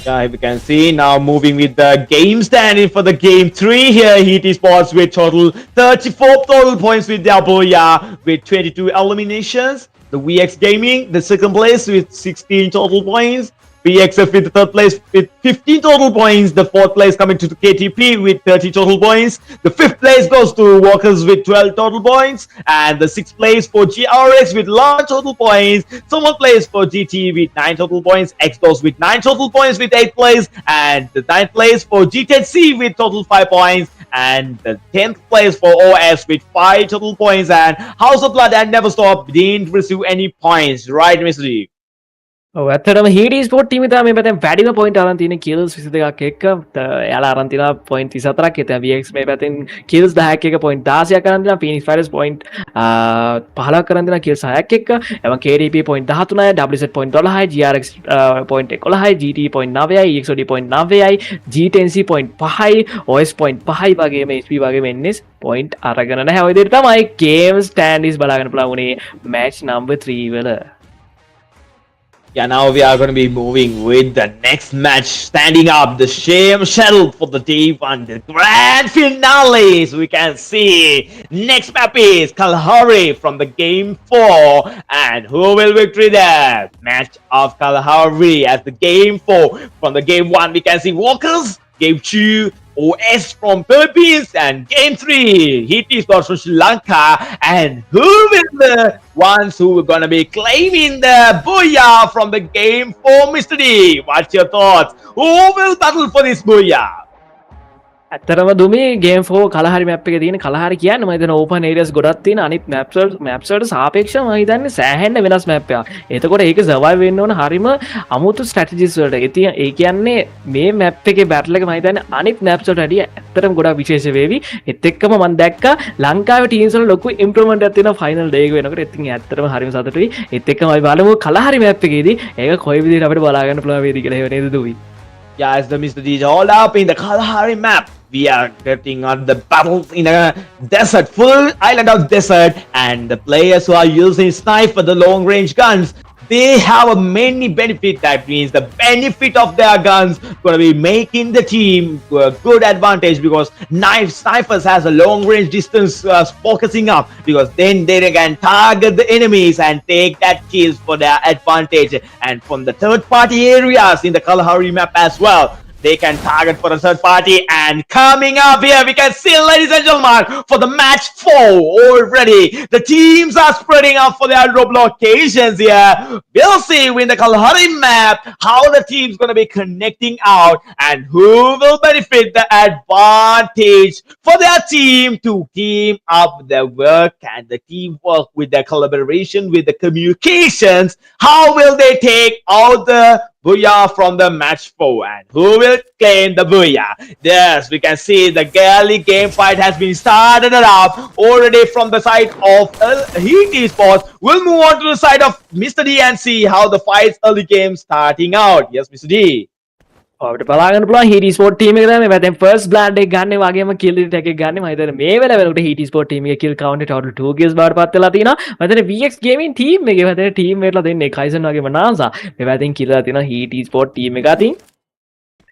Yeah, we can see now moving with the game standing for the game 3 here. Heat Esports with total 34 total points with their booyah with 22 eliminations. The VX Gaming, the 2nd place with 16 total points. PXF with the 3rd place with 15 total points. The 4th place coming to the KTP with 30 total points. The 5th place goes to Walkers with 12 total points. And the 6th place for GRX with 11 total points. 7th place for GT with 9 total points. Xdos with 9 total points with 8th place. And the 9th place for GTC with total 5 points. and the 10th place for OS with 5 total points, and House of Blood and NEVERSTOP didn't receive any points, right, Mr. D? ඇත්තටම හිටි sport ටීම තමයි මේ පැත්තෙන් වැඩිම point අරන් තියෙන kills 22ක් එක්ක එයාලා අරන් තියෙනවා පොයින්ට් 34ක් එතන VX මේ පැත්තෙන් කිල්ස් 10ක් එක පොයින්ට් 16ක් අරන් තියෙනවා Phoenix Fighters පොයින්ට් 15ක් අරන් තියෙනවා කිල්ස් 6ක් එක්ක එවන් KDP පොයින්ට් 13යි WZ පොයින්ට් 12යි GRX පොයින්ට් 11යි GT පොයින්ට් 9යි EXOD පොයින්ට් 9යි G10C පොයින්ට් 5යි OS පොයින්ට් 5යි වගේම HP වගේම NS පොයින්ට් අරගෙන නැහැ ඔය විදිහට තමයි ගේම් ස්ටෑන්ඩ්ස් බලාගෙන පුළුවන් උනේ මැච් නම්බර් 3 වල. Yeah, now we are going to be moving with the next match, standing up the shame shuttle for the day one, the grand finale. So we can see next map is Kalahari from the game 4, and who will victory there? Match of Kalahari as the game 4. From the game 1 we can see Walkers, game 2 OS from Philippines, and game 3 Heat Esports from Sri Lanka. And who will the ones who are gonna be claiming the booyah from the game 4, Mr. D? What's your thoughts? Who will battle for this booyah? ඇත්තරම දුමේ game 4 කලහරි map එකේ තියෙන කලහරි කියන්නේ මම හිතන open areas ගොඩක් තියෙන අනිත් maps වලට සාපේක්ෂව මම හිතන්නේ සෑහෙන්න වෙනස් මැප් එකක්. එතකොට ඒක සර්වයිව් වෙන්න ඕන හරිම අමුතු ස්ට්‍රැටජිස් වලට. ඒ කියන්නේ මේ මැප් එකේ බැටල් එක මම හිතන්නේ අනිත් මැප්ස් වලට වැඩිය ඇත්තටම ගොඩක් විශේෂ වේවි. ඒත් එක්කම මම දැක්කා ලංකාවේ ටීම්ස් වල ලොකු ඉම්ප්‍රූව්මන්ට් එකක් තියෙනවා ෆයිනල් ඩේ එක වෙනකොට. ඉතින් ඇත්තටම හරිම සතුටුයි. ඒත් එක්කම අපි බලමු කලහරි මැප් එකේදී ඒක කොයි විදිහට අපිට බලා ගන්න පුළුවන් වේද කියලා. එහෙම නේද දුවි? Yeah, as the Mr. D is all up in the Kalahari map. We are getting on the battles in a desert, full island of desert, and the players who are using sniper, the long range guns, they have a many benefit. That means the benefit of their guns gonna be making the team a good advantage, because snipers has a long range distance focusing up, because then they can target the enemies and take that kills for their advantage. And from the third party areas in the Kalahari map as well, they can target for a third party. And coming up here we can see, ladies and gentlemen, for the match 4 already the teams are spreading up for their rob locations here. We'll see in the Kalahari map how the team's going to be connecting out and who will benefit the advantage for their team to team up their work and the teamwork with their collaboration with the communications. How will they take out the booyah from the match 4, and who will claim the booyah? Yes, we can see the early game fight has been started up already from the side of Heat Esports. We'll move on to the side of Mr. D and see how the fight's early game starting out. Yes, Mr. D. අපිට බලාගන්න පුළුවන් හීටි sport team එක තමයි මේ පැත්තෙන් first blood එක ගන්න වගේම කිල් රිට් එකක් ගන්න. මම හිතන්නේ මේ වෙලාවට හීටි ස්පෝර්ට් ටීම් එකේ කිල් කවුන්ට් එක ටෝටල් 2 kills බවට පත් වෙලා තිනවා. මම හිතන්නේ VX ගේමින් ටීම් එකේ පැත්තේ ටීම් මේට්ලා දෙන්නේ කයිසන් වගේම නාසා මේ පැත්තෙන් කිල්ලා තිනවා හීටි ස්පෝර්ට් ටීම් එක අතින්.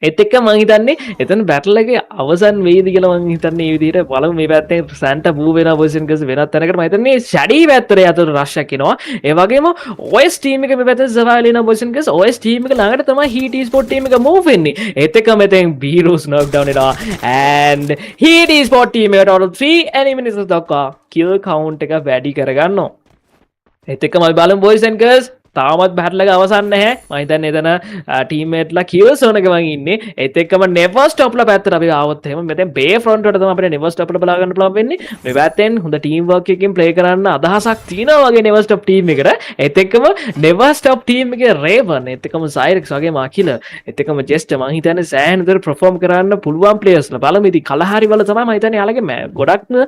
ඒත් එක්ක මම හිතන්නේ එතන බැටල් එකේ අවසන් වෙයිද කියලා මම හිතන්නේ මේ විදිහට බලමු. මේ පැත්තේ සැන්ටා බූ වෙනවා පොසිෂන් එකක වෙනත් තැනකට මම හිතන්නේ ෂැඩී පැත්තට යතර රෂ් එකක් එනවා. ඒ වගේම OS ටීම් එක මේ පැත්තේ සර්වයිවල් වෙන පොසිෂන් එකක OS ටීම් එක ළඟට තමයි Heat Esports ටීම් එක මූව් වෙන්නේ. ඒත් එක්ක මෙතෙන් බීරෝස් knock down වෙනවා and Heat Esports ටීම් එකට total 3 enemies දක්වා kill count එක වැඩි කරගන්නවා. ඒත් එක්කම අපි බලමු boys and girls තාමත් බැටල් එක අවසන් නැහැ. මම හිතන්නේ එතන ටීම්මේට්ලා කිල්ස් ඕනක මං ඉන්නේ. ඒත් එක්කම නෙවර් ස්ටොප් ලා පැත්තට අපි ආවොත් එහෙම මෙතෙන් බේ ෆ්‍රොන්ට් වලට තමයි අපිට නෙවර් ස්ටොප් ලා බලා ගන්න පුළුවන් වෙන්නේ. මේ පැත්තෙන් හොඳ ටීම් වර්ක් එකකින් ප්ලේ කරන්න අදහසක් තියෙනවා වගේ නෙවර් ස්ටොප් ටීම් එකට. ඒත් එක්කම නෙවර් ස්ටොප් ටීම් එකේ රේවන්, ඒත් එක්කම සයිරෙක්ස් වගේම අකිල, ඒත් එක්කම ජෙස්ට් මං හිතන්නේ සෑහෙන විතර perform කරන්න පුළුවන් players ලා. බලමු ඉතින් කලහරි වල තමයි මම හිතන්නේ යාළගේ ගොඩක්ම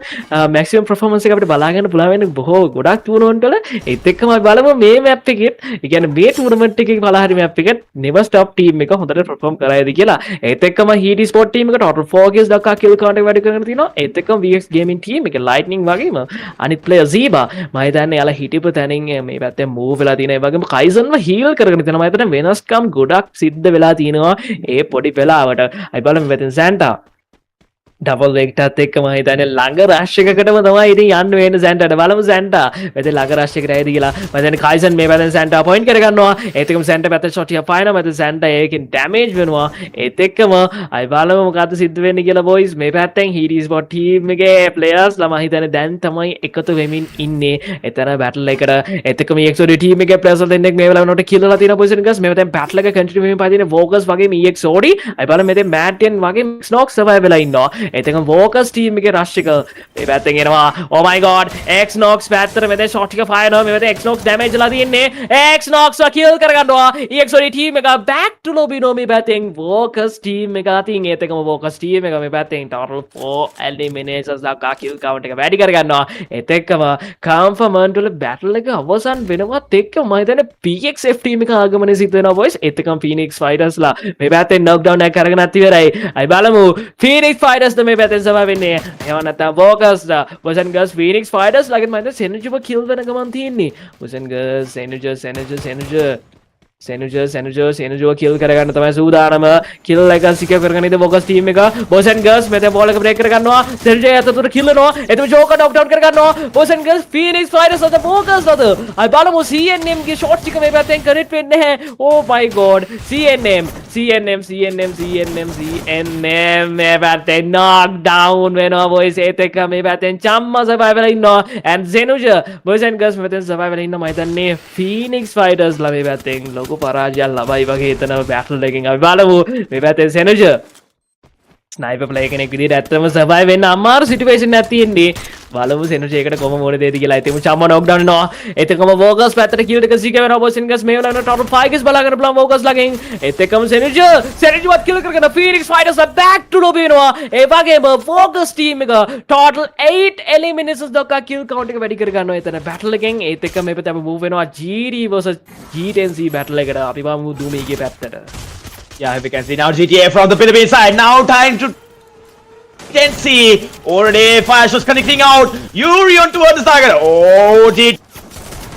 maximum performance එක අපිට බලා ගන්න පුළුවන් වෙන්නේ බොහෝ ගොඩක් tournament වල. ඒත් එක්කම අපි බලමු මේ map එකෙත් ඒ කියන්නේ මේ ටූර්නමන්ට් එකේ කලහරි මැප් එකත් නෙවර් ස්ටොප් ටීම් එක හොඳට perform කරයිද කියලා. ඒත් එක්කම Heat Esports ටීම් එක total 4 kills දක්වා kill count එක වැඩි කරගෙන තිනවා. ඒත් එක්කම VX Gaming ටීම් එක Lightning වගේම අනිත් player Zeba මම හිතන්නේ යාලා හිටපු තැනින් මේ පැත්තේ move වෙලා තියෙනවා. ඒ වගේම Kaizenව heal කරගෙන තිනවා. මම හිතන්නේ වෙනස්කම් ගොඩක් සිද්ධ වෙලා තිනවා ඒ පොඩි වෙලාවට. අපි බලමු මෙතෙන් Santa ඩබල් වෙක්ටත් එක්ක මම හිතන්නේ ළඟ රෂ් එකකටම තමයි ඉතින් යන්න වෙන්නේ සැන්ටාට. බලමු සැන්ටා මෙතන ළඟ රෂ් එකට ඇවිද කියලා. මම හිතන්නේ කයිසන් මේ පැත්තෙන් සැන්ටා පොයින්ට් කර ගන්නවා. ඒත් එක්කම සැන්ටා පැත්තට ෂොට් එක පායනවා. මම හිතන්නේ සැන්ටා ඒකෙන් ඩැමේජ් වෙනවා. ඒත් එක්කම අය බලමු මොකද්ද සිද්ධ වෙන්නේ කියලා බොයිස්. මේ පැත්තෙන් Heat Esports ටීම් එකේ ප්ලේයර්ස් ලා මම හිතන්නේ දැන් තමයි එකතු වෙමින් ඉන්නේ එතන බැටල් එකට. ඒත් එක්කම EXOD ටීම් එකේ ප්ලේයර්ස් ලා දෙන්නෙක් මේ වෙලාවට කිල්ලලා තියෙන පොසිෂන් එකස්. මේ පැත්තෙන් බැටල් එක කන්ටිනියු වෙමින් පදින වෝකස් වගේම EXOD. අය බලමු මෙතෙන් මෑට්ටියන් වගේ ස්නොක් සර්වයිව් වෙලා ඉන්නවා. එතකම වෝකස් ටීම් එකේ රෂ් එක මේ පැත්තෙන් එනවා oh my god x nox පැත්තට මෙතන ෂොට් එක ෆයර් කරනවා මේ පැත්තේ x nox ඩැමේජ් ලා තියෙන්නේ x nox කිල් කරගන්නවා ex ටීම් එක back to lobby no මේ පැත්තෙන් වෝකස් ටීම් එක අතින් එතකම වෝකස් ටීම් එක මේ පැත්තෙන් total 4 eliminations දක්වා kill count එක වැඩි කරගන්නවා එතෙක්කම confirmant වල battle එක අවසන් වෙනවත් එක්ක මම හිතන්නේ PXF ටීම් එක ආගමනේ සිද්ධ වෙනවා boys එතකම Phoenix Fighters ලා මේ පැත්තෙන් knockdown එක කරගෙන ඉවරයි අයි බලමු Phoenix Fighters ද මේ පැත්තෙන් සමා වෙන්නේ එහෙම නැත්නම් Focus the boys and girls Phoenix Fighters ලාගෙන් මම හිතන්නේ Senuja kill වෙන ගමන් තියෙන්නේ boys and girls Senuja kill කරගන්න තමයි සූදානම kill එක සිකේ කරගෙන ඉඳ Focus team එක boys and girls මෙතන බෝල් එක break කරගන්නවා Senuja යතතට kill වෙනවා එතන Joker knockdown කරගන්නවා boys and girls Phoenix Fighters අද Focus අද අයි බලමු CNM ගේ shot ටික මේ පැත්තෙන් connect වෙන්නේ නැහැ oh my god CNM මේ පැත්තෙන් knockdown වෙනවා boys ඒත් එක්ක මේ පැත්තෙන් චම්ම survival ඉන්නවා and Senuja boys and girls මෙතන survival ඉන්නවා මම හිතන්නේ Phoenix Fighters ලා මේ පැත්තෙන් ලොකු පරාජයක් ලබයි වගේ හිතන බැටල් එකකින් අපි බලමු මේ පැත්තේ Senuja ස්නයිපර් ප්ලේ කෙනෙක් විදිහට ඇත්තම සර්වයිව් වෙන්න අමාරු සිටුේෂන් එකක් තියෙන්නේ බලමු Senuja එකට කොහොම මොන දෙයද කියලා ඉතින් චම්ම නොක්ඩවුන් වෙනවා එතකම වෝකස් පැත්තට කිල් එක සීක වෙනවා බොස් ඉන්ගස් මේ වෙලාවට total 5 කිස් බලාගෙන බලමු වෝකස් ළඟින් එතකම Senuja වත් කිල් කරගෙන Phoenix Fighters are back to lobby වෙනවා ඒ වගේම වෝකස් ටීම් එක total 8 eliminations දක්වා kill count එක වැඩි කර ගන්නවා එතන battle එකෙන් ඒත් එක්ක මේ පැත්තට අපි move වෙනවා GD versus G10C battle එකට අපි බලමු දුමීගේ පැත්තට Yeah, we can see now GTA from the Philippines side. Now time to can see already fire shots connecting out. Yuri on towards the target. Oh,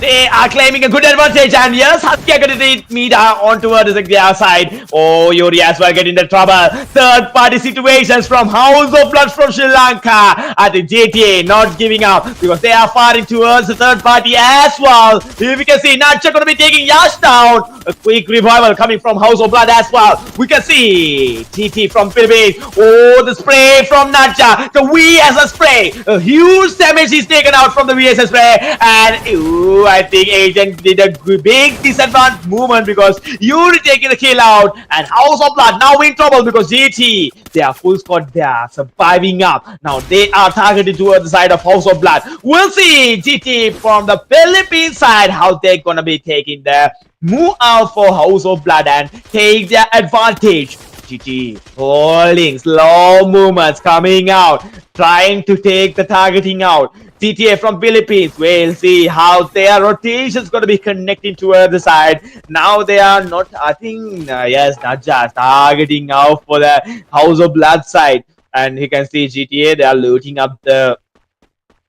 they are claiming a good advantage, and yes, Husky are going to take Mida on towards the side. Oh, Yuri as well getting the trouble. Third party situations from House of Blood from Sri Lanka. I think GTA not giving up because they are firing towards the third party as well. Here we can see Nacha going to be taking Yash down. A quick revival coming from House of Blood as well. We can see TT from Philippines. Oh, the spray from Nacha. The VSS spray. A huge damage is taken out from the VSS spray. And ooh, I think Agent did a big disadvantage movement because Yuri taking the kill out. And House of Blood now in trouble because GT, they are full squad. They are surviving up. Now they are targeted towards the side of House of Blood. We'll see GT from the Philippines side how they're gonna be taking the move out for House of Blood and take their advantage. GT holding slow movements coming out, trying to take the targeting out. GTA from Philippines, we'll see how their rotations going to be connecting towards the side. Now they are not, I think, yes, not just targeting out for the House of Blood side. And you can see GTA, they are looting up the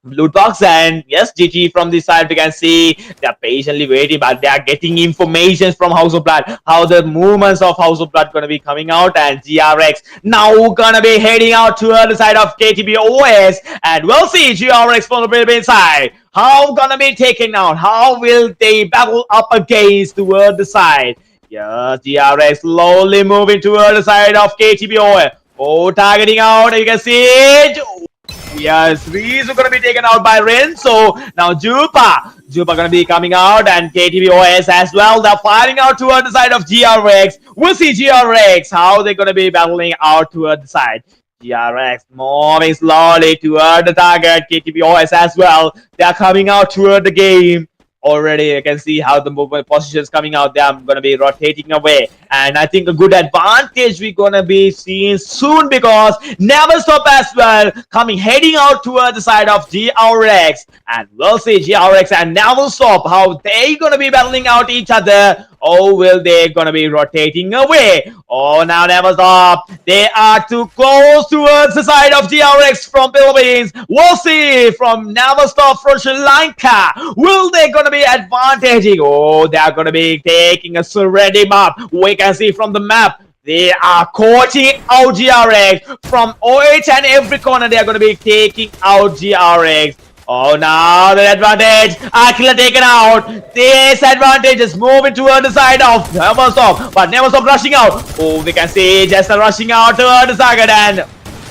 loot box, and yes, GG from this side we can see they are patiently waiting, but they are getting information from House of Blood how the movements of House of Blood gonna be coming out. And GRX now gonna be heading out to the side of KTBOS, and we'll see GRX from the Philippines side how gonna be taken out, how will they battle up against toward the side. Yes, GRX slowly moving toward the side of KTBOS. Oh, targeting out, you can see it. Yes, these are going to be taken out by Renzo. Now Jupa going to be coming out, and KTBOS as well. They're firing out toward the side of GRX. We'll see GRX how they're going to be battling out toward the side. GRX moving slowly toward the target. KTBOS as well. They're coming out toward the game. Already you can see how the movement positions coming out. They are going to be rotating away, and I think a good advantage we're going to be seeing soon because NEVERSTOP as well coming heading out toward the side of GRX, and we'll see GRX and NEVERSTOP how they going to be battling out each other. Oh, will they gonna be rotating away? Oh, now NEVERSTOP. They are too close towards the side of GRX from Philippines. We'll see from NEVERSTOP from Sri Lanka. Will they gonna be advantaging? Oh, they are gonna be taking a Serenity map. We can see from the map. They are coaching out GRX from OH and every corner. They are going to be taking out GRX. Oh, now the advantage. Aquila taken out. This advantage is moving toward the side of NEVERSTOP. But NEVERSTOP rushing out. Oh, we can see Jester rushing out toward the target. And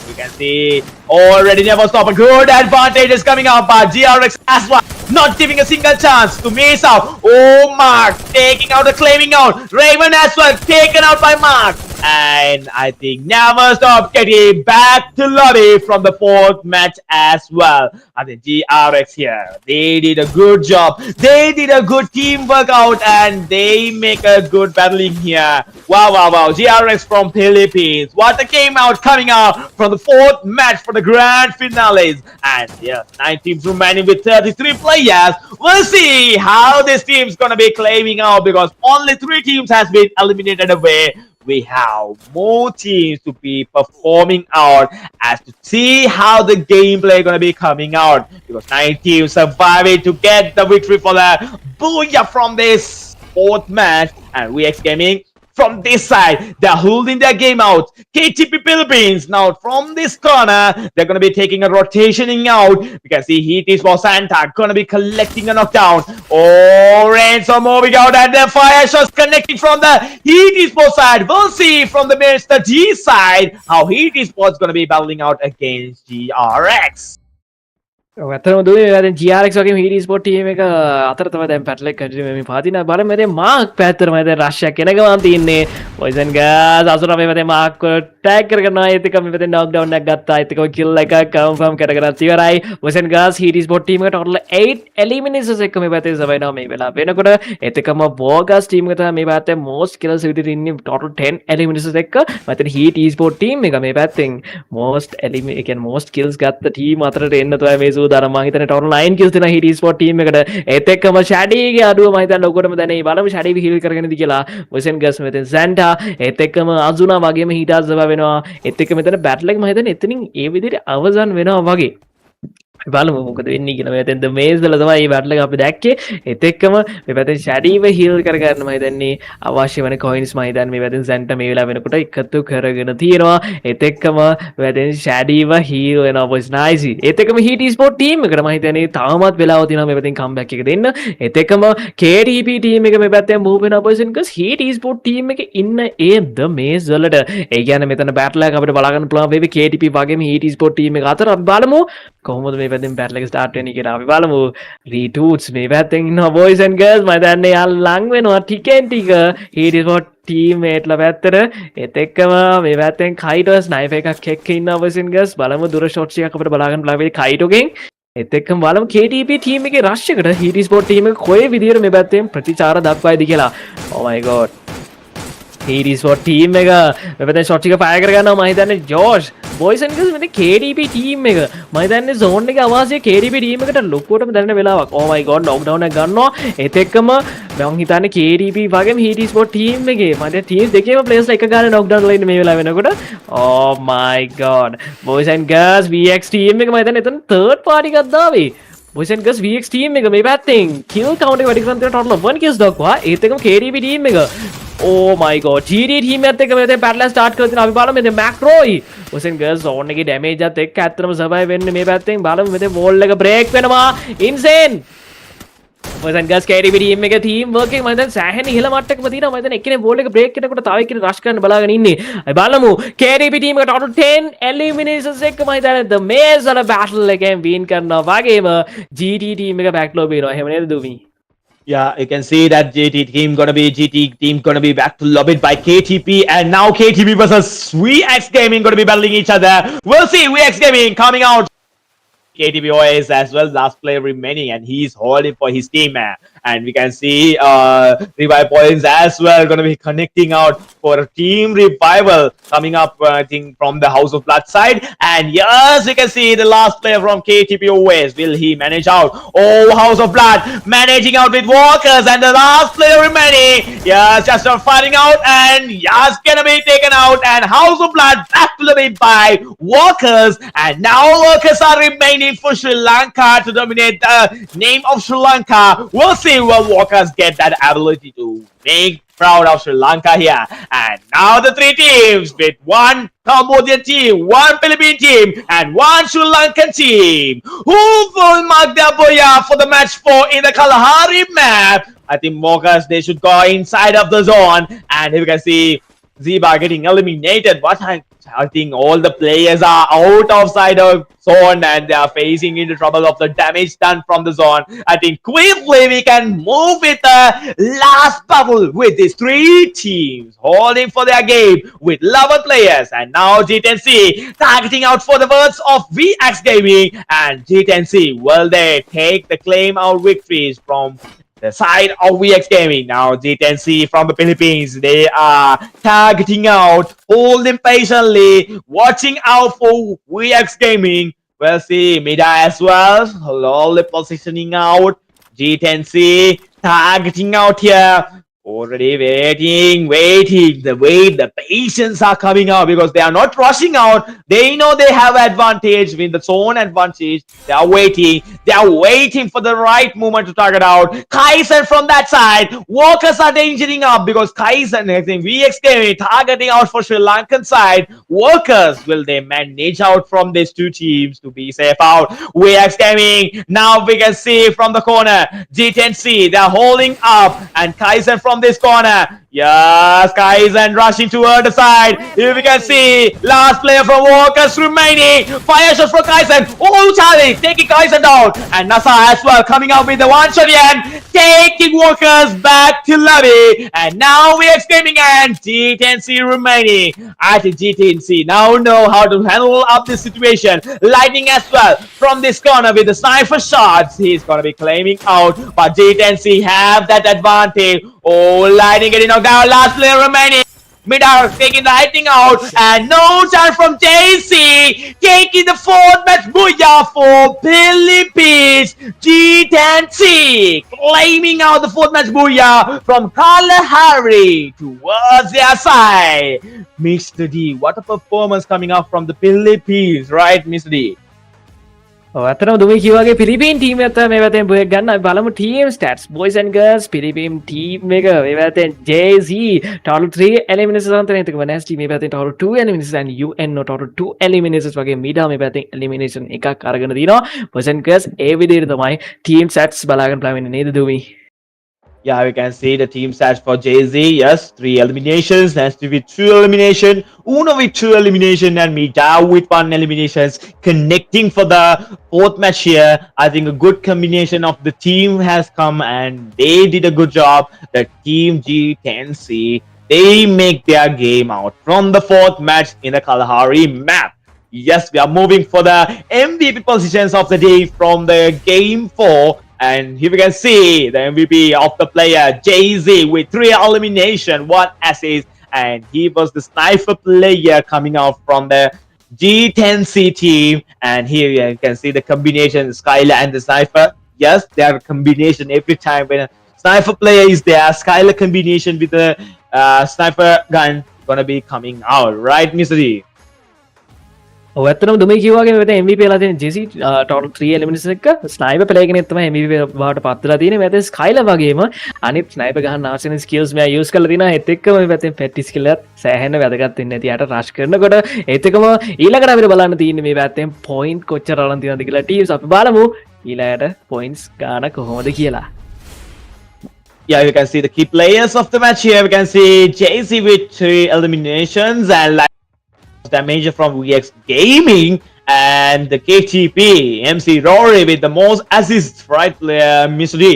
we can see already NEVERSTOP. A good advantage is coming out by GRX as well. Not giving a single chance to miss out. Oh, Mark taking out the claiming out. Raven as well taken out by Mark. and I think NEVERSTOP getting back to lobby from the fourth match as well. I think GRX here, they did a good job. They did a good teamwork out and they make a good battling here. Wow, wow, wow. GRX from Philippines. What a game out coming out from the fourth match for the grand finales. And yeah, 9 teams remaining with 33 players. We'll see how this team's gonna be claiming out because only 3 teams has been eliminated away. We have more teams to be performing out as to see how the gameplay gonna be coming out because 9 teams surviving to get the victory for the booyah from this fourth match. And VX Gaming from this side, they're holding their game out. KTP Philippines now from this corner, they're gonna be taking a rotationing out. We can see Heat is for Santa gonna be collecting a knockdown. Oh, Ransom moving out and the fire shots connecting from the Heat Esports side. We'll see from the Mr. G side how Heat Esports gonna be battling out against GRX. ඇත්තම දුවේ දැන් GRX වගේ හිටි sport team එක අතර තමයි දැන් පැටලෙක් continue මේ පාතින බලමු මේ දැන් මාක් පැත්තට මම දැන් රෂ්යා කෙනගමන් තින්නේ පොයිසන් ගාස් අසුර මේ දැන් මාක් ටැග් කරනවා ඒත් එක මේ දැන් නොක් ඩවුන් එකක් ගත්තා ඒත් එක කිල් එක කන්ෆර්ම් කරගෙන ඉවරයි පොයිසන් ගාස් හිටි ස්පෝට් ටීම් එක ටෝටල් 8 එලිමිනේෂන්ස් එක මේ පැත්තේ සබයිනවා මේ වෙලාව වෙනකොට ඒත් එකම බෝගස් ටීම් එක තමයි මේ පැත්තේ most kills විදිහට ඉන්නේ ටෝටල් 10 එලිමිනේෂන්ස් එක මතන හිටි ස්පෝට් ටීම් එක මේ පැත්තෙන් most ඒ කියන්නේ most kills ගත්ත ටීම් අතරට එන්න තමයි මේ සූදානම් මම හිතන්නේ ටෝටල් 9 kills දෙන හිටි ස්පෝට් ටීම් එකට ඒත් එක්කම ෂැඩීගේ අඩුව මම හිතන්නේ ඔක්කොටම දැනේ බලමු ෂැඩී හීල් කරගෙන ඉදි කියලා වොසෙන් ගස් මෙතෙන් සැන්ටා ඒත් එක්කම අසුනා වගේම හිටාස් සබා වෙනවා ඒත් එක්ක මෙතන බැටල් එක මම හිතන්නේ එතනින් ඒ විදිහට අවසන් වෙනවා වගේ බලමු මොකද වෙන්නේ කියලා මේ දැන් මේස් වල තමයි මේ බැටල් එක අපි දැක්කේ ඒත් එක්කම මේ පැත්තෙන් ෂැඩීව හීල් කරගන්න මම හිතන්නේ අවශ්‍ය වෙන කොයින්ස් මම හිතන්නේ මේ පැත්තෙන් සැන්ටා මේ වෙලාව වෙනකොට එකතු කරගෙන තියෙනවා ඒත් එක්කම මේ පැත්තෙන් ෂැඩීව හීල් වෙනවා බොයිස් නයිස් ඒත් එක්කම හීට් ස්පෝට් ටීම් එකට මම හිතන්නේ තාමත් වෙලාව තියෙනවා මේ පැත්තෙන් කම්බැක් එක දෙන්න ඒත් එක්කම KTP ටීම් එක මේ පැත්තෙන් මූව් වෙනවා boys because heat sport team එකේ ඉන්න ඒ ද මේස් වලට ඒ කියන්නේ මෙතන බැටල් එක අපිට බලා ගන්න පුළුවන් වේවි KTP වගේම හීට් ස්පෝට් ටීම් එක අතර අපි බලමු කොහොමද මේ පැත්තෙන් බැටල් එක ස්ටාර්ට් වෙන්නේ කියලා අපි බලමු රීටූට්ස් මේ පැත්තෙන් ඉන්නවා බොයිස් ඇන්ඩ් ගර්ල්ස් මම දන්නේ යාල් ලං වෙනවා ටිකෙන් ටික හීට් ස්පෝට් ටීම් මේට්ලා පැත්තට ඒත් එක්කම මේ පැත්තෙන් කයිටෝ ස්නයිපර් එකක් එක්ක ඉන්නවා බොයිස් ඇන්ඩ් ගර්ල්ස් බලමු දුර ෂොට්ස් එකක් අපිට බලා ගන්න පුළුවන් වේවි කයිටෝගෙන් ඒත් එක්කම බලමු KTP ටීම් එකේ රෂ් එකට හීට් ස්පෝට් ටීම් එක කොයි විදියට මේ පැත්තෙන් ප්‍රතිචාර දක්වයිද කියලා oh my god heat sport team එක මේ පැත්තෙන් ෂොට් එක ෆයර් කරගන්නවා මම හිතන්නේ ජෝෂ් බොයිස් ඇන්ඩ් ගර්ල්ස් මෙතන KTP ටීම් එක මම හිතන්නේ zone එකේ අවාසිය KTP ටීම් එකට ලොකුවටම දැනෙන වෙලාවක් oh my god knockdown එක ගන්නවා ඒත් එක්කම මම හිතන්නේ KTP වගේම හීට් ස්පෝට් ටීම් එකේ මම ටීම් දෙකේම ප්ලේයර්ස් එක ගානේ knockdown වල ඉන්නේ මේ වෙලාව වෙනකොට oh my god boys and girls VX team එක මම හිතන්නේ එතන third party එකක් දාවේ boys and girls VX team එක මේ පැත්තෙන් kill count එක වැඩි කරන් තියෙන total 1 kills දක්වා ඒත් එක්කම KTP ටීම් එක oh my god GD team එකත් එක්ක මෙතන පැටල ස්ටාර්ට් කරලා තියෙනවා අපි බලමු මෙතන මැක්රෝයි බොයිස් ඇන්ඩ් ගර්ල්ස් zone එකේ damage එකත් එක්ක ඇත්තටම සර්වයිව් වෙන්නේ මේ පැත්තෙන් බලමු මෙතන wall එක break වෙනවා insane boys and girls KTP team එකේ team work එක මම දැන් සෑහෙන ඉහළ මට්ටමක තියෙනවා මම දැන් එක්කෙනේ wall එක break කරනකොට තව එක්කෙනෙක් rush කරන්න බලාගෙන ඉන්නේ අපි බලමු KTP ටීම් එක total 10 eliminations එක්ක මම හිතන්නේ the maze වල battle එකෙන් win කරනවා වගේම GT ටීම් එක back low වෙනවා එහෙම නේද දුමි Yeah, you can see that GT team gonna be back to lobby by KTP, and now KTP versus VX Gaming gonna be battling each other. We'll see VX Gaming coming out. KTP OS as well, last player remaining, and he's holding for his team, and we can see revive points as well gonna be connecting out for a team revival coming up, I think from the House of Blood side. And yes, you can see the last player from KTP OS. Will he manage out? Oh, House of Blood managing out with walkers, and the last player remaining. Yes, just fighting out, and yes, gonna be taken out, and House of Blood back to the mid by walkers, and now walkers are remaining for Sri Lanka to dominate the name of Sri Lanka. We'll see will walkers get that ability to make proud of Sri Lanka here. And now the 3 teams with 1 Cambodian team, 1 Philippine team, and 1 Sri Lankan team. Who will mark their booyah for the match 4 in the Kalahari map? I think walkers, they should go inside of the zone. And here we can see Ziba getting eliminated. What I think all the players are out of side of zone and they are facing into trouble of the damage done from the zone. I think quickly we can move with the last battle with these three teams holding for their game with 11 players. And now G10C targeting out for the words of VX Gaming, and G10C, will they take the claim out victories from the side of VX Gaming? Now G10C from the Philippines, they are targeting out, holding patiently, watching out for VX Gaming. We'll see Mida as well, slowly positioning out. G10C targeting out here. Already waiting. The patience are coming out because they are not rushing out. They know they have advantage with the zone advantage. They are waiting. They are waiting for the right moment to target out. Kaizen from that side. Workers are dangering up because Kaizen, I think VXK targeting out for Sri Lankan side. Workers, will they manage out from these two teams to be safe out? VX Gaming, now we can see from the corner. G10C, they are holding up, and Kaizen from this corner. Yes, Kaizen rushing toward the side. Here we can see last player from Workers remaining. Fire shot from Kaizen. Oh, Charlie taking Kaizen down. And Nasa as well coming out with the one shot again. Taking Workers back to lobby. And now we are exclaiming and G10C remaining. I think G10C now know how to handle up this situation. Lightning as well from this corner with the sniper shots. He's gonna be claiming out. But G10C have that advantage. Oh, Lightning getting knocked down. Last player remaining. Midar taking the lightning out. And no chance from JC. Taking the fourth match. Booyah for Philippines. G10C claiming out the fourth match. Booyah from Kalahari towards their side. Mr. D, what a performance coming up from the Philippines, right, Mr. D? ඇතන දුම කිවගේ පිලිපීන් ටීම ඇත මේ වැතෙන් බොය ගන්න බලමු team stats boys and girls Philippine team එක මේ වැතෙන් JZ total 3 eliminations අතරින් එකක නැස්ටි මේ වැතෙන් total 2 eliminations and UNO total 2 eliminations වගේ මීඩා මේ වැතෙන් elimination එකක් අරගෙන දිනවා බොයිස් ඇන්ඩ් ගර්ල්ස් ඒ විදිහට තමයි ටීම් ස්ටැට්ස් බලාගෙන බලන්න නේද දුමි. Yeah, we can see the team stats for JZ. Yes, 3 eliminations. Nasty with 2 elimination. Uno with 2 elimination. And Mida with 1 eliminations. Connecting for the 4th match here. I think a good combination of the team has come and they did a good job. The team G10C, they make their game out from the 4th match in the Kalahari map. Yes, we are moving for the MVP positions of the day from the game 4. And here we can see the MVP of the player, JZ, with 3 elimination, 1 assist. And he was the sniper player coming out from the G10C team. And here you can see the combination, Skylar and the sniper. Yes, they are a combination every time when a sniper player is there. Skylar combination with the sniper gun gonna be coming out, right, Mr. D? ඇත්තනම දුම කිව්වාගේ මෙතන MVP ලා තියෙන JC total 3 eliminations එක sniper play කෙනෙක් තමයි MVP බවට පත් වෙලා තියෙන්නේ. මෙතන ස්කයිලර් වගේම අනිත් ස්නයිපර් ගහන්න අවශ්‍ය වෙන skills මෙයා use කරලා තිනවා. ඒත් එක්කම මේ පැත්තෙන් පැටි skill එකත් සෑහෙන වැදගත් වෙන්නේ නැති. යාට rush කරනකොට ඒත් එක්කම ඊළඟට අපිට බලන්න තියෙන්නේ මේ පැත්තෙන් point කොච්චර අරන් තියනවද කියලා teams අපි බලමු ඊළඟට points ගන්න කොහොමද කියලා. Yeah, you can see the key players of the match here. We can see JC with 3 eliminations and like damage from VX Gaming and the KTP MC Rory with the most assists, right, Mr. D?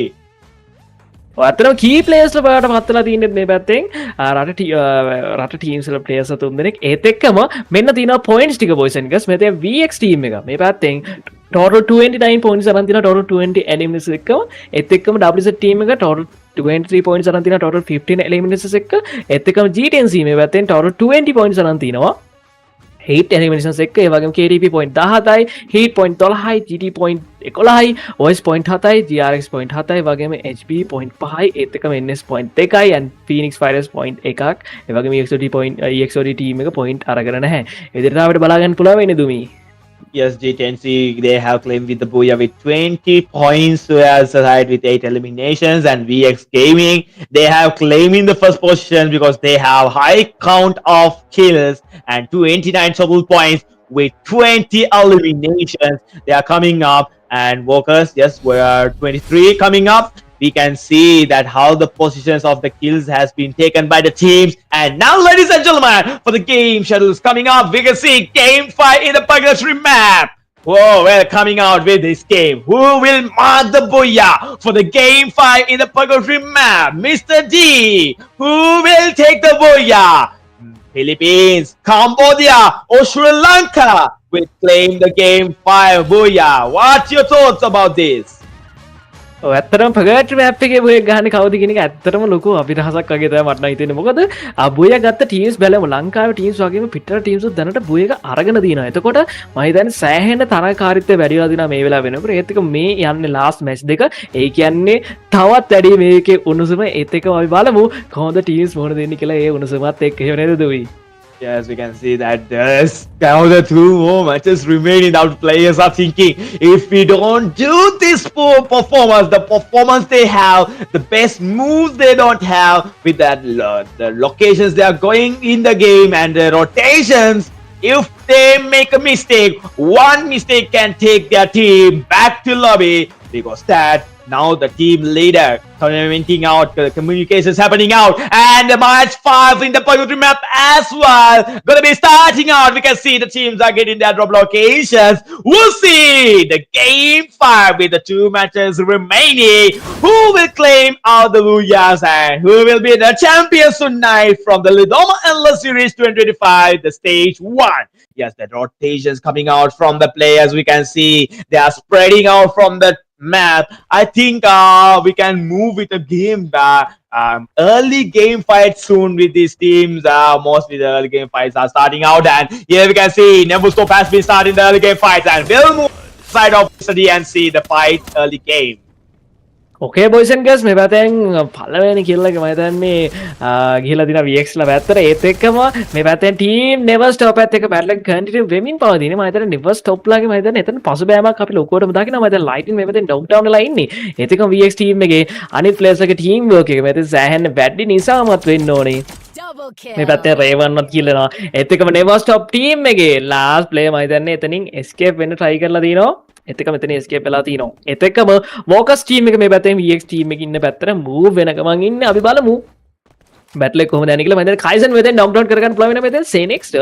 ඇත්තටම key players ලා බලන්න පත්ලා තින්නේ මේ පැත්තෙන් රට teams වල players තුන් දෙනෙක් ඒත් එක්කම මෙන්න තියෙනවා points ටික boys and girls මෙතන VX team එක මේ පැත්තෙන් total 29 points අරන් තියෙනවා total 20 eliminations එක්කම ඒත් එක්කම WZ team එක total 23 points අරන් තියෙනවා total 15 eliminations එක්ක ඒත් එක්කම G10C මේ පැත්තෙන් total 20 points අරන් තියෙනවා 8 eliminations එක්ක ඒ වගේම KTP point 17යි Heat point 12යි GT point 11යි OS point 7යි GRX point 7යි වගේම HB point 5යි ඒත් එක්කම NS point 2යි and PHEONIX Fighters point 1ක් ඒ වගේම EXOD team එක point අරගෙන නැහැ. ඒ විදිහට අපිට බලා ගන්න පුළුවන් වෙන්නේ දුමි. Yes, G10C, they have claimed with the Booyah with 20 points as side with 8 eliminations, and VX Gaming, they have claimed in the first position because they have high count of kills and 29 total points with 20 eliminations. They are coming up, and Workers, yes, we are 23 coming up. we can see that how the positions of the kills has been taken by the teams. And now, ladies and gentlemen, for the game schedules coming up, we can see game 5 in the Purgatory map. Whoa, we're coming out with this game. Who will mark the booyah for the game 5 in the Purgatory map? Mr. D. Who will take the booyah? Philippines, Cambodia, or Sri Lanka will claim the game 5 booyah. What's your thoughts about this? ඇත්තටම පර්ගටරි map එකේ බෝය ගහන්නේ කවුද කියන එක ඇත්තටම ලොකු අභිරහසක් වගේ තමයි මට නම් හිතෙන්නේ. මොකද බෝය ගත්ත ටීම්ස් බැලුවම ලංකාවේ ටීම්ස් වගේම පිටර ටීම්ස් උත් දැනට බෝය එක අරගෙන දිනවා. එතකොට මම හිතන්නේ සෑහෙන තරගකාරීත්වය වැඩි වෙලා දිනවා මේ වෙලාව වෙනකොට. ඒත් එක මේ යන්නේ ලාස්ට් මැච් දෙක. ඒ කියන්නේ තවත් වැඩි මේකේ උණුසුම ඒත් එක අපි බලමු කොහොමද ටීම්ස් මොන දෙන්නේ කියලා ඒ උණුසුමත් එක්ක එහෙම නේද දුවි. Yes, we can see that there's now the 2 more matches remaining. Now players are thinking, if we don't do this poor performance, the performance they have, the best moves they don't have, with that the locations they are going in the game and the rotations, if they make a mistake, one mistake can take their team back to lobby, because that now the team leader commenting out, communications happening out, and the match 5 in the Purgatory map as well gonna be starting out. We can see the teams are getting their drop locations. We'll see the game 5 with the 2 matches remaining. Who will claim out the booyahs and who will be the champions tonight from the Lidoma Endless Series 2025, the stage 1. Yes, the rotations coming out from the players. We can see they are spreading out from the map. I think we can move with a game early game fight soon with these teams. Mostly the early game fights are starting out, and here we can see NEVERSTOP has been starting the early game fights, and we'll move side of study and see the fight early game. Okay, boys and girls, මේ පැත්තෙන් පළවෙනි කිල් එක මම හිතන්නේ ගිහිලා දින VX ලා පැත්තට ඒත් එක්කම මේ පැත්තෙන් ටීම් NEVERSTOP එකත් එක්ක බැටල් කන්ටිනියු වෙමින් පවතින. මම හිතන්නේ NEVERSTOP ලාගේ මම හිතන්නේ එතන පසුබෑමක් අපි ලොකුවටම දකිනවා. මම හිතන්නේ ලයිටින් මේ පැත්තෙන් ඩවුන් ඩවුන් වෙලා ඉන්නේ. ඒත් එක්කම VX ටීම් එකේ අනිත් ප්ලේයර්ස් එකේ ටීම් වර්ක් එක මම හිතන්නේ සෑහෙන වැඩි නිසාමත් වෙන්න ඕනේ. මේ පැත්තේ රේවන්වත් කියලානවා. ඒත් එක්කම NEVERSTOP ටීම් එකේ ලාස්ට් ප්ලේයර් මම හිතන්නේ එතනින් එස්කේප් වෙන්න try කරලා තිනවා. එතක මෙතන escape වෙලා තිනවා. එතකම Vocus team එක මේ පැත්තෙන් VX team එකේ ඉන්න පැත්තට move වෙන ගමන් ඉන්නේ. අපි බලමු battle එක කොහොමද යන්නේ කියලා. මම හිතන්නේ Kaizen මෙතෙන් knock down කරගන්න පුළුවන් වෙන මෙතෙන් Phoenix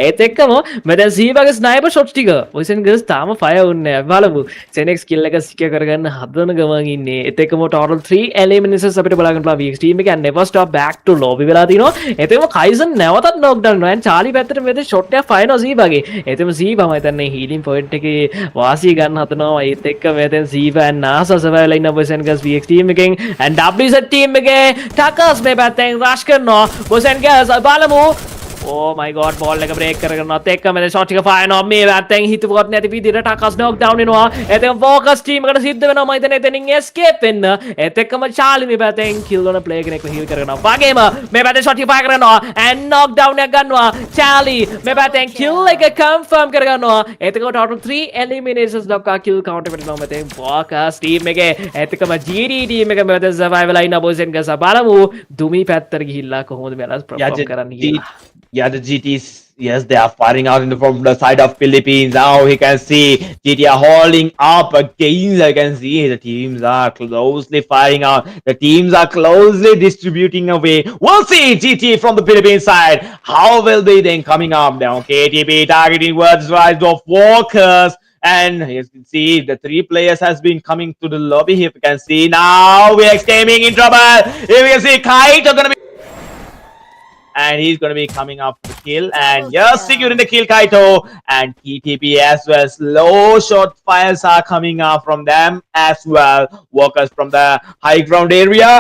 ඒත් එක්කම මෙතෙන් Zivaගේ sniper shots ටික boys and girls තාම fire වුන්නේ නැහැ. බලමු Phoenix kill එක secure කරගන්න හදන ගමන් ඉන්නේ. ඒත් එක්කම total 3 eliminations අපිට බලා ගන්න පුළුවන් VX team එක. NEVERSTOP back to lobby වෙලා තිනවා. ඒත් එක්කම Kaizen නැවතත් knock down වෙනවා. Charlie පැත්තට මෙතෙන් shot එක fire කරනවා Zivaගේ. ඒත් එක්කම Ziva මම හිතන්නේ healing point එකේ වාසිය ගන්න හදනවා. ඒත් එක්ක මෙතෙන් Ziva and NASA survival ඉන්න boys and girls VX team එකෙන් and WZ team එකේ Takas මේ පැත්තෙන් rush කරනවා. boys and girls බලමු. Oh my god, ball එක break කරගෙනත් එක්ක මෙතන shot එක fire කරනවා. මේ පැත්තෙන් හිතුවත් නැති විදිහට Takas knock down වෙනවා. එතෙන් Vocus team එකට සිද්ධ වෙනවා. මම හිතන්නේ එතනින් escape වෙන්න. ඒත් එක්කම Charlie මේ පැත්තෙන් kill වන player කෙනෙක්ව heal කරගෙනවා. වගේම මේ පැත්තෙන් shot එක fire කරනවා and knock down එකක් ගන්නවා. Charlie මේ පැත්තෙන් kill එක confirm කරගන්නවා. ඒත් එක්කම total 3 eliminations දක්වා kill count එකට එනවා මෙතෙන් Vocus team එකේ. ඒත් එක්කම GD team එක මෙතන survive වෙලා ඉන්න boys and girls බලමු. දුමි පැත්තට ගිහිල්ලා කොහොමද මෙයාලා perform කරන්නේ කියලා. Yeah, the GTs, yes, they are firing out from the side of Philippines. Now we can see GT are holding up again. I can see the teams are closely firing out. The teams are closely distributing away. We'll see GT from the Philippines side. How will they then coming up now? KTP targeting words rise of Vocus. And as you can see, the 3 players has been coming to the lobby here. You can see now we are gaming in trouble. Here we can see Kite are gonna be, and he's going to be coming up to kill, and just securing the kill Kaito and KTP as well. Slow shot fires are coming up from them as well. Workers from the high ground area.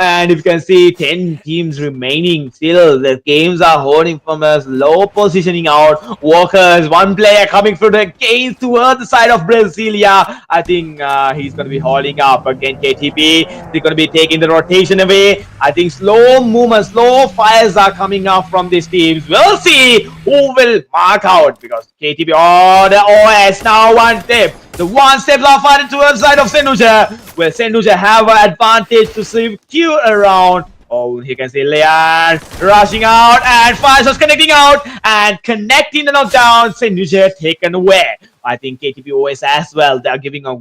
And if you can see 10 teams remaining still, the games are holding from a low positioning out. Workers, 1 player coming through the games towards the side of Brasilia. I think he's going to be holding up against KTP. They're going to be taking the rotation away. I think slow movements, slow fires are coming up from these teams. We'll see who will mark out, because KTP, oh, the OS now 1 step. The 1 step are fighting towards the side of Senduja. Well, Senduja have an advantage to secure around. Oh, you can see Leon rushing out and Fires was connecting out and connecting the knockdown. Senduja taken away. I think KTPOS as well. They are giving a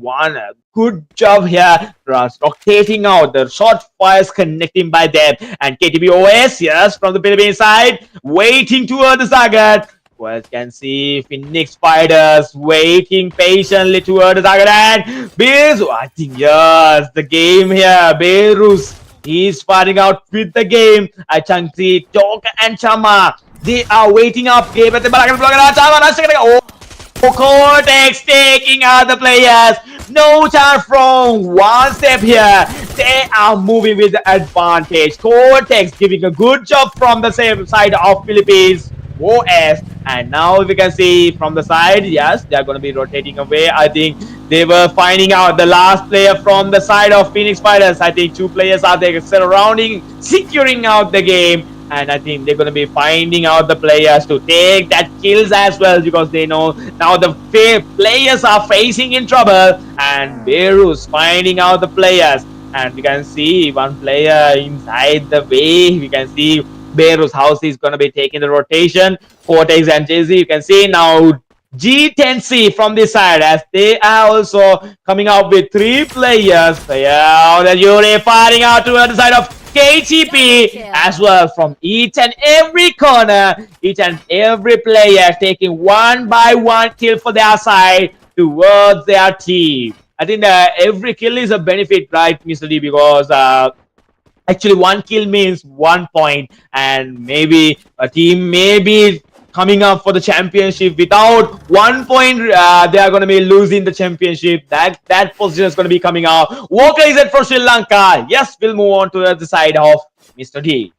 good job here, rotating out the short fires connecting by them. And KTPOS, yes, from the Philippines side, waiting toward the target. Well, you can see Phoenix Fighters waiting patiently toward the target. And Beirut, I think, yes, the game here. Beirut is fighting out with the game. I can see Tok and Chama. They are waiting up. Oh, Cortex taking out the players. No chance from one step here. They are moving with the advantage. Cortex giving a good job from the same side of Philippines. OS. And now we can see from the side, yes, they are going to be rotating away. I think they were finding out the last player from the side of Phoenix Fighters. I think 2 players are there surrounding, securing out the game. And I think they're going to be finding out the players to take that kills as well, because they know now the players are facing in trouble. And Beirut's finding out the players. And we can see one player inside the way. We can see Beirut's house is going to be taking the rotation. Cortex and Jay-Z, you can see now G10C from this side, as they are also coming out with 3 players. Yeah, the Yuri firing out to the other side of KTP as well, from each and every corner. Each and every player taking 1 by 1 kill for their side towards their team. I think every kill is a benefit, right, Mr. D, because actually 1 kill means 1 point, and maybe a team may be coming up for the championship without 1 point. They are going to be losing the championship. That position is going to be coming out. Walker is it for Sri Lanka. Yes, we'll move on to the other side of Mr. D.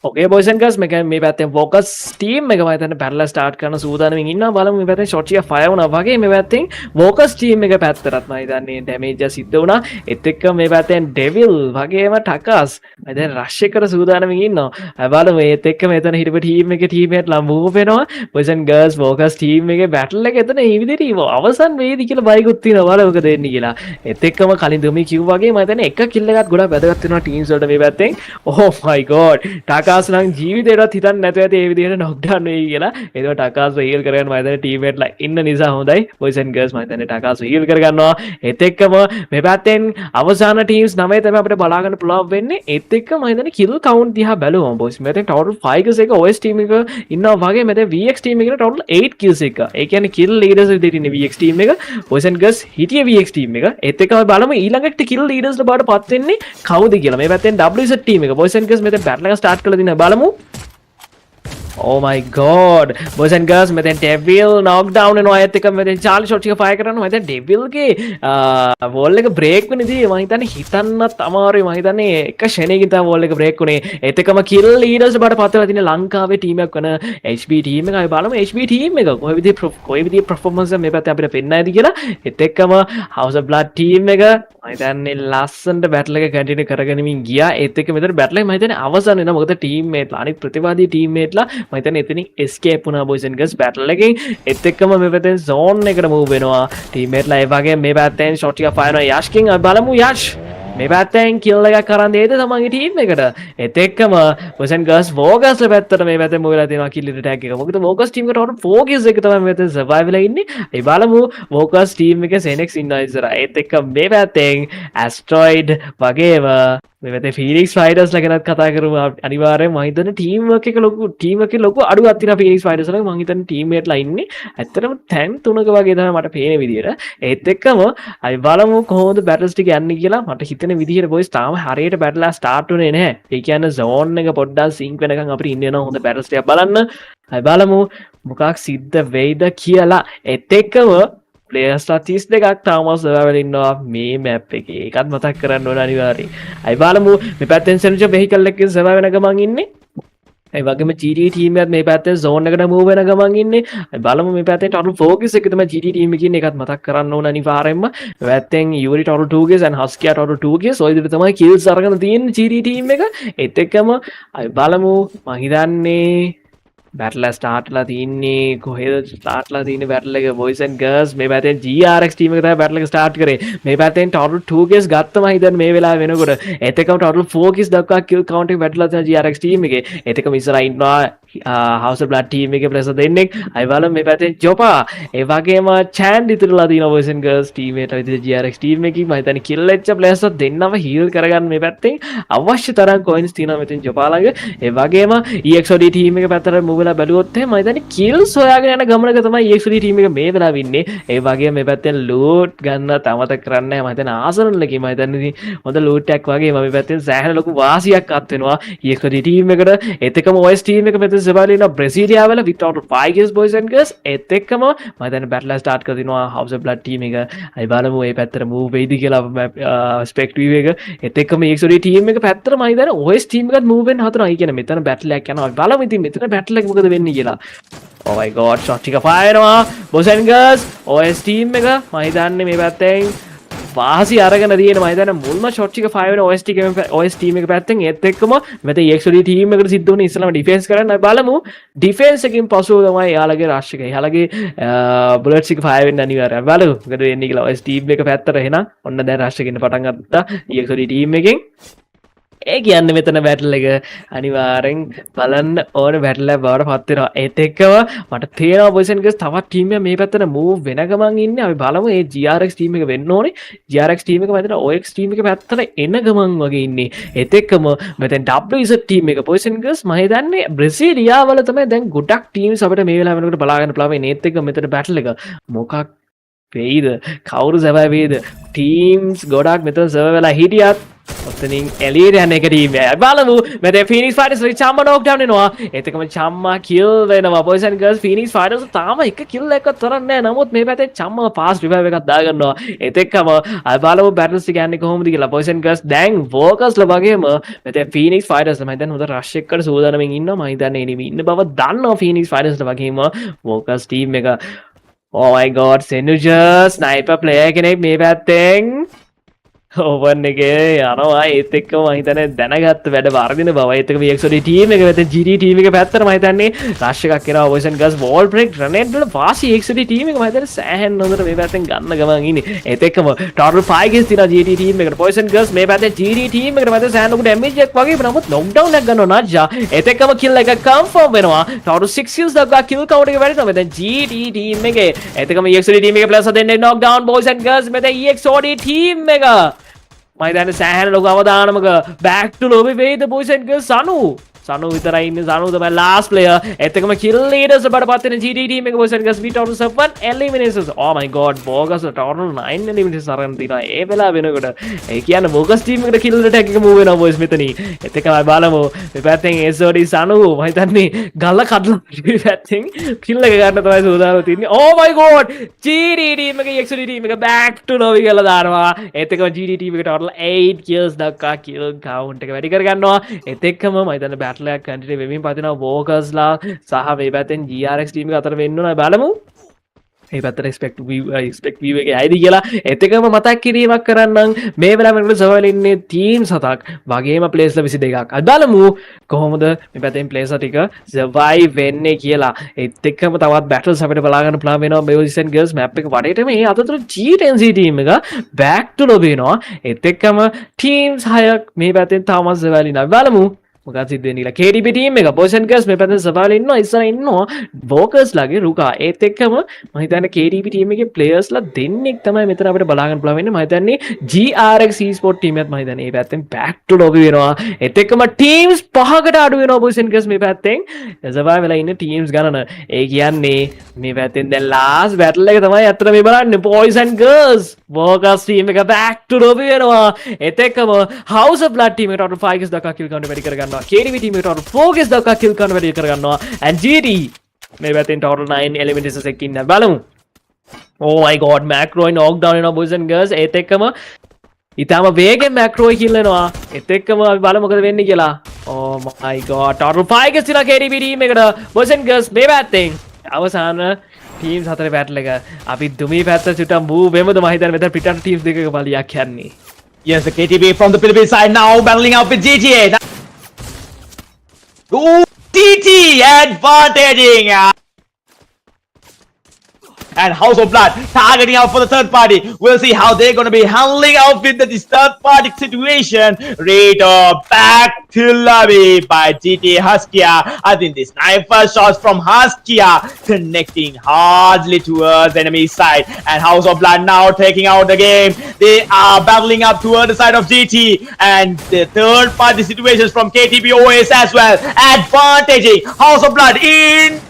Okay, boys and girls, මේ පැත්තෙන් focus team එක මම හිතන්නේ parallel start කරන සූදානමින් ඉන්නවා. බලමු මේ පැත්තෙන් shot එක fire වුණා වගේ. මේ පැත්තෙන් focus team එක පැත්තටත් මම හිතන්නේ damage එක සිද්ධ වුණා. ඒත් එක්ක මේ පැත්තෙන් devil වගේම takas මම දැන් rush එකකට සූදානමින් ඉන්නවා. බලමු ඒත් එක්ක මෙතන හිටපු team එකේ teammate ලා move වෙනවා. boys and girls focus team එකේ battle එක එතන මේ විදිහට අවසන් වේවි කියලා බයිකුත් තියෙනවා. බලමු මොකද වෙන්නේ කියලා. ඒත් එක්කම කලින් දුමි කිව් වගේ මම හිතන්නේ එක kill එකක් ගොඩක් වැදගත් වෙනවා teams වලට මේ පැත්තෙන්. Oh my god. Takas නම් ජීවිතේටත් හිතන්නේ නැතුව ඇති ඒ විදිහට knockdown වෙයි කියලා. ඒකට Takas heal කරගන්න මම හිතන්නේ teammate ලා ඉන්න නිසා හොඳයි. boys and girls මම හිතන්නේ Takas heal කරගන්නවා. ඒත් එක්කම මේ පැත්තෙන් අවසාන teams 9 තමයි අපිට බලා ගන්න පුළුවන් වෙන්නේ. ඒත් එක්ක මම හිතන්නේ kill count දිහා බැලුවම boys මෙතෙන් total 5 kills එක OS team එක ඉන්නවා වගේ මෙතෙන් VX team එකේ total 8 kills එක. ඒ කියන්නේ kill leaders විදිහට ඉන්නේ VX team එක. boys and girls හිටියේ VX team එක. ඒත් එක්කම බලමු ඊළඟට kill leaders ලා බාට පත් වෙන්නේ කවුද කියලා. මේ පැත්තෙන් WZ team එක. boys and girls මෙතෙන් battle එක start කරලා දින බලමු. Oh my god, boys and girls, මෙතෙන් devil knockdown වෙනවා. ඒත් එක මෙතෙන් Charlie shot එක fire කරනවා. මෙතෙන් devil ගේ wall එක break වෙන ඉතින් මම හිතන්නේ හිතන්නත් අමාරුයි. මම හිතන්නේ එක ෂණයකින් තමයි wall එක break වුනේ. ඒත් එකම kill leaders බඩ පත් වෙලා තියෙන ලංකාවේ team එකක් වෙන HB team එක. අපි බලමු HB team එක කොයි විදිහේ performance එක මේ පැත්තේ අපිට පෙන්නයිද කියලා. ඒත් එක්කම House of Blood team එක මම හිතන්නේ ලස්සනට battle එක continue කරගෙනමින් ගියා. ඒත් එක්ක මෙතන battle එක මම හිතන්නේ අවසන් වෙනවා. මොකද teammate ලා අනිත් ප්‍රතිවාදී teammate ලා මම හිතන්නේ එතනින් escape වුණා boys and girls battle එකෙන්. ඒත් එක්කම මේ පැත්තෙන් zone එකට move වෙනවා teammate ලා. ඒ වගේම මේ පැත්තෙන් shot එක fire කරනවා යෂ්කින්. අපි බලමු යෂ් මේ පැත්තෙන් kill එකක් කරන් දෙයිද තමන්ගේ team එකට. ඒත් එක්කම boys and girls Vocus පැත්තට මේ පැත්තෙන් move වෙලා තියෙනවා kill tag එක. මොකද Vocus team එකට total 4 kills එක තමයි මේ පැත්තෙන් survive වෙලා ඉන්නේ. ඒ බලමු Vocus team එකේ Senex ඉන්නවා ඉස්සරහ. ඒත් එක්ක මේ පැත්තෙන් Asteroid වගේම මේ පැත්තේ Phoenix Fighters ලා ගැනත් කතා කරමු. අනිවාර්යයෙන්ම මම හිතන්නේ team work එක ලොකු අඩුවක් තියෙනවා Phoenix Fighters ලා. මම හිතන්නේ teammate ලා ඉන්නේ ඇත්තටම 3ක වගේ තමයි මට පේන විදියට. ඒත් එක්කම අපි බලමු කොහොමද battles ටික යන්නේ කියලා. මට හිතෙන විදිහට boys තාම හරියට battle එක start වෙන්නේ නැහැ. ඒ කියන්නේ zone එක පොඩ්ඩක් sync වෙනකන් අපිට ඉන්න වෙනවා හොඳ battles ටිකක් බලන්න. අපි බලමු මොකක් සිද්ධ වෙයිද කියලා. ඒත් එක්කම players 32ක් තාම survival ඉන්නවා මේ map එකේ. ඒකත් මතක් කරන්න ඕන අනිවාර්යයෙන්. අපි බලමු මේ පැත්තෙන් Senator vehicle එකකින් survive වෙන ගමන් ඉන්නේ. ඒ වගේම GT team එකත් මේ පැත්තේ zone එකට move වෙන ගමන් ඉන්නේ. අපි බලමු මේ පැත්තේ total 4 kills එක තමයි GT team එකේ ඉන්නේ. ඒකත් මතක් කරන්න ඕන අනිවාර්යයෙන්ම. මේ පැත්තෙන් Yuri total 2 kills and Husky total 2 kills. ඔය විදිහට තමයි kills අරගෙන තියෙන්නේ GT team එක. ඒත් එක්කම අපි බලමු මම හිතන්නේ බැටල් ස්ටාර්ට්ලා තින්නේ කොහෙද ස්ටාර්ට්ලා තින්නේ බැටල් එක boys and girls මේ පැත්තෙන් GRX ටීම් එක තමයි බැටල් එක ස්ටාර්ට් කරේ මේ පැත්තෙන් total 2 kills ගත්තම හිතන්න මේ වෙලාව වෙනකොට එතකම total 4 kills දක්වා kill count එක වැටලා තියෙන GRX ටීම් එකේ එතකම ඉස්සරහා ඉන්නවා House of Blood ටීම් එකේ ප්ලේයර්ස් දෙන්නෙක් අය බලමු මේ පැත්තෙන් ජොපා ඒ වගේම චෑන්ඩ් ඉතුරුලා තියෙනවා boys and girls ටීම් එකට විදිහට GRX ටීම් එකේ මම හිතන්නේ kill වෙච්ච ප්ලේයර්ස් දෙන්නම heal කරගන්න මේ පැත්තෙන් අවශ්‍ය තරම් coins තියෙනවා මෙතෙන් ජොපා ළඟ ඒ වගේම EXOD ටීම් එක පැත්තට move වෙලා බැලුවොත් එහෙනම් මම හිතන්නේ kills හොයාගෙන යන ගමනක තමයි EXOD ටීම් එක මේ වෙලාව ඉන්නේ ඒ වගේම මේ පැත්තෙන් loot ගන්න තමතක කරන්නේ මම හිතන්නේ ආසනල්ලකේ මම හිතන්නේ හොඳ loot එකක් වගේ මම මේ පැත්තෙන් සෑහෙන ලොකු වාසියක් අත් වෙනවා EXOD ටීම් එකට එතකම OS ටීම් එක මෙතන සබාලිනා බ්‍රසීලියා වල without 5 kills boys and girls එතකම මම හිතන්නේ battle start කර දිනවා House of Blood ටීම් එක අය බලමු මේ පැත්තට move වෙයිද කියලා perspective එක එතකම EXOD ටීම් එක පැත්තට මම හිතන්නේ OS ටීම් එකත් move වෙන්න හදනවා ඒ කියන්නේ මෙතන battle එකක් යනවා බලමු ඉතින් මෙතන battle එක මොකද වෙන්නේ කියලා oh my god shot ටික fire වෙනවා boys and girls OS team එක මම හිතන්නේ මේ පැත්තෙන් වාසි අරගෙන තියෙන මම හිතන්නේ මුල්ම shot ටික fire වෙන OS ටීම් එක පැත්තෙන් ඒත් එක්කම මෙතන EXOD ටීම් එකට සිද්ධ වුණේ ඉස්සලම ඩිෆෙන්ස් කරන්න බලමු ඩිෆෙන්ස් එකකින් පසුව තමයි යාලගේ රෂ් එක. යාලගේ බුලට්ස් එක fire වෙන්න අනිවාර්යයි. බලමු මොකද වෙන්නේ කියලා OS ටීම් එක පැත්තට එහෙනම් ඔන්න දැන් රෂ් එකකින් පටන් ගත්තා EXOD ටීම් එකෙන්. ඒ කියන්නේ මෙතන බැටල් එක අනිවාර්යෙන් බලන්න ඕන බැටල් එකක් බවට පත් වෙනවා. ඒත් එක්කම මට තේරෙනවා boys and girls තවත් ටීම් එක මේ පැත්තට move වෙන ගමන් ඉන්නේ. අපි බලමු මේ GRX ටීම් එක වෙන්න ඕනේ. GRX ටීම් එක මැදට OX ටීම් එක පැත්තට එන ගමන් වගේ ඉන්නේ. ඒත් එක්කම මෙතෙන් WZ ටීම් එක boys and girls මම හිතන්නේ බ්‍රසීලියා වල තමයි දැන් ගොඩක් ටීම්ස් අපිට මේ වෙලාව වෙනකොට බලාගෙන පුළුවන්. ඒත් එක්ක මෙතන බැටල් එක මොකක් වෙයිද? කවුරු සර්වයිව් වෙයිද? ටීම්ස් ගොඩක් මෙතන සර්වයිව් වෙලා හිටියත් ඔතනින් එලියට යන එක ටීම් එක. බලමු මෙතන Phoenix Fighters චම්මා knock down වෙනවා. ඒතකම චම්මා kill වෙනවා. boys and girls Phoenix Fighters තාම එක kill එකක් තරන්නේ නැහැ. නමුත් මේ පැත්තේ චම්මා fast revive එකක් දාගන්නවා. ඒත් එක්කම අය බලමු battles එක යන්නේ කොහොමද කියලා. boys and girls දැන් Vocals ලා වගේම මෙතන Phoenix Fighters මම දැන් හොඳ rush එකකට සූදානම්ෙන් ඉන්නවා. මම හිතන්නේ එනිමි ඉන්න බව දන්නවා Phoenix Fighters ලා වගේම Vocals team එක. oh my god Senuja sniper player කෙනෙක් මේ පැත්තෙන් ඕපන් එකේ යනවා ඒත් එක්කම මම හිතන්නේ දැනගත්ත වැඩ වර්ධින බව ඒත් එක්කම EXOD ටීම් එක වෙත GT ටීම් එක පැත්තට මම හිතන්නේ රෂ් එකක් එනවා boys and girls wall break grenade වල වාසි EXOD ටීම් එක මම හිතන්නේ සෑහෙන හොඳට මේ පැත්තෙන් ගන්න ගමන් ඉන්නේ ඒත් එක්කම total 5 kills තියෙනවා GT ටීම් එකට boys and girls මේ පැත්තේ GT ටීම් එකට මම හිතන්නේ සෑහෙන ලොකු damage එකක් වගේ නමුත් knockdown එකක් ගන්නවා නජ්ජා ඒත් එක්කම kill එක confirm වෙනවා total 6 kills දක්වා kill count එක වැඩිනවා මෙතන GT ටීම් එකේ ඒත් එක්කම EXOD ටීම් එකේ ප්ලස් දෙන්නේ knockdown boys and girls මෙතන EXOD ටීම් එක මම දැන් සෑහෙන ලොකු අවදානමක back to lobby වෙයිද boys and girls සනු විතරයි ඉන්නේ සනු තමයි last player ඒත් එකම kill leaders බඩපත් වෙන GT team එක boys and girls we total 7 eliminations oh my god Bogus total 9 eliminations අරන් තියනවා ඒ වෙලාව වෙනකොට ඒ කියන්නේ Bogus team එකට kill attack එක move වෙනවා boys මෙතනින් ඒත් එකම බලමු මේ පැත්තෙන් SOD සනු මම හිතන්නේ ගල්ල කඩලා මේ පැත්තෙන් kill එක ගන්න තමයි සූදානම් තින්නේ oh my god GT team එක EXOD team එක back to lobby කියලා දානවා ඒත් එකම GT team එක total 8 kills දක්වා kill count එක වැඩි කර ගන්නවා ඒත් එකම මම හිතන්නේ battle එකක් කන්ටිනියු වෙමින් පවතිනවා Vocals ලා සහ මේ පැත්තෙන් GRX ටීම් එක අතර වෙන්න ඕන බලමු මේ පැත්තට expect view එකේ ආයිද කියලා ඒත් එකම මතක් කිරීමක් කරන්නම් මේ වෙලාවට සර්වර් ඉන්නේ teams 7ක් වගේම players 22ක් අද බලමු කොහොමද මේ පැත්තෙන් players ටික survive වෙන්නේ කියලා ඒත් එක්කම තවත් battles අපිට බලා ගන්න පුළුවන් වෙනවා boys and girls map එක වටේටම මේ අතතුර G10C team එක back to lobby වෙනවා ඒත් එක්කම teams 6ක් මේ පැත්තෙන් තාමත් survive ඉන්නවා බලමු මොකක්ද සිද්ධ වෙන්නේ කියලා KDB ටීම් එක boys and girls මේ පැත්තේ සබාල ඉන්නවා ඉස්සර ඉන්නවා Vocals ලාගේ රුකා ඒත් එක්කම මම හිතන්නේ KDB ටීම් එකේ players ලා දෙන්නෙක් තමයි මෙතන අපිට බලා ගන්න පුළුවන් වෙන්නේ මම හිතන්නේ GRX ESPORT ටීම් එකත් මම හිතන්නේ මේ පැත්තෙන් back to lobby වෙනවා ඒත් එක්කම teams 5කට අඩු වෙනවා boys and girls මේ පැත්තෙන් සබාල වෙලා ඉන්න teams ගණන ඒ කියන්නේ මේ පැත්තෙන් දැන් last battle එක තමයි අතට මේ බලන්නේ boys and girls Vocals team එක back to lobby වෙනවා ඒත් එක්කම House of Blood ටීම් එකට total 5 kills දක්වා kill count වැඩි කර ගන්නවා KDB team එකට total 4 kills දක්වා kill count වැඩි කර ගන්නවා and GT මේ පැත්තෙන් total 9 eliminations එකක් ඉන්න බලමු oh my god macro knock down වෙනවා boys and girls ඒත් එක්කම ඊටම වේගෙන් macro kill වෙනවා ඒත් එක්කම අපි බලමු මොකද වෙන්නේ කියලා oh my god total 5 kills තියෙනවා KDB team එකට boys and girls මේ පැත්තෙන් අවසාන teams 4 battle එක අපි දුමී පැත්ත චුට්ටක් move වෙමුද මම හිතන්නේ මෙතන පිටට teams දෙකක බලියක් යන්නේ Yes, the KTB from the Philippines side now battling out with GTA. Ooh, GT advantaging. And House of Blood targeting out for the third party. We'll see how they're going to be handling out with this third party situation. Rito back to lobby by GT Huskia. I think the sniper shots from Huskia connecting hardly towards enemy side. And House of Blood now taking out the game. They are battling up toward the side of GT. And the third party situations from KTPOS as well. Advantaging House of Blood in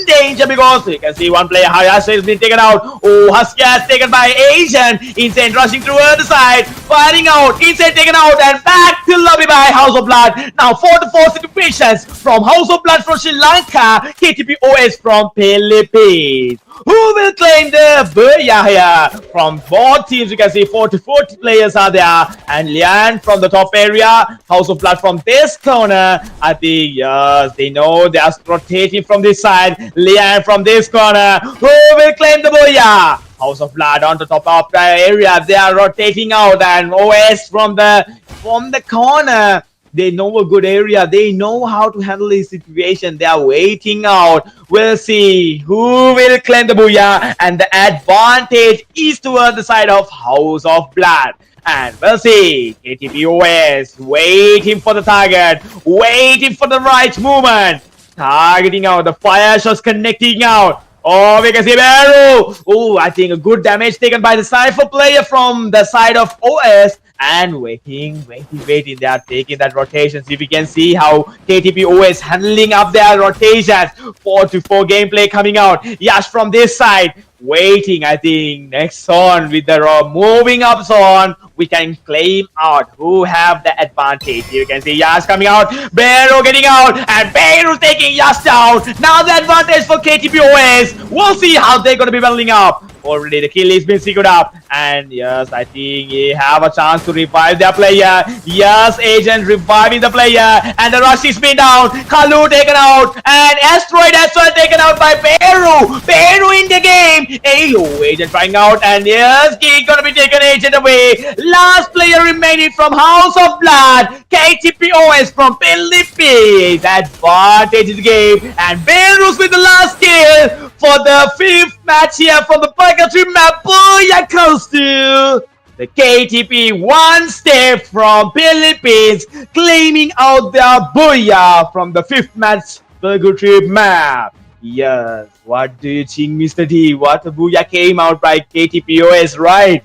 danger because you can see one player has been taken out. Oh, Husky has taken by Asian. Insane rushing through the side. Firing out. Insane taken out and back to lobby by House of Blood. Now 4-4 situations from House of Blood from Sri Lanka. KTPOS from Philippines. Who will claim the Booyah here? From both teams, you can see 40 players are there. And Lian from the top area. House of Blood from this corner. I think, yes, they know they are rotating from this side. Lian from this corner. Who will claim the Booyah? House of Blood on the top of the area. They are rotating out. And OS from the corner. They know a good area. They know how to handle this situation. They are waiting out. We'll see who will claim the Booyah. And the advantage is toward the side of House of Blood. And we'll see. KTPOS waiting for the target. Waiting for the right movement. Targeting out. The fire shots connecting out. Oh, we can see Beru. Oh, I think a good damage taken by the sniper player from the side of OS. And waiting. They are taking that rotation. See if we can see how KTPOS handling up their rotations. 4-4 gameplay coming out. Yash from this side. Waiting, I think. Next zone with the moving up zone. We can claim out who have the advantage. Here you can see Yash coming out. Beru getting out. And Beru taking Yash down. Now the advantage for KTPOS. We'll see how they're going to be battling up. Already the kill is been secured up. And yes, I think they have a chance to revive their player. Yes, Agent reviving the player. And the rush is been down. Kalu taken out. And Asteroid as well taken out by Beru. Beru in the game. Ayo, Agent trying out. And yes, he's gonna be taken Agent away. Last player remaining from House of Blood. KTPOS from Philippines. Advantage in the game. And Beru's with the last kill for the 5th match here from the Purgatory map. Booyah comes to the KTP one step from Philippines, claiming out their Booyah from the 5th match Purgatory map. Yes, what do you think, Mr. D? What a Booyah came out by KTPOS, right?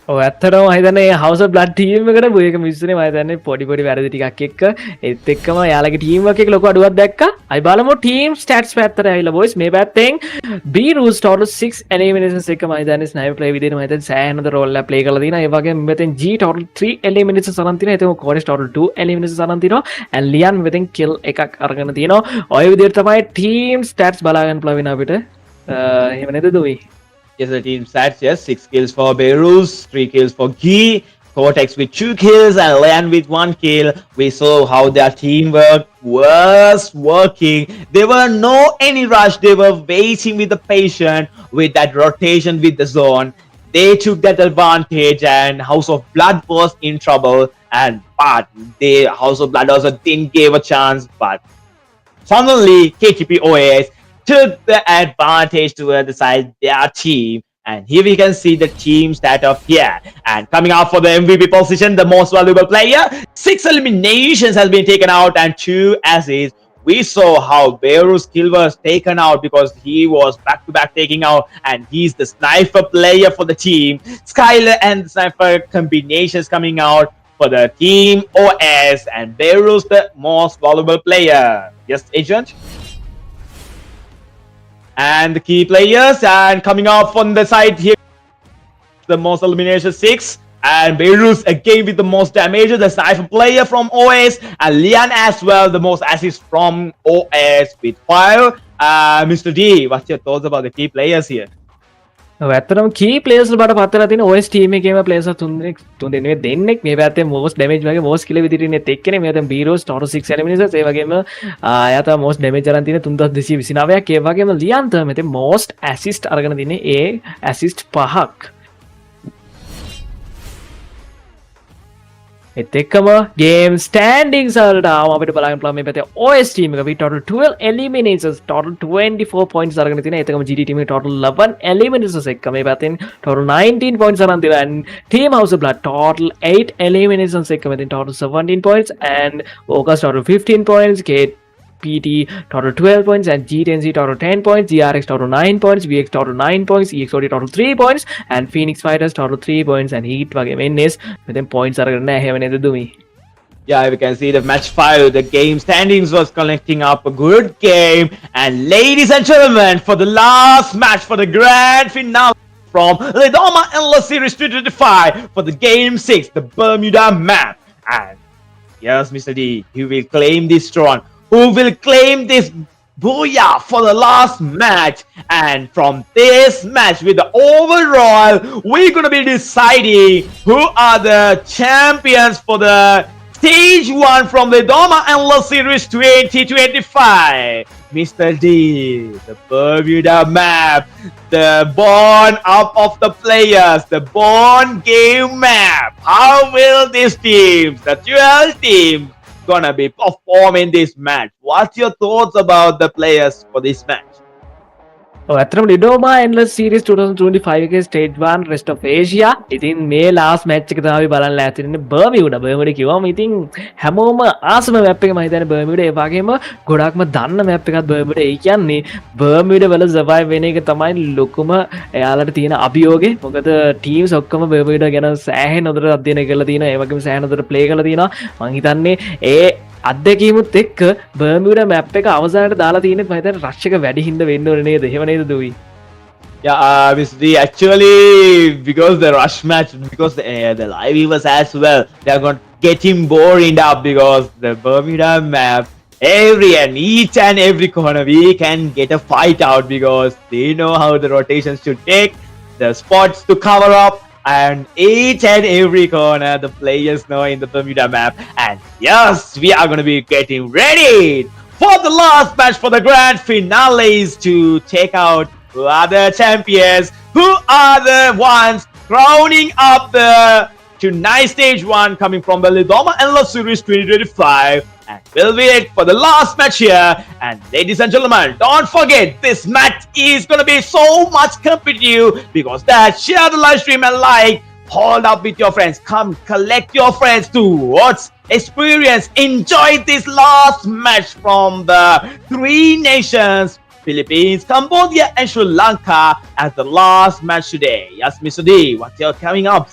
ඇත්තටම හිතන්නේ House of Blood team එකට බුයක මිස්සුනේ මම හිතන්නේ පොඩි වැරදි ටිකක් එක්ක ඒත් එක්කම යාලගේ ටීම් වර්ක් එක ලොකු අඩුවක් දැක්කා. අයි බලමු ටීම් ස්ටැට්ස් පැත්තට ඇවිල්ලා බොයිස් මේ පැත්තෙන් B rules total 6 eliminations එක මම හිතන්නේ ස්නයිපර් ප්ලේ විදිහට මම හිතන්නේ සෑහෙනද රෝල් එක ප්ලේ කරලා තියෙනවා. ඒ වගේම මෙතෙන් G total 3 eliminations අරන් තිනවා. ඒතම Chorus total 2 eliminations අරන් තිනවා. and Lian මෙතෙන් kill එකක් අරගෙන තියෙනවා. ඔය විදිහට තමයි ටීම් ස්ටැට්ස් බලා ගන්න පුළුවන් අපිට. එහෙම නේද දුයි? Yes, the team stats, yes, 6 kills for Beirut, 3 kills for Gi, Cortex with 2 kills and Land with 1 kill. We saw how their teamwork was working. There were no any rush. They were waiting with the patient with that rotation with the zone. They took that advantage and House of Blood was in trouble. But the House of Blood also didn't give a chance. But suddenly KTPOS took the advantage toward the side their team. And here we can see the team stat of here. And coming out for the MVP position, the most valuable player, 6 eliminations has been taken out and 2 assists. We saw how Beru's kill was taken out because he was back-to-back taking out, and he's the sniper player for the team. Skylar and the sniper combinations coming out for the team OS, and Beru's the most valuable player. Yes, Agent? And the key players, and coming out from the side here, the most elimination 6. And Beirut again with the most damage, the sniper player from OS, and Lian as well, the most assists from OS with 5. Mr. D, what's your thoughts about the key players here? ඇත්තටම key players වලට පත්තලා තියෙන OS team එකේම players තුන් දෙනෙක් දෙන්නෙක් මේ පැත්තේ most damage වගේ most kill විදිහට ඉන්නේ එක්කනේ මේ දැන් Beirut total 6 eliminations ඒ වගේම එයා තමයි most damage අරන් තියෙන 3229ක් ඒ වගේම ලියන් තමයි මෙතේ most assist අරගෙන තින්නේ ඒ assist 5ක්. එත් එක්කම ගේම් ස්ටෑන්ඩිංස් වලට ආවම අපිට බලන්න පුළුවන් මේ පැත්තේ OS team එක with total 12 eliminations total 24 points අරගෙන තියෙනවා. ඒත් එක්කම GT team එක total 11 eliminations එක්ක මේ පැත්තෙන් total 19 points අරන් තියෙනවා. and team house of blood total 8 eliminations එක්ක මෙතෙන් total 17 points and August total 15 points. PT total 12 points and G10C total 10 points, GRX total 9 points, VX total 9 points, EXOD total 3 points and Phoenix Fighters total 3 points and Heat වගේ වෙන්නේස් මෙතෙන් points අරගෙන නැහැ එහෙම නේද දුමි? Yeah, we can see the match 5, the game standings was collecting up a good game. And ladies and gentlemen, for the last match for the grand finale from Lidoma Endless Series 2025 for the game 6, the Bermuda map. And yes, Mr. D, he will claim this throne. Who will claim this booyah for the last match? And from this match with the overall, we're gonna be deciding who are the champions for the stage 1 from the Lidoma Endless Series 2025. Mr. D, the Bermuda map, the born up of the players, the born game map. How will these teams, the 12 teams, gonna be performing this match? What's your thoughts about the players for this match? ඇත්තටම Lidoma Endless Series 2025 එකේ stage 1 rest of Asia ඉතින් මේ last match එක තමයි බලන්න ඇතින්නේ Bermuda කිව්වම ඉතින් හැමෝම ආසම map එක මම හිතන්නේ Bermuda ඒ වගේම ගොඩක්ම දන්න map එකක් Bermuda. ඒ කියන්නේ Bermuda වල survive වෙන එක තමයි ලොකුම එයාලට තියෙන අභියෝගේ. මොකද teams ඔක්කොම Bermuda ගැන සෑහෙන හොඳට අධ්‍යයනය කරලා තියෙනවා. ඒ වගේම සෑහෙන හොඳට play කරලා තියෙනවා. මම හිතන්නේ ඒ අත්දැකීමුත් එක්ක Bermuda map එක අවසානට දාලා තියෙන්නේ මම හිතන්නේ rush එක වැඩි හින්දා වෙන්න ඕනේ නේද? එහෙම නේද දුවි? Yeah, Mr. D, actually, because the rush match, because the live viewers as well, they're going to get him boring up because the Bermuda map, each and every corner, we can get a fight out because they know how the rotations should take, the spots to cover up, and each and every corner the players know in the Bermuda map. And yes, we are going to be getting ready for the last match for the grand finales to take out who are the champions, who are the ones crowning up the tonight stage 1 coming from the Lidoma Endless Series 2025. And we'll wait for the last match here. And ladies and gentlemen, don't forget this match is gonna be so much competitive because that share the live stream and like, hold up with your friends, come collect your friends to watch, experience, enjoy this last match from the 3 nations, Philippines, Cambodia and Sri Lanka as the last match today. Yes, Mr. D, what's your coming up?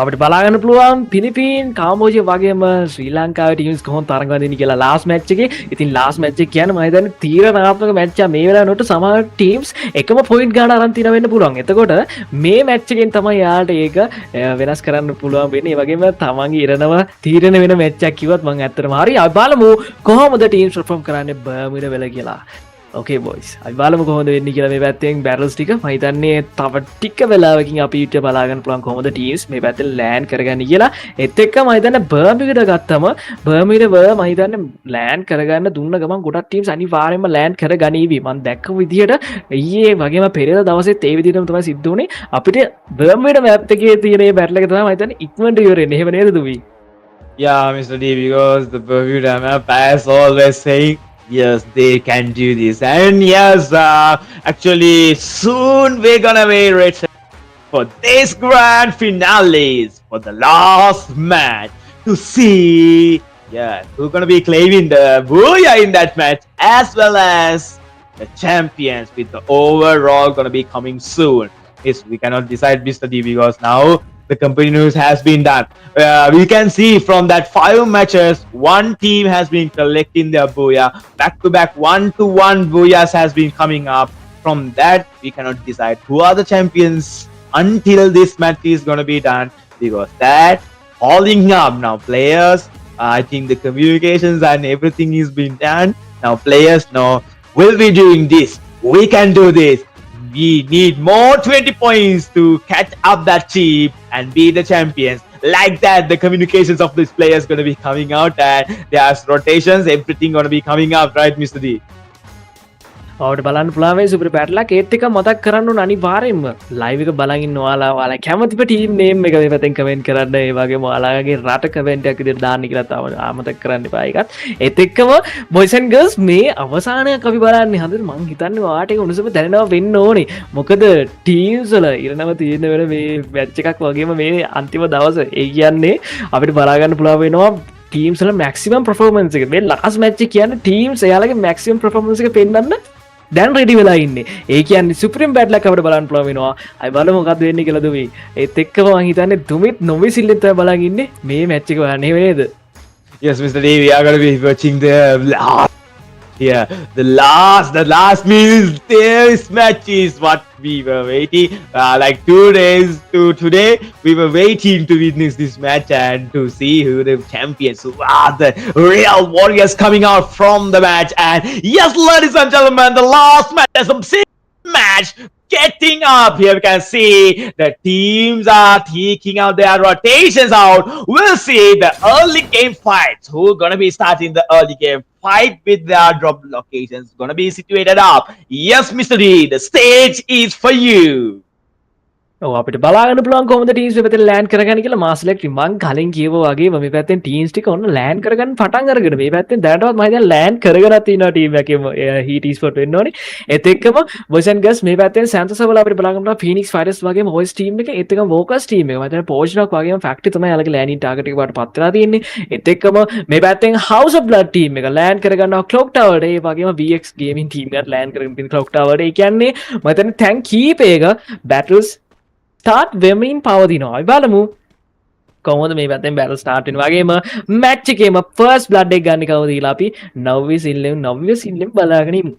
අපිට බලාගන්න පුළුවන් පිලිපීන් කාම්බෝජියා වගේම ශ්‍රී ලංකාවේ teams කොහොමද තරඟ වදින්නේ කියලා last match එකේ. ඉතින් ලාස්ට් මැච් එක කියන්නේ මම හිතන්නේ තීරණාත්මක මැච් එක. මේ වෙලාවට සමහර ටීම්ස් එකම පොයින්ට් ගන්න අරන් තියන වෙන්න පුළුවන්. එතකොට මේ මැච් එකෙන් තමයි යාට ඒක වෙනස් කරන්න පුළුවන් වෙන්නේ. ඒ වගේම තමන්ගේ ඉරණම තීරණ වෙන මැච් එකක් කිව්වත් මම ඇත්තටම හරි. අපි බලමු කොහොමද ටීම්ස් පර්ෆෝම් කරන්නේ බර්මිඩා වෙල කියලා. Okay boys, අපි බලමු කොහොමද වෙන්නේ කියලා මේ පැත්තෙන් battles ටික. මම හිතන්නේ තව ටික වෙලාවකින් අපි ඊට බලා ගන්න පුළුවන් කොහොමද teams මේ පැත්තෙන් land කරගන්නේ කියලා. ඒත් එක්ක මම හිතන්නේ බර්මිඩා ගත්තම බර්මිඩා මම හිතන්නේ land කරගන්න දුන්න ගමන් ගොඩක් teams අනිවාර්යයෙන්ම land කරගනීවි. මම දැක්ක විදිහට ඊයේ වගේම පෙරේද දවසෙත් ඒ විදිහටම තමයි සිද්ධ වුනේ. අපිට බර්මිඩා map එකේ තියෙන මේ battle එක තමයි මම හිතන්නේ ඉක්මනට ඉවර වෙන්නේ. එහෙම නේද දුවි? Yeah, Mr. D, because the Bermuda map, as always saying, yes, they can do this. And yes, actually, soon we're gonna be ready for this grand finales for the last match to see, yeah, who's gonna be claiming the booyah in that match, as well as the champions with the overall gonna be coming soon. Yes, we cannot decide, Mr. D, because now the company news has been done. We can see from that 5 matches, one team has been collecting their booyah. Back to back 1-to-1 booyahs has been coming up. From that, we cannot decide who are the champions until this match is going to be done. Because that holding up now players, I think the communications and everything is being done. Now players know, we'll be doing this. We can do this. We need more 20 points to catch up that team and be the champions. Like that, the communications of these players going to be coming out and there's rotations, everything going to be coming up, right, Mr. D? ඔවට බලන්න පුළුවන් මේ super battle එකක් ඒත් එක මතක් කරන්න ඕන අනිවාර්යෙන්ම ලයිව් එක බලන් ඉන්න ඔයාලා කැමතිම ටීම් නේම් එක මේ පැත්තෙන් කමෙන්ට් කරන්න ඒ වගේම ඔයාලගේ රට කමෙන්ට් එකක් විදිහට දාන්න කියලා තව ආමතක කරන්න එපා ඒකත් ඒත් එක්කම boys and girls මේ අවසානයක් අපි බලන්නේ හරියට මං හිතන්නේ ඔයාට ඒක උණුසුම දැනෙනවා වෙන්න ඕනේ මොකද ටීම්ස් වල ඉරණම තියෙන වෙන මේ මැච් එකක් වගේම මේ අන්තිම දවස ඒ කියන්නේ අපිට බලා ගන්න පුළුවන් වෙනවා ටීම්ස් වල මැක්සිමම් පර්ෆෝමන්ස් එක මේ ලාස්ට් මැච් එක කියන්නේ ටීම්ස් එයාලගේ මැක්සිමම් පර්ෆෝමන්ස් එක පෙන්නන්න දැන් රෙඩි වෙලා ඉන්නේ. ඒ කියන්නේ සුප්‍රීම් බැටල් එකක් අපිට බලන්න පුළුවන් වෙනවා. අය බලමු මොකක්ද වෙන්නේ කියලා දුමි. ඒත් එක්කම මම හිතන්නේ දුමිත් නොවිසිල්ලෙන් තමයි බලන් ඉන්නේ මේ මැච් එක බලන්නේ නේද? Yes, Mr. D, we are going to be watching the last. Yeah, the last means this match is what we were waiting. Like 2 days to today, we were waiting to witness this match and to see who the champions, who are the real warriors coming out from the match. And yes, ladies and gentlemen, the last match, there's some match getting up. Here we can see the teams are taking out their rotations out. We'll see the early game fights. Who's gonna be starting the early game fight with their drop locations? Gonna be situated up. Yes, Mr. D, the stage is for you. අපිට බලාගන්න පුළුවන් කොහොමද teams මේ පැත්තෙන් land කරගන්නේ කියලා මාස්ලෙක් මං කලින් කියවෝ වගේම මේ පැත්තෙන් ටීම්ස් ටික ඔන්න ලෑන්ඩ් කරගන්න පටන් අරගෙන මේ පැත්තෙන් දැනටවත් මම හිතන්නේ ලෑන්ඩ් කරගෙනත් තියෙනවා ටීම් එකේම හීට් ස්පොට් වෙන්න ඕනේ ඒත් එක්කම boys and girls මේ පැත්තෙන් සැන්තෝස් වල අපිට බලාගන්න පුළුවන් ෆීනික්ස් ෆයිටර්ස් වගේම හොයිස් ටීම් එක ඒත් එක්කම වෝකර්ස් ටීම් එක මම හිතන්නේ පෝජ්නක් වගේම ෆැක්ටරි තමයි යාලගේ ලෑන්ඩින් ටාගට් එක වලට පත් වෙලා තියෙන්නේ ඒත් එක්කම මේ පැත්තෙන් හවුස් ඔෆ් බ්ලඩ් ටීම් එක ලෑන්ඩ් කරගන්නවා ක්ලොක් ටවර්ට ඒ වගේම VX ගේමින් ටීම් එකත් ලෑන්ඩ් කරගෙන තියෙන ක්ලොක් ටවර්ට ඒ කියන්නේ මම හිතන්නේ ටැන්ක් කීපයක බැටල්ස් ස්ටාර්ට් වෙමින් පවතිනවා. අපි බලමු කොහොමද මේ පැත්තෙන් බැටල් ස්ටාර්ට් වෙන වගේම මැච් එකේම ෆර්ස්ට් බ්ලඩ් එක ගන්න කවුද කියලා අපි නව්විස් ඉල්ලෙන් බලාගෙන ඉමු.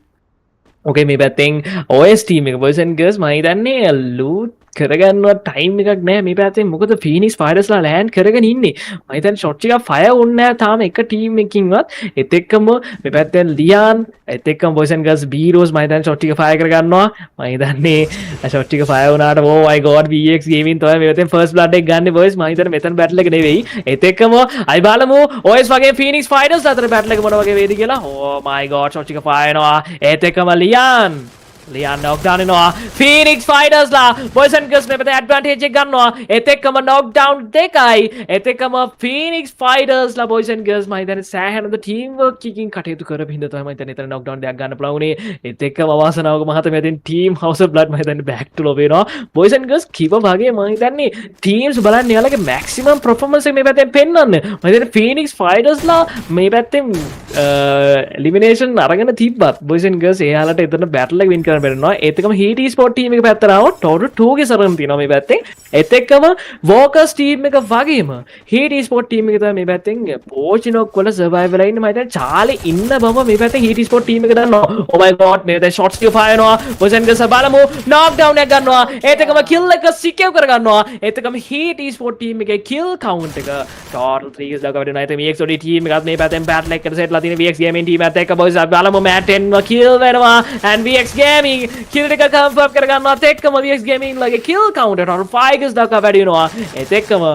ඕකේ මේ පැත්තෙන් OS ටීම් එක boys and girls මම හිතන්නේ ලූට් කරගන්නවා ටයිම් එකක් නෑ මේ පැත්තෙන් මොකද ෆීනික්ස් ෆයිටර්ස්ලා ලෑන්ඩ් කරගෙන ඉන්නේ මම හිතන්නේ ෂොට් එකක් ෆයර් වුන්නේ නෑ තාම එක ටීම් එකකින්වත් ඒත් එක්කම මේ පැත්තෙන් ලියාන් ඒත් එක්කම boys and girls බීරෝස් මම හිතන්නේ ෂොට් එක ෆයර් කරගන්නවා මම හිතන්නේ ෂොට් එක ෆයර් වුණාට oh my god VX gaming තමයි මේ පැත්තෙන් ෆර්ස්ට් බ්ලඩ් එක ගන්න boys මම හිතන්නේ මෙතන බැටල් එක නෙවෙයි ඒත් එක්කම අයි බලමු OS වගේ ෆීනික්ස් ෆයිටර්ස් අතර බැටල් එක මොන වගේ වේද කියලා oh my god ෂොට් එක ෆයර් වෙනවා ඒත් එක්කම ලියාන් knockdown වෙනවා Phoenix Fighters ලා boys and girls මේ පැත්තේ advantage එක ගන්නවා ඒත් එක්කම knockdown දෙකයි ඒත් එක්කම Phoenix Fighters ලා boys and girls මම හිතන්නේ සෑහෙනද team work එකකින් කටයුතු කරපින්ද තමයි මම හිතන්නේ එතන knockdown දෙයක් ගන්න පුළුවන් උනේ ඒත් එක්කම අවාසනාවක මහතම යටින් team house of blood මම හිතන්නේ back to low වෙනවා boys and girls කිව වගේ මම හිතන්නේ teams බලන්න යාලගේ maximum performance එක මේ පැත්තෙන් පෙන්වන්න මම හිතන්නේ Phoenix Fighters ලා මේ පැත්තෙන් elimination අරගෙන තිබ්බත් boys and girls එයාලට එතන battle එක win කරන්න බැරිනවා ඒත් එක්කම හීට් ස්පෝට් ටීම් එක පැත්තට આવොත් ටෝටල් 2 ගේ සරණ තියෙනවා මේ පැත්තෙන් ඒත් එක්කම වෝකර්ස් ටීම් එක වගේම හීට් ස්පෝට් ටීම් එක තමයි මේ පැත්තෙන් පෝචිනොක් වල සර්වයිව් වෙලා ඉන්නේ මම හිතන්නේ චාලි ඉන්න බව මේ පැත්තෙන් හීට් ස්පෝට් ටීම් එක දන්නවා oh my god මේ දැන් ෂොට්ස් ටික ෆයර් වෙනවා boys and girls බලමු knockdown එකක් ගන්නවා ඒත් එක්කම kill එක සිකියර් කර ගන්නවා ඒත් එක්කම හීට් ස්පෝට් ටීම් එකේ kill count එක ටෝටල් 3 ස් දාගා වෙනවා ඒත් VX OD ටීම් එකත් මේ පැත්තෙන් battle එකකට සෙට්ලා තියෙන VX gaming ටීම් එකත් එක්ක boys බලමු මැට් 10 kill වෙනවා and VX gaming kill එක confirm කරගන්නවා ඒත් එක්කම VX gaming ලගේ kill count එක 5 ස් දක්වා වැඩි වෙනවා ඒත් එක්කම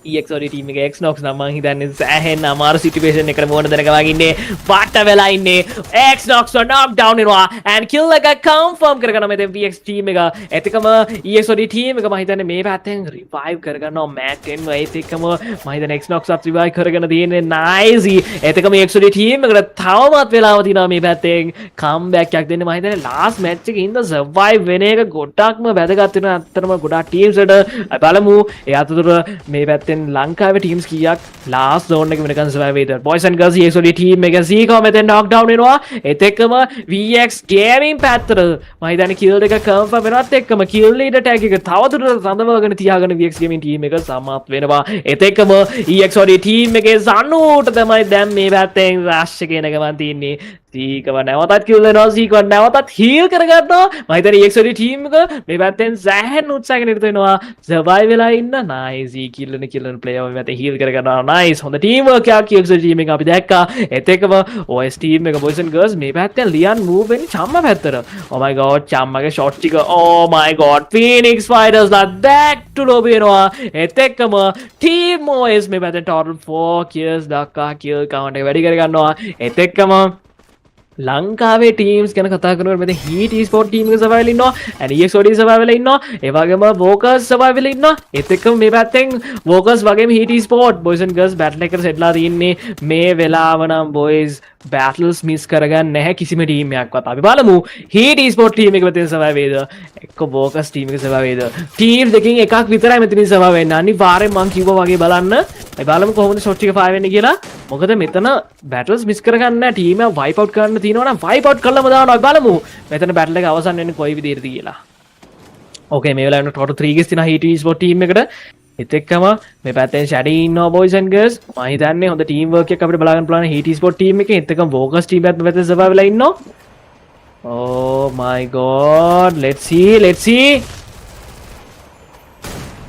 EXOD ටීම් එකේ Xnox නම් මං හිතන්නේ සෑහෙන අමාරු සිටුේෂන් එකකට මොන දෙනක වගේ ඉන්නේ වට වෙලා ඉන්නේ Xnox knock down වෙනවා and kill එක confirm කරගන්නවා මෙතෙන් VX ටීම් එක ඒත් එක්කම EXOD ටීම් එක මං හිතන්නේ මේ පැත්තෙන් revive කරගන්නවා මැට් 10 ඒත් එක්කම මං හිතන්නේ Xnox අප් revive කරගෙන තියෙන්නේ nice ඒත් එක්කම EXOD ටීම් එකට තවමත් වෙලාව තියෙනවා මේ පැත්තෙන් comeback එකක් දෙන්න මං හිතන්නේ last match එකේ ඉඳ survive වෙන එක ගොඩක්ම වැදගත් වෙනවා අත්‍තරම ගොඩක් teams වලට බලමු ඒ අතරතුර මේ පැත්තේ ලංකාවේ ටීම්ස් කීයක් ලාස්ට් zone එක වෙනකන් survive වෙයිද boys and girls EXOD team එක සීකෝ මෙතෙන් knock down වෙනවා ඒත් එක්කම VX gaming පැත්තට මම හිතන්නේ kill එක confirm වෙනවත් එක්කම kill leader tag එක තවදුරටත් රඳවගෙන තියාගෙන VX gaming ටීම් එක සමාප්ත වෙනවා ඒත් එක්කම EXOD ටීම් එකේ සනුට තමයි දැන් මේ පැත්තෙන් rush එක එන ගමන් තින්නේ සීකව නැවතත් kill වෙනවා සීකව නැවතත් heal කරගන්නවා මම හිතන්නේ EXOD ටීම් එක මේ පැත්තෙන් සෑහෙන උත්සාහයකට නිරත වෙනවා survive වෙලා ඉන්න nice kill වෙන player මේ පැත්තේ heal කරගන්නවා nice හොඳ team work එකක් EXOD ටීම් එක අපි දැක්කා ඒත් එක්කම OS ටීම් එක boys and girls මේ පැත්තෙන් ලියන් move වෙන්නේ චම්ම පැත්තට oh my god චම්මගේ shot ටික oh my god Phoenix Fighters ලා back to low වෙනවා ඒත් එක්කම team OS මේ පැත්තෙන් total 4 kills දක්වා kill count එක වැඩි කරගන්නවා ඒත් එක්කම ලංකාවේ ටීම්ස් ගැන කතා කරනකොට මෙතන හීට් ස්පෝර්ට් ටීම් එක සබාවෙල ඉන්නවා and EXOD සබාවෙල ඉන්නවා ඒ වගේම වෝකර්ස් සබාවෙල ඉන්නවා ඒත් එක්කම මේ පැත්තෙන් වෝකර්ස් වගේම heat sport boys and girls battle එකට සෙට්ලා තින්නේ මේ වෙලාව නම් බොයිස් බැටල්ස් මිස් කරගන්න නැහැ කිසිම ටීම් එකක්වත් අපි බලමු හීට් ස්පෝර්ට් ටීම් එක මෙතන සබාවේද එක්ක වෝකර්ස් ටීම් එක සබාවේද ටීම් දෙකකින් එකක් විතරයි මෙතනින් සබාව වෙන්නේ අනිවාර්යෙන් මං කිව්වා වගේ බලන්න අපි බලමු කොහොමද ෂොට් එක ෆයර් වෙන්නේ කියලා මොකද මෙතන බැටල්ස් මිස් කරගන්න නැහැ ටීම් එක වයිප් අවුට් කරන්න තියෙනවා නම් වයිප් අවුට් කළාම දානවා අපි බලමු මෙතන බැටල් එක අවසන් වෙන්නේ කොයි විදිහටද කියලා ඕකේ මේ වෙලාවට ටොටෝ 3 ගෙස් තියෙනවා හීට් ස්පෝර්ට් ටීම් එකට ඒත් එක්කම මේ පැත්තෙන් ෂැඩි ඉන්නවා බොයිස් ඇන්ඩ් ගර්ල්ස් මම හිතන්නේ හොඳ ටීම් වර්ක් එකක් අපිට බලා ගන්න පුළුවන් හීට් ස්පෝර්ට් ටීම් එකේ ඒත් එක්කම වෝකර්ස් ටීම් එකත් මෙතන සබාවෙලා ඉන්නවා Oh my god, let's see.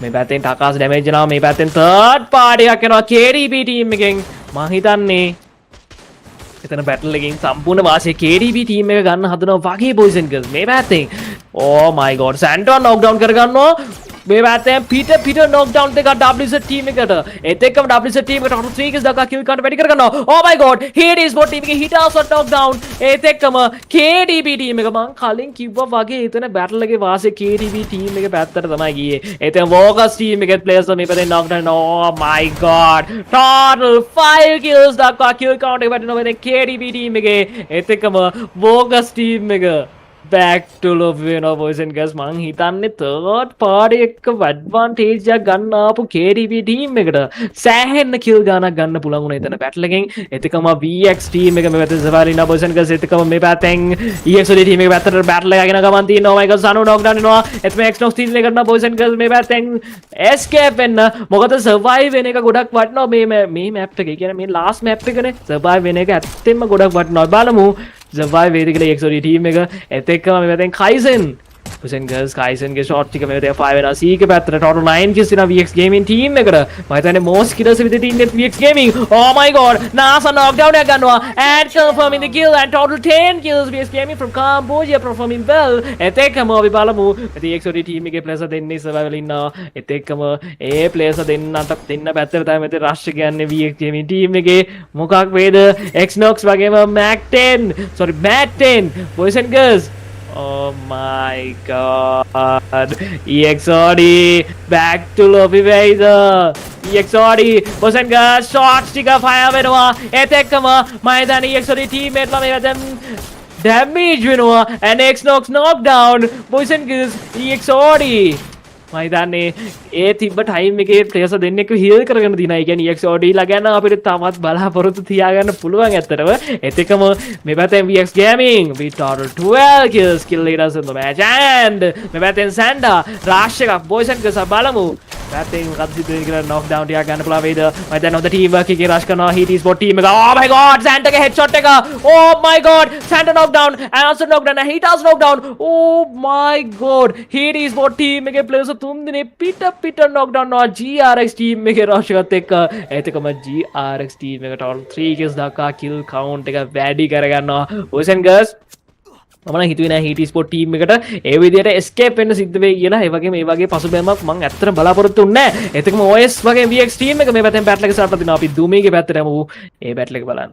මේ පැත්තෙන් ටකාස් ඩැමේජ් වෙනවා මේ පැත්තෙන් third party එකක් එනවා KDB ටීම් එකෙන් මං හිතන්නේ එතන බැටල් එකකින් සම්පූර්ණ වාසිය KDB ටීම් එක ගන්න හදනවා වගේ බොයිස් ඇන්ඩ් ගර්ල්ස් මේ පැත්තෙන් oh my god සැන්ටෝන් knock down කරගන්නවා මේ පැත්තෙන් පිට knock down දෙක WZ ටීම් එකට ඒත් එක්කම WZ ටීම් එකට 3 කිස් දක්වා කිල් කවුන්ට් වැඩි කරගන්නවා oh my god here is what team එකේ hit also knock down ඒත් එක්කම KDB ටීම් එක මං කලින් කිව්වා වගේ එතන බැටල් එකේ වාසිය KDB ටීම් එකේ පැත්තට තමයි ගියේ එතෙන් වෝකස් ටීම් එකේ ප්ලේයර්ස් මේ පැත්තෙන් knock down oh my god total 5 kills දක්වා කිල් කවුන්ට් එක වැඩි වෙනවා KDB ටීම් එකේ ඒත් එක්කම වෝකස් ටීම් එක back to love වෙනවා boys and girls මං හිතන්නේ third party එක advantage එකක් ගන්න ආපු KDB ටීම් එකට සෑහෙන්න kill ගානක් ගන්න පුළුවන් වුණා එතන battle එකෙන් එතකම VX ටීම් එක මේ පැත්තේ සවාරි ඉන්නවා boys and girls එතකම මේ පැත්තෙන් EXOD ටීම් එක පැත්තට battle එක ගෙන ගමන් තියෙනවා මයිකල් සනු knock down වෙනවා එතම X knock steal එක කරනවා boys and girls මේ පැත්තෙන් escape වෙන්න මොකද survive වෙන එක ගොඩක් වටිනවා මේ map එකේ කියන්නේ මේ last map එකනේ survive වෙන එක ඇත්තෙන්ම ගොඩක් වටිනවා බලමු survive වේද කියලා EXOD ටීම් එක ඒත් එක්කම මේ පැත්තෙන් Kaizen boys and girls Kaizen ගේ shot ටික මේ පැත්තේ 5 වෙනවා C ගේ පැත්තට total 9 kills වෙනවා VX gaming team එකට මම හිතන්නේ most killers විදිහට ඉන්නේ VX gaming oh my god NASA knockdown එකක් ගන්නවා and confirming the kill and total 10 kills VX gaming from Cambodia performing well ඒත් එක්කම අපි බලමු ඉතින් EXOD team එකේ players දෙන්නේ survival ඉන්නවා ඒත් එක්කම ඒ players දෙන්න පැත්තට තමයි මෙතන rush එක යන්නේ VX gaming team එකේ මොකක් වේද Xnox වගේම Mac 10 boys and girls oh my god EXOD back to lobby වේද EXOD boys and girls shots ටික fire වෙනවා ඒත් එක්කම මම හිතන්නේ EXOD teammate ලා මේ වැදෙන් damage වෙනවා and Xnox knock down boys and girls EXOD මම හිතන්නේ ඒ තිබ්බ ටයිම් එකේ ප්ලේයර්ස් දෙන්නෙක් හීල් කරගෙන දිනා. ඒ කියන්නේ EXOD ලා ගැන අපිට තවත් බලාපොරොත්තු තියාගන්න පුළුවන් ඇත්තටම. ඒත් එකම මේ පැත්තෙන් VX Gaming we total 12 kills kill leaders in the match and මේ පැත්තෙන් Sanda rush එකක් boys and girls බලමු. පැත්තෙන් මොකක්ද සිද්ධ වෙන්නේ කියලා knock down ටිකක් ගන්න පුළුවන් වේද? මම දැන් හොඳ team work එකේ rush කරනවා HEAT ESPORT team එක. Oh my god Sanda ගේ headshot එක. Oh my god Sanda knock down and also knock down and HEAT also knock down. Oh my god HEAT ESPORT team එකේ players තුන් දිනේ පිට knock down නවා GRX team එකේ rush එකත් එක්ක. ඒත් එකම GRX team එක total 3 kills දක්වා kill count එක වැඩි කරගන්නවා. boys and girls මම හිතුවේ නෑ HEAT ESPORT team එකට ඒ විදිහට escape වෙන්න සිද්ධ වෙයි කියලා. ඒ වගේම මේ වගේ පසුබෑමක් මම ඇත්තටම බලාපොරොත්තු වෙන්නේ නෑ. ඒත් එකම OS වගේ VX team එක මේ පැත්තෙන් battle එක start කරලා දිනවා. අපි දුමීගේ පැත්තට යමු. ඒ battle එක බලන්න.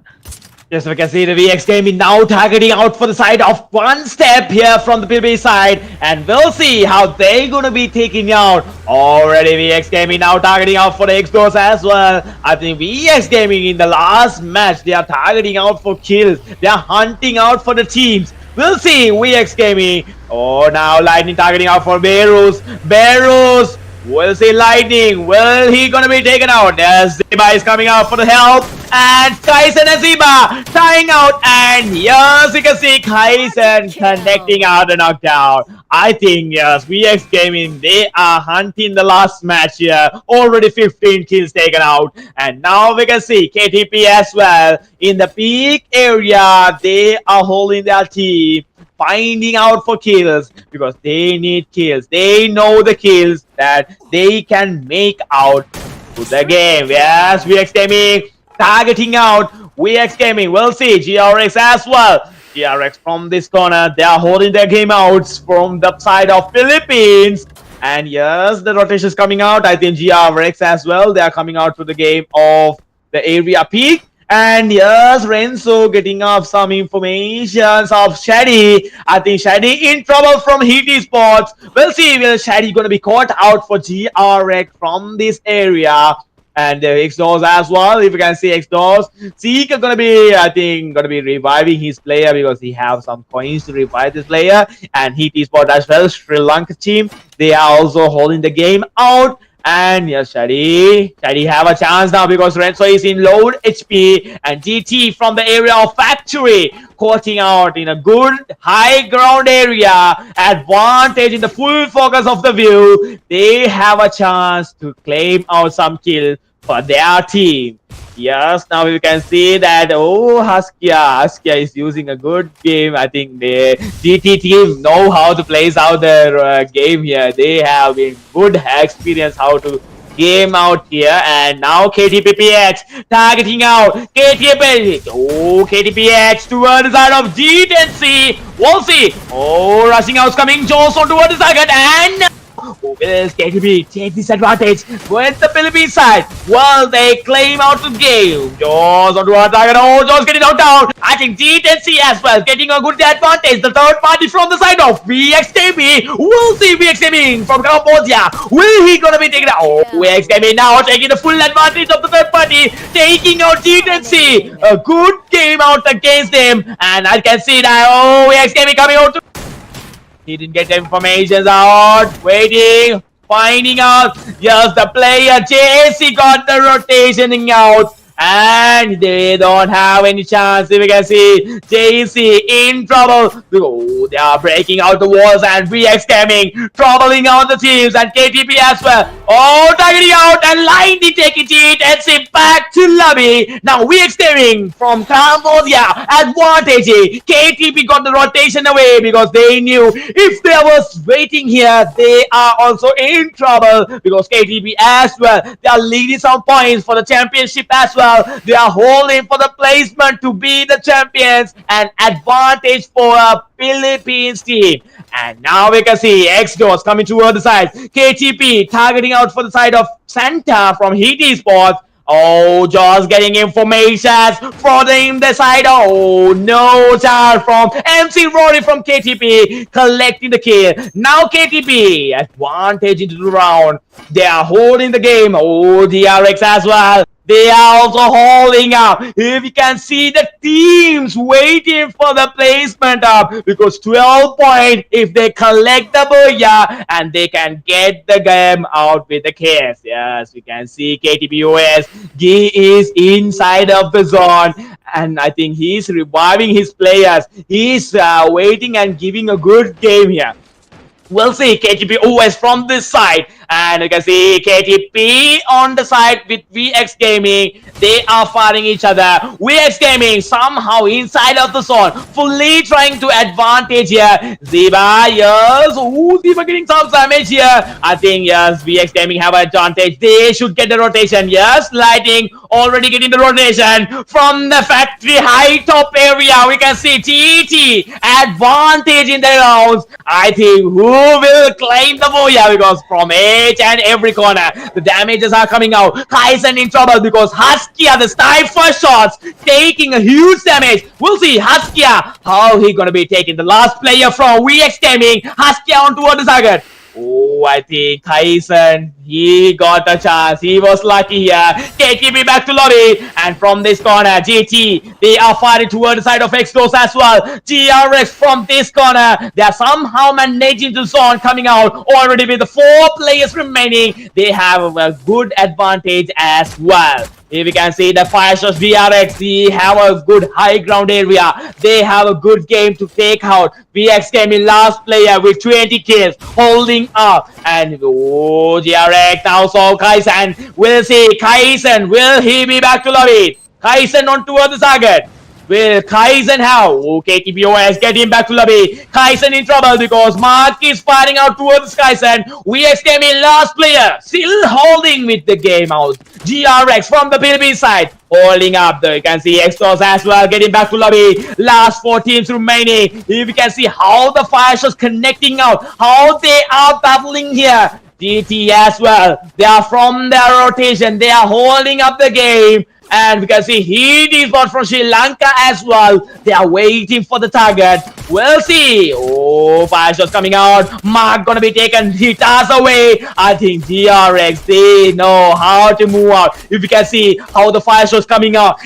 Yes, we can see the VX Gaming now targeting out for the side of one step here from the PB side, and we'll see how they gonna be taking out. Already VX Gaming now targeting out for the X-Doors as well. I think VX Gaming in the last match, they are targeting out for kills. They are hunting out for the teams. We'll see VX Gaming. Oh, now Lightning targeting out for Beirut. We'll see Lightning. Will he gonna be taken out? Yes, Ziba is coming out for the help. And Kaizen and Ziba tying out. And yes, you can see Kaizen connecting out the knockdown. I think, yes, VX Gaming, they are hunting the last match here. Already 15 kills taken out. And now we can see KTP as well. In the peak area, they are holding their team, finding out for kills because they need kills. They know the kills that they can make out to the game. Yes, VX Gaming targeting out. VX Gaming, we'll see GRX as well. GRX from this corner, they are holding their game out from the side of Philippines. And yes, the rotation is coming out. I think GRX as well, they are coming out to the game of the area peak. And yes, Renzo getting up some informations of Shady. I think Shady in trouble from Heat Esports. We'll see will Shady gonna be caught out for GRX from this area. And X-Doors as well. If you can see X-Doors, Zeke gonna be, I think, gonna be reviving his player because he have some coins to revive this player. And Heat Esports as well, Sri Lanka team, they are also holding the game out. And yes, Shady have a chance now because Renzo is in low HP and GT from the area of Factory coaching out in a good high ground area. Advantage in the full focus of the view. They have a chance to claim out some kills for their team. Yes, now you can see that, oh, Huskia is using a good game. I think the GT team know how to place out their game here. They have been good experience how to game out here. And now KTPPX targeting out KTPX. Oh, KTPX toward the side of GTC. We'll see. Oh, rushing out coming Johnson toward the target and will KTP take this advantage with the Philippines side? Well, they claim out the game. Jaws onto our target. Oh, Jaws getting knocked down. I think GTC as well getting a good advantage. The third party from the side of VXKB. We'll see VXKB from Cambodia. Will he gonna be taken out? Oh, VXKB now taking the full advantage of the third party, taking out GTC. A good game out against them, and I can see that. Oh, VXKB coming out. He didn't get the information out. Waiting. Finding out. Yes, the player JC got the rotationing out. And they don't have any chance. If you can see JC in trouble. Oh, they are breaking out the walls and VX coming. Troubling out the teams and KTP as well. Oh, targeting out and line the take it and see back to lobby. Now VX coming from Cambodia. Advantage. KTP got the rotation away because they knew if they was waiting here, they are also in trouble because KTP as well. They are leading some points for the championship as well. They are holding for the placement to be the champions and advantage for a Philippines team. And now we can see X-Doors coming toward the side. KTP targeting out for the side of Santa from Heat Esports. Oh, just getting information for the side. Oh, no charge from MC Rory from KTP collecting the kill. Now KTP advantage into the round. They are holding the game. Oh, DRX as well. They are also holding up. Here we can see the teams waiting for the placement up because 12 points if they collect the booyah and they can get the game out with the case. Yes, we can see KTPOS. He is inside of the zone and I think he's reviving his players. He's waiting and giving a good game here. We'll see KTPOS from this side. And you can see KTP on the side with VX Gaming. They are fighting each other. VX Gaming somehow inside of the zone. Fully trying to advantage here. Ziba, yes. Ooh, Ziba getting some damage here. I think, yes, VX Gaming have an advantage. They should get the rotation. Yes, Lightning already getting the rotation. From the factory high top area, we can see TT advantage in the rounds. I think who will claim the booyah because from each and every corner the damages are coming out. Kaisen in trouble because Huskia the sniper shots taking a huge damage. We'll see Huskia how he gonna be taking the last player from VX Gaming. Huskia on toward the target. Oh, I think Kaisen, he got a chance. He was lucky here. KTP back to lobby. And from this corner, GT, they are fighting toward the side of X-Dos as well. GRX from this corner. They are somehow managing the zone coming out. Already with the 4 players remaining. They have a good advantage as well. Here we can see the fire shots VRX. They have a good high ground area. They have a good game to take out. VX came in last player with 20 kills, holding up. And oh, GRX now saw Kaisen. We'll see Kaisen. Will he be back to lobby? Kaisen on toward the target. Will Kaisen how? Okay, KTPOS getting back to lobby. Kaisen in trouble because Mark is fighting out towards Kaisen. VX came in last player. Still holding with the game out. GRX from the Philippines side. Holding up there. You can see Extos as well getting back to lobby. Last 4 teams remaining. Here we can see how the fire shots connecting out. How they are battling here. GT as well. They are from their rotation. They are holding up the game. And we can see Heat ESPORT from Sri Lanka as well. They are waiting for the target. We'll see. Oh, fire shots coming out. Mark gonna be taken. He toss away. I think GRX, they know how to move out. If you can see how the fire shots coming out.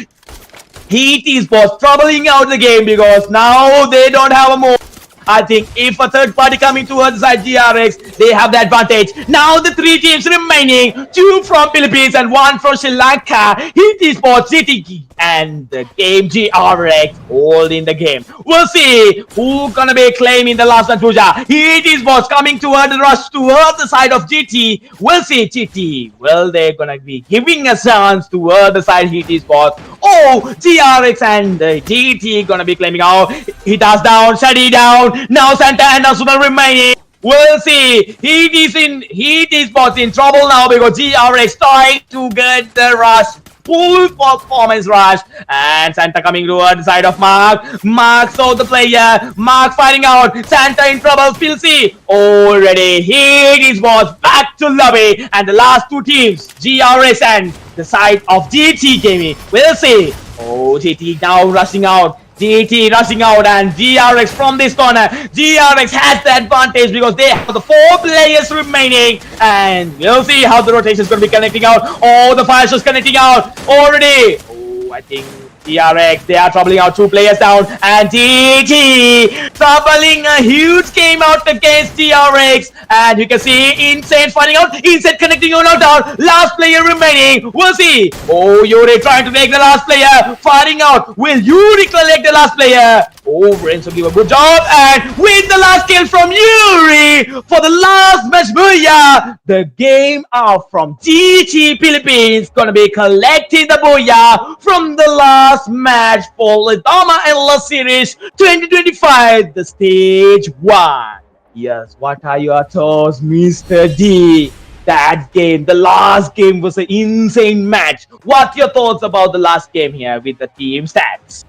Heat ESPORT troubling out the game because now they don't have a move. I think if a third party coming towards the side GRX, they have the advantage. Now the three teams remaining, two from Philippines and one from Sri Lanka. Heat ESPORT, GT, and the game GRX holding the game. We'll see who gonna be claiming the last one, Pooja. Heat ESPORT coming toward the rush toward the side of GT. We'll see GT. Well, they're gonna be giving a chance toward the side Heat ESPORT. Oh, GRX and GT gonna be claiming out. He does down, Shadi down. Now Santa and Asuna remaining. We'll see. Heat ESPORT in trouble now because GRX trying to get the rush. Full performance rush. And Santa coming toward the side of Mark. Mark saw the player. Mark fighting out. Santa in trouble. We'll see. Already Heat ESPORT back to lobby. And the last two teams, GRX and the side of GT gaming. We'll see. Oh, GT now rushing out. GT rushing out and GRX from this corner. GRX has the advantage because they have the 4 players remaining. And we'll see how the rotation is going to be connecting out. Oh, the fire shot's connecting out already. Oh, I think GRX, they are troubling out 2 players down. And GT troubling a huge game out against GRX. And you can see Insane fighting out. Insane connecting out down. Last player remaining. We'll see. Oh, Yuri trying to take the last player. Fighting out. Will Yuri collect the last player? Oh, Renzo give a good job. And win the last kill from Yuri for the last match. Booyah. The game out from GT Philippines. Gonna be collecting the booyah from the last match for Lidoma and La Series 2025. The stage 1. Yes, what are your thoughts, Mr. D? That game, the last game was an insane match. What your thoughts about the last game here with the team stats?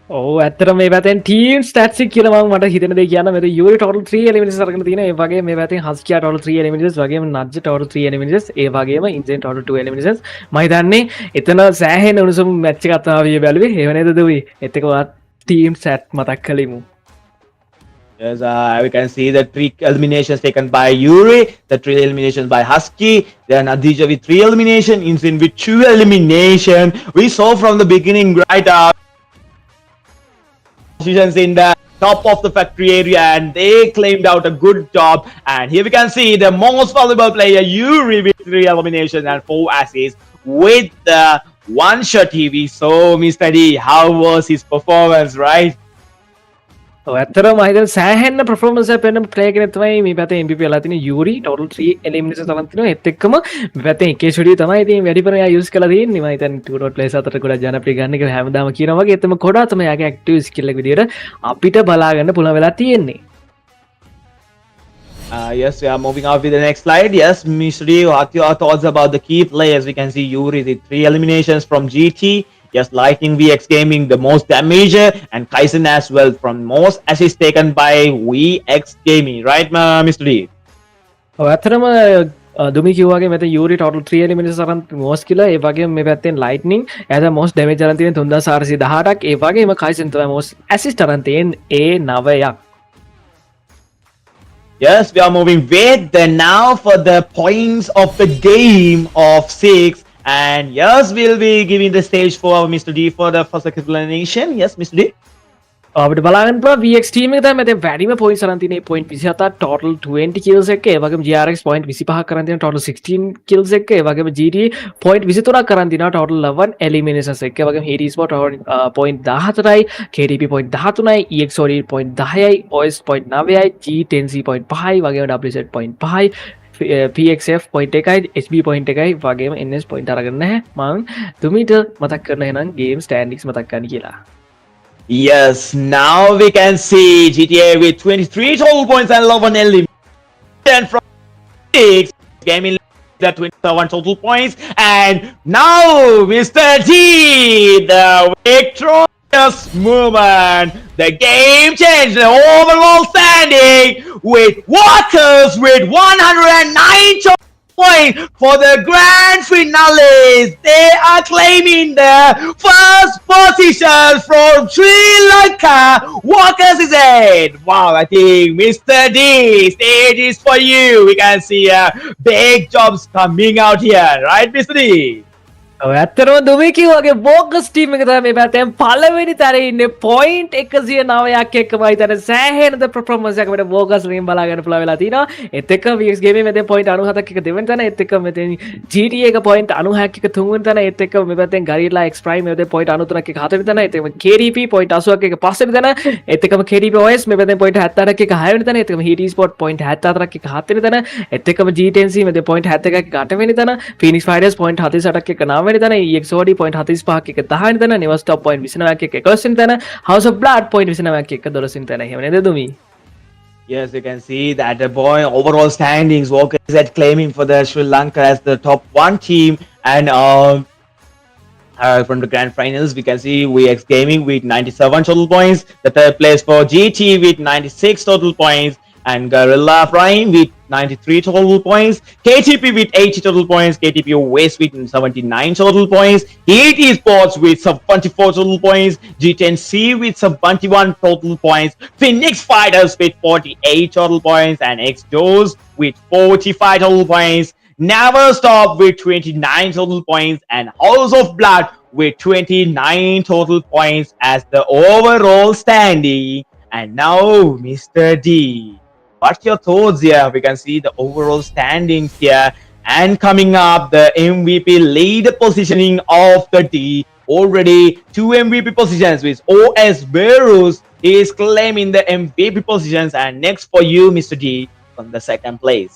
Oh, ඇත්තට මේ පැත්තෙන් team stats එක කියලා මම මට හිතෙන දේ කියන්න මෙතන Yuri total 3 eliminations අරගෙන තියෙනවා. ඒ වගේම මේ පැත්තෙන් Huskia total 3 eliminations, වගේම Nudge total 3 eliminations, ඒ වගේම Insane total 2 eliminations. මම හිතන්නේ එතන සෑහෙන උණුසුම් match එකක් තමයි බැලුවේ. ඒව නේද දුවි? ඒත් එක වත් team stat මතක් කළෙමු. Yes, we can see the 3 eliminations taken by Yuri, the 3 eliminations by Husky, then Adija with 3 elimination, Insane with 2 elimination. We saw from the beginning, right, positions in the top of the factory area and they claimed out a good job. And here we can see the most valuable player, Yuri, with 3 eliminations and 4 assists with the 1 shot TV. So, Mr. D, how was his performance, right? ඇත්තටම මම හිතන්නේ සෑහෙන performance එකක් පෙන්න play කෙනෙක් තමයි මේ පැත්තේ MVP වෙලා තියෙන Yuri total 3 eliminations තරම් තියෙනවා. ඒත් එක්කම මේ පැත්තේ එකේ ෂොටිය තමයි ඉතින් වැඩිපුර එයා use කරලා තියෙන්නේ. මම හිතන්නේ two dot players අතර ගොඩක් ජනප්‍රිය ගන්න කියලා හැමදාම කියනවා වගේ. ඒත් එම ගොඩාක් තමයි යාගේ active skill එක විදියට අපිට බලා ගන්න පුළුවන් වෙලා තියෙන්නේ. Yes, we are moving on with the next slide. Yes, Mr. D, what your thoughts about the key players? We can see Yuri with 3 eliminations from GT. Yes, Lightning VX Gaming, the most damager, and Kaisen as well from most assists taken by VX Gaming, right, Mr. D? ඔව් ඇත්තටම දුමි කිව්වාගේ මෙතන Yuri total 3 eliminations අරන් most කියලා. ඒ වගේම මේ පැත්තෙන් Lightning එයාට most damage අරන් තියෙන 3418ක්. ඒ වගේම Kaisen තමයි most assist අරන් තියෙන A9ක්. Yes, we are moving with the now for the points of the game of 6. And yes, we'll be giving the stage for Mr. D for the first explanation. Yes, Mr. D. අපිට බලන්න පුළුවන් VX team එක තමයි මෙතන වැඩිම points අරන් තියෙන්නේ. point 27 total 20 kills එක. ඒ වගේම GRX point 25ක් කරන් තියෙනවා total 16 kills එක. ඒ වගේම GT point 23ක් කරන් තියෙනවා total 11 eliminations එක. ඒ වගේම ESPORT point 14යි, KDP point 13යි, EXOD point 10යි, OS point 9යි, G10C point 5යි, වගේම WZ point 5යි. PXF point එකයි, HB point එකයි, වගේම NS point අරගෙන නැහැ. මම තුමිට මතක් කරන එහෙනම් game standings මතක් කරන්න කියලා. Yes, now we can see GTA with 23 total points and 11 eliminations from 6 gaming the 27 total points. And now Mr. D, the victory Just movement. The game changed the overall standing with Walkers with 109 points for the grand finales. They are claiming the first position from Sri Lanka. Walkers is in. Wow, I think Mr. D, stage is for you. We can see big jobs coming out here, right, Mr. D? ඇත්තරම දුමි කිව්වගේ බෝගස් team එක තමයි මේ පැත්තෙන් පළවෙනි තරේ ඉන්නේ point 109ක් එක්කම හිතන සෑහෙනද performance එකකට බෝගස් වලින් බලා ගන්න පුළුවන් වෙලා තිනවා. ඒත් එක්ක VX ගේමේ මෙතෙන් පොයින්ට් 97ක් එක දෙවෙනි තැන, ඒත් එක්ක මෙතෙන් GTA එක පොයින්ට් 96ක් එක තුන්වෙනි තැන, ඒත් එක්ක මේ පැත්තෙන් Guerrilla X Prime මෙතෙන් පොයින්ට් 93ක් එක හතරවෙනි තැන, ඒත් එක්ක KDP පොයින්ට් 80ක් එක පස්වෙනි තැන, ඒත් එක්කම KDP OS මේ පැත්තෙන් පොයින්ට් 78ක් එක හයවෙනි තැන, ඒත් එක්කම Heat Esport පොයින්ට් 74ක් එක හත්වෙනි තැන, ඒත් එක්කම G10C මෙතෙන් පොයින්ට් 71ක් එක අටවෙනි තැන, Phoenix Fighters පොයින්ට් 48ක් එක නවවෙනි තැන, EXOD පොයින්ට් 45ක් එක 10වෙනි තැන, NEVERSTOP පොයින්ට් 29ක් එක 11වෙනි තැන, House of Blood පොයින්ට් 29ක් එක 12වෙනි තැන. එහෙම නේද දුමි? Yes, you can see that the boy overall standings Walker is at claiming for the Sri Lanka as the top one team, and from the grand finals we can see VX Gaming with 97 total points, the third place for GT with 96 total points, and Guerilla Prime with 93 total points, KTP with 80 total points, KTP West with 79 total points, Heat Esports with 74 total points, G10C with 71 total points, PHEONIX Fighters with 48 total points, and XJOs with 45 total points, NEVERSTOP with 29 total points, and House of Blood with 29 total points as the overall standing. And now, Mr. D, what's your thoughts here? We can see the overall standings here, and coming up the MVP leader positioning of the D. Already 2 MVP positions with OS Beirut is claiming the MVP positions, and next for you, Mr. D, on the second place.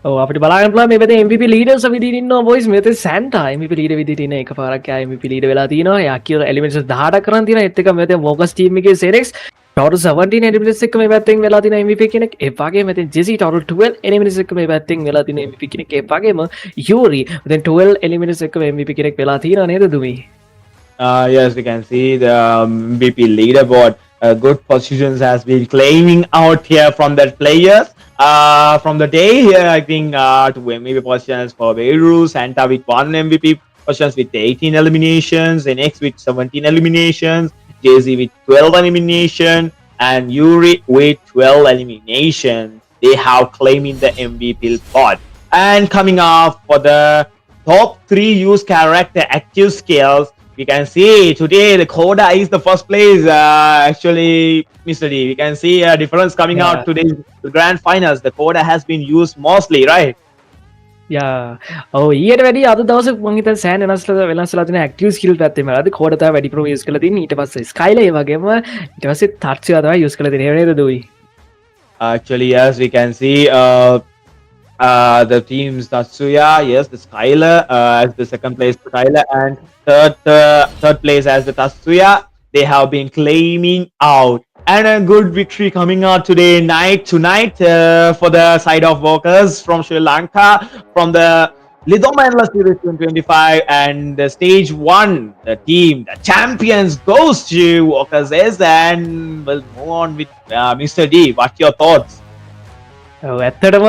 අපිට බලාගන්න පුළුවන් මේ පැත්තේ MVP leaders විදිහට ඉන්නවා boys. මෙතේ Santa MVP leader විදිහට ඉන්න එකපාරක් ආ MVP ලීඩර් වෙලා තිනවා. එයා කියලා එලිමන්ට්ස් 18ක් කරන් තිනවා. ඒත් එක මෙතේ වෝකස් ටීම් එකේ සෙනෙක්ස් total 17 enemies එක්ක මේ පැත්තෙන් වෙලා තියෙන MVP කෙනෙක්. ඒ වගේම මෙතෙන් Jesse total 12 enemies එක්ක මේ පැත්තෙන් වෙලා තියෙන MVP කෙනෙක්. ඒ වගේම Yuri මෙතෙන් 12 enemies එක්ක MVP කෙනෙක් වෙලා තියෙනවා නේද දුමි? Yes, we can see the MVP leaderboard. Good positions has been claiming out here from that players. From the day here, I think 2 MVP positions for Beirut, Santa with 1 MVP positions with 18 eliminations, NX with 17 eliminations, JZ with 12 elimination, and Yuri with 12 elimination. They have claiming the MVP spot. And coming up for the top 3 use character active skills, we can see today the Coda is the first place. Actually, Mr. D, we can see a difference coming out today's grand finals. The Coda has been used mostly, right? ඊට වැඩි අද දවසේ මම හිතන්නේ සෑහෙන වෙනස්ලා තියෙන active skill පැත්තේ මරද්දි කෝඩ තමයි වැඩි ප්‍රෝ යූස් කරලා තින්නේ. ඊට පස්සේ ස්කයිලා ඒ වගේම ඊට පස්සේ ටච්චිලා තමයි යූස් කරලා තින්නේ. නේද දුයි? Actually, yes, we can see the teams Tatsuya, yes, the Skylar as the second place Skylar, and third place as the Tatsuya. They have been claiming out, and a good victory coming out tonight for the side of Walkers from Sri Lanka, from the Lidoma Series 2025, and the stage 1, the team, the champions goes to Walkers, and we'll move on with Mr. D. What's your thoughts? ඇත්තටම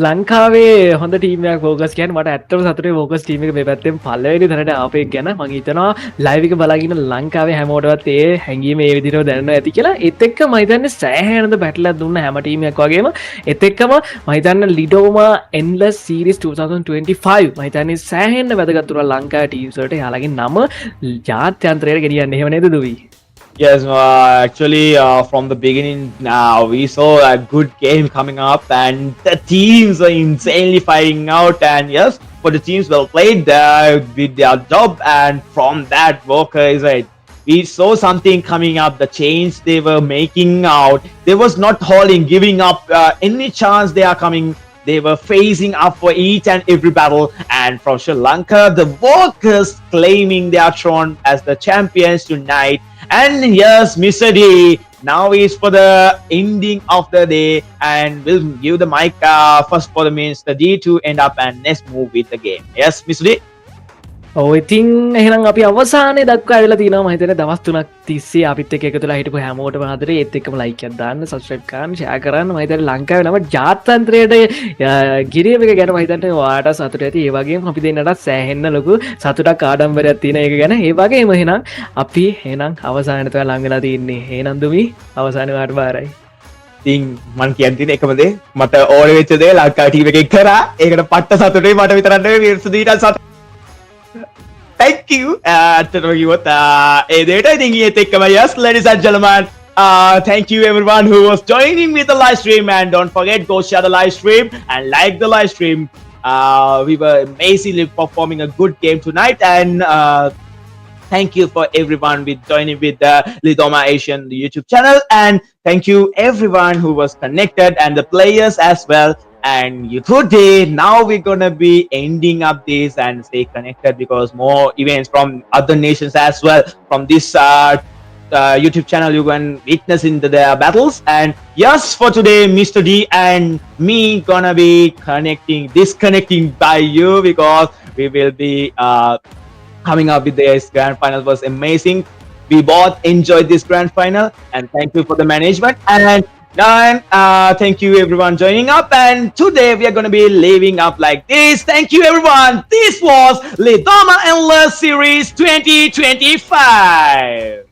ලංකාවේ හොඳ team එකක් focus කියන්නේ මට ඇත්තටම සතුටුයි focus team එක මේ පැත්තෙන් පළවෙනි තැනට ආපේ ගැන. මම හිතනවා ලයිව් එක බලාගෙන ලංකාවේ හැමෝටවත් ඒ හැංගීම ඒ විදිහටම දැනෙනවා ඇති කියලා. ඒත් එක්ක මම හිතන්නේ සෑහෙනද බැටල් එකක් දුන්න හැම ටීම් එකක් වගේම. ඒත් එක්කම මම හිතන්නේ Lidoma Endless Series 2025 මම හිතන්නේ සෑහෙන වැදගත් උනා ලංකාවේ ටීම්ස් වලට යාළගේ නම ජාත්‍යන්තරයට ගෙනියන්න. එහෙම නේද දුවි? Yes, actually, from the beginning, we saw a good game coming up, and the teams are insanely fighting out. And yes, for the teams well played, did their job, and from that, Walker is right. We saw something coming up. The change they were making out, they was not holding, giving up any chance they are coming. They were facing up for each and every battle, and from Sri Lanka, the Walkers claiming their throne as the champions tonight. And yes, Mr. D, now is for the ending of the day, and we'll give the mic first for the Mr. D to end up and let's move with the game. Yes, Mr. D? ඔව් ඉතින් එහෙනම් අපි අවසානයේ දක්වා ඇවිල්ලා තිනවා මම හිතන්නේ දවස් 3ක් තිස්සේ අපිත් එක්ක එකතුලා හිටපු හැමෝටම ආදරේ ඒත් එක්කම ලයික් එකක් දාන්න සබ්ස්ක්‍රයිබ් කරන්න ෂෙයා කරන්න මම හිතන්නේ ලංකාවේ නම ජාත්‍යන්තරයට ගිරියම එක ගැන මම හිතන්නේ ඔයාට සතුට ඇති ඒ වගේම අපි දෙන්නට සෑහෙන්න ලොකු සතුටක් ආඩම්බරයක් තියෙන එක ගැන ඒ වගේම එහෙනම් අපි එහෙනම් අවසානයට ලඟ වෙලා තින්නේ එහෙනම් දුමි අවසානයේ වාට බාරයි ඉතින් මං කියන්න තියෙන එකම දේ මට ඕන වෙච්ච දේ ලංකාවේ ටීම් එකෙන් කරා ඒකට පට්ට සතුටුයි මට විතරක් නෙවෙයි විර්සුදීට සතුටු thank you ඇත්තටම කිව්වොත් ඒ දෙයට ඉතින් ඊයේත් එක්කම yes ladies and gentlemen thank you everyone who was joining me the live stream and don't forget go share the live stream and like the live stream we were amazingly performing a good game tonight and thank you for everyone with joining with the Lidoma Asian YouTube channel and thank you everyone who was connected and the players as well and you today now we're gonna be ending up this and stay connected because more events from other nations as well from this YouTube channel you can witness into their battles and yes for today Mr. D and me gonna be disconnecting by you because we will be coming up with this grand final was amazing. We both enjoyed this grand final and thank you for the management and thank you everyone joining up and today we are going to be leaving up like this. Thank you everyone. This was Lidoma Endless Series 2025.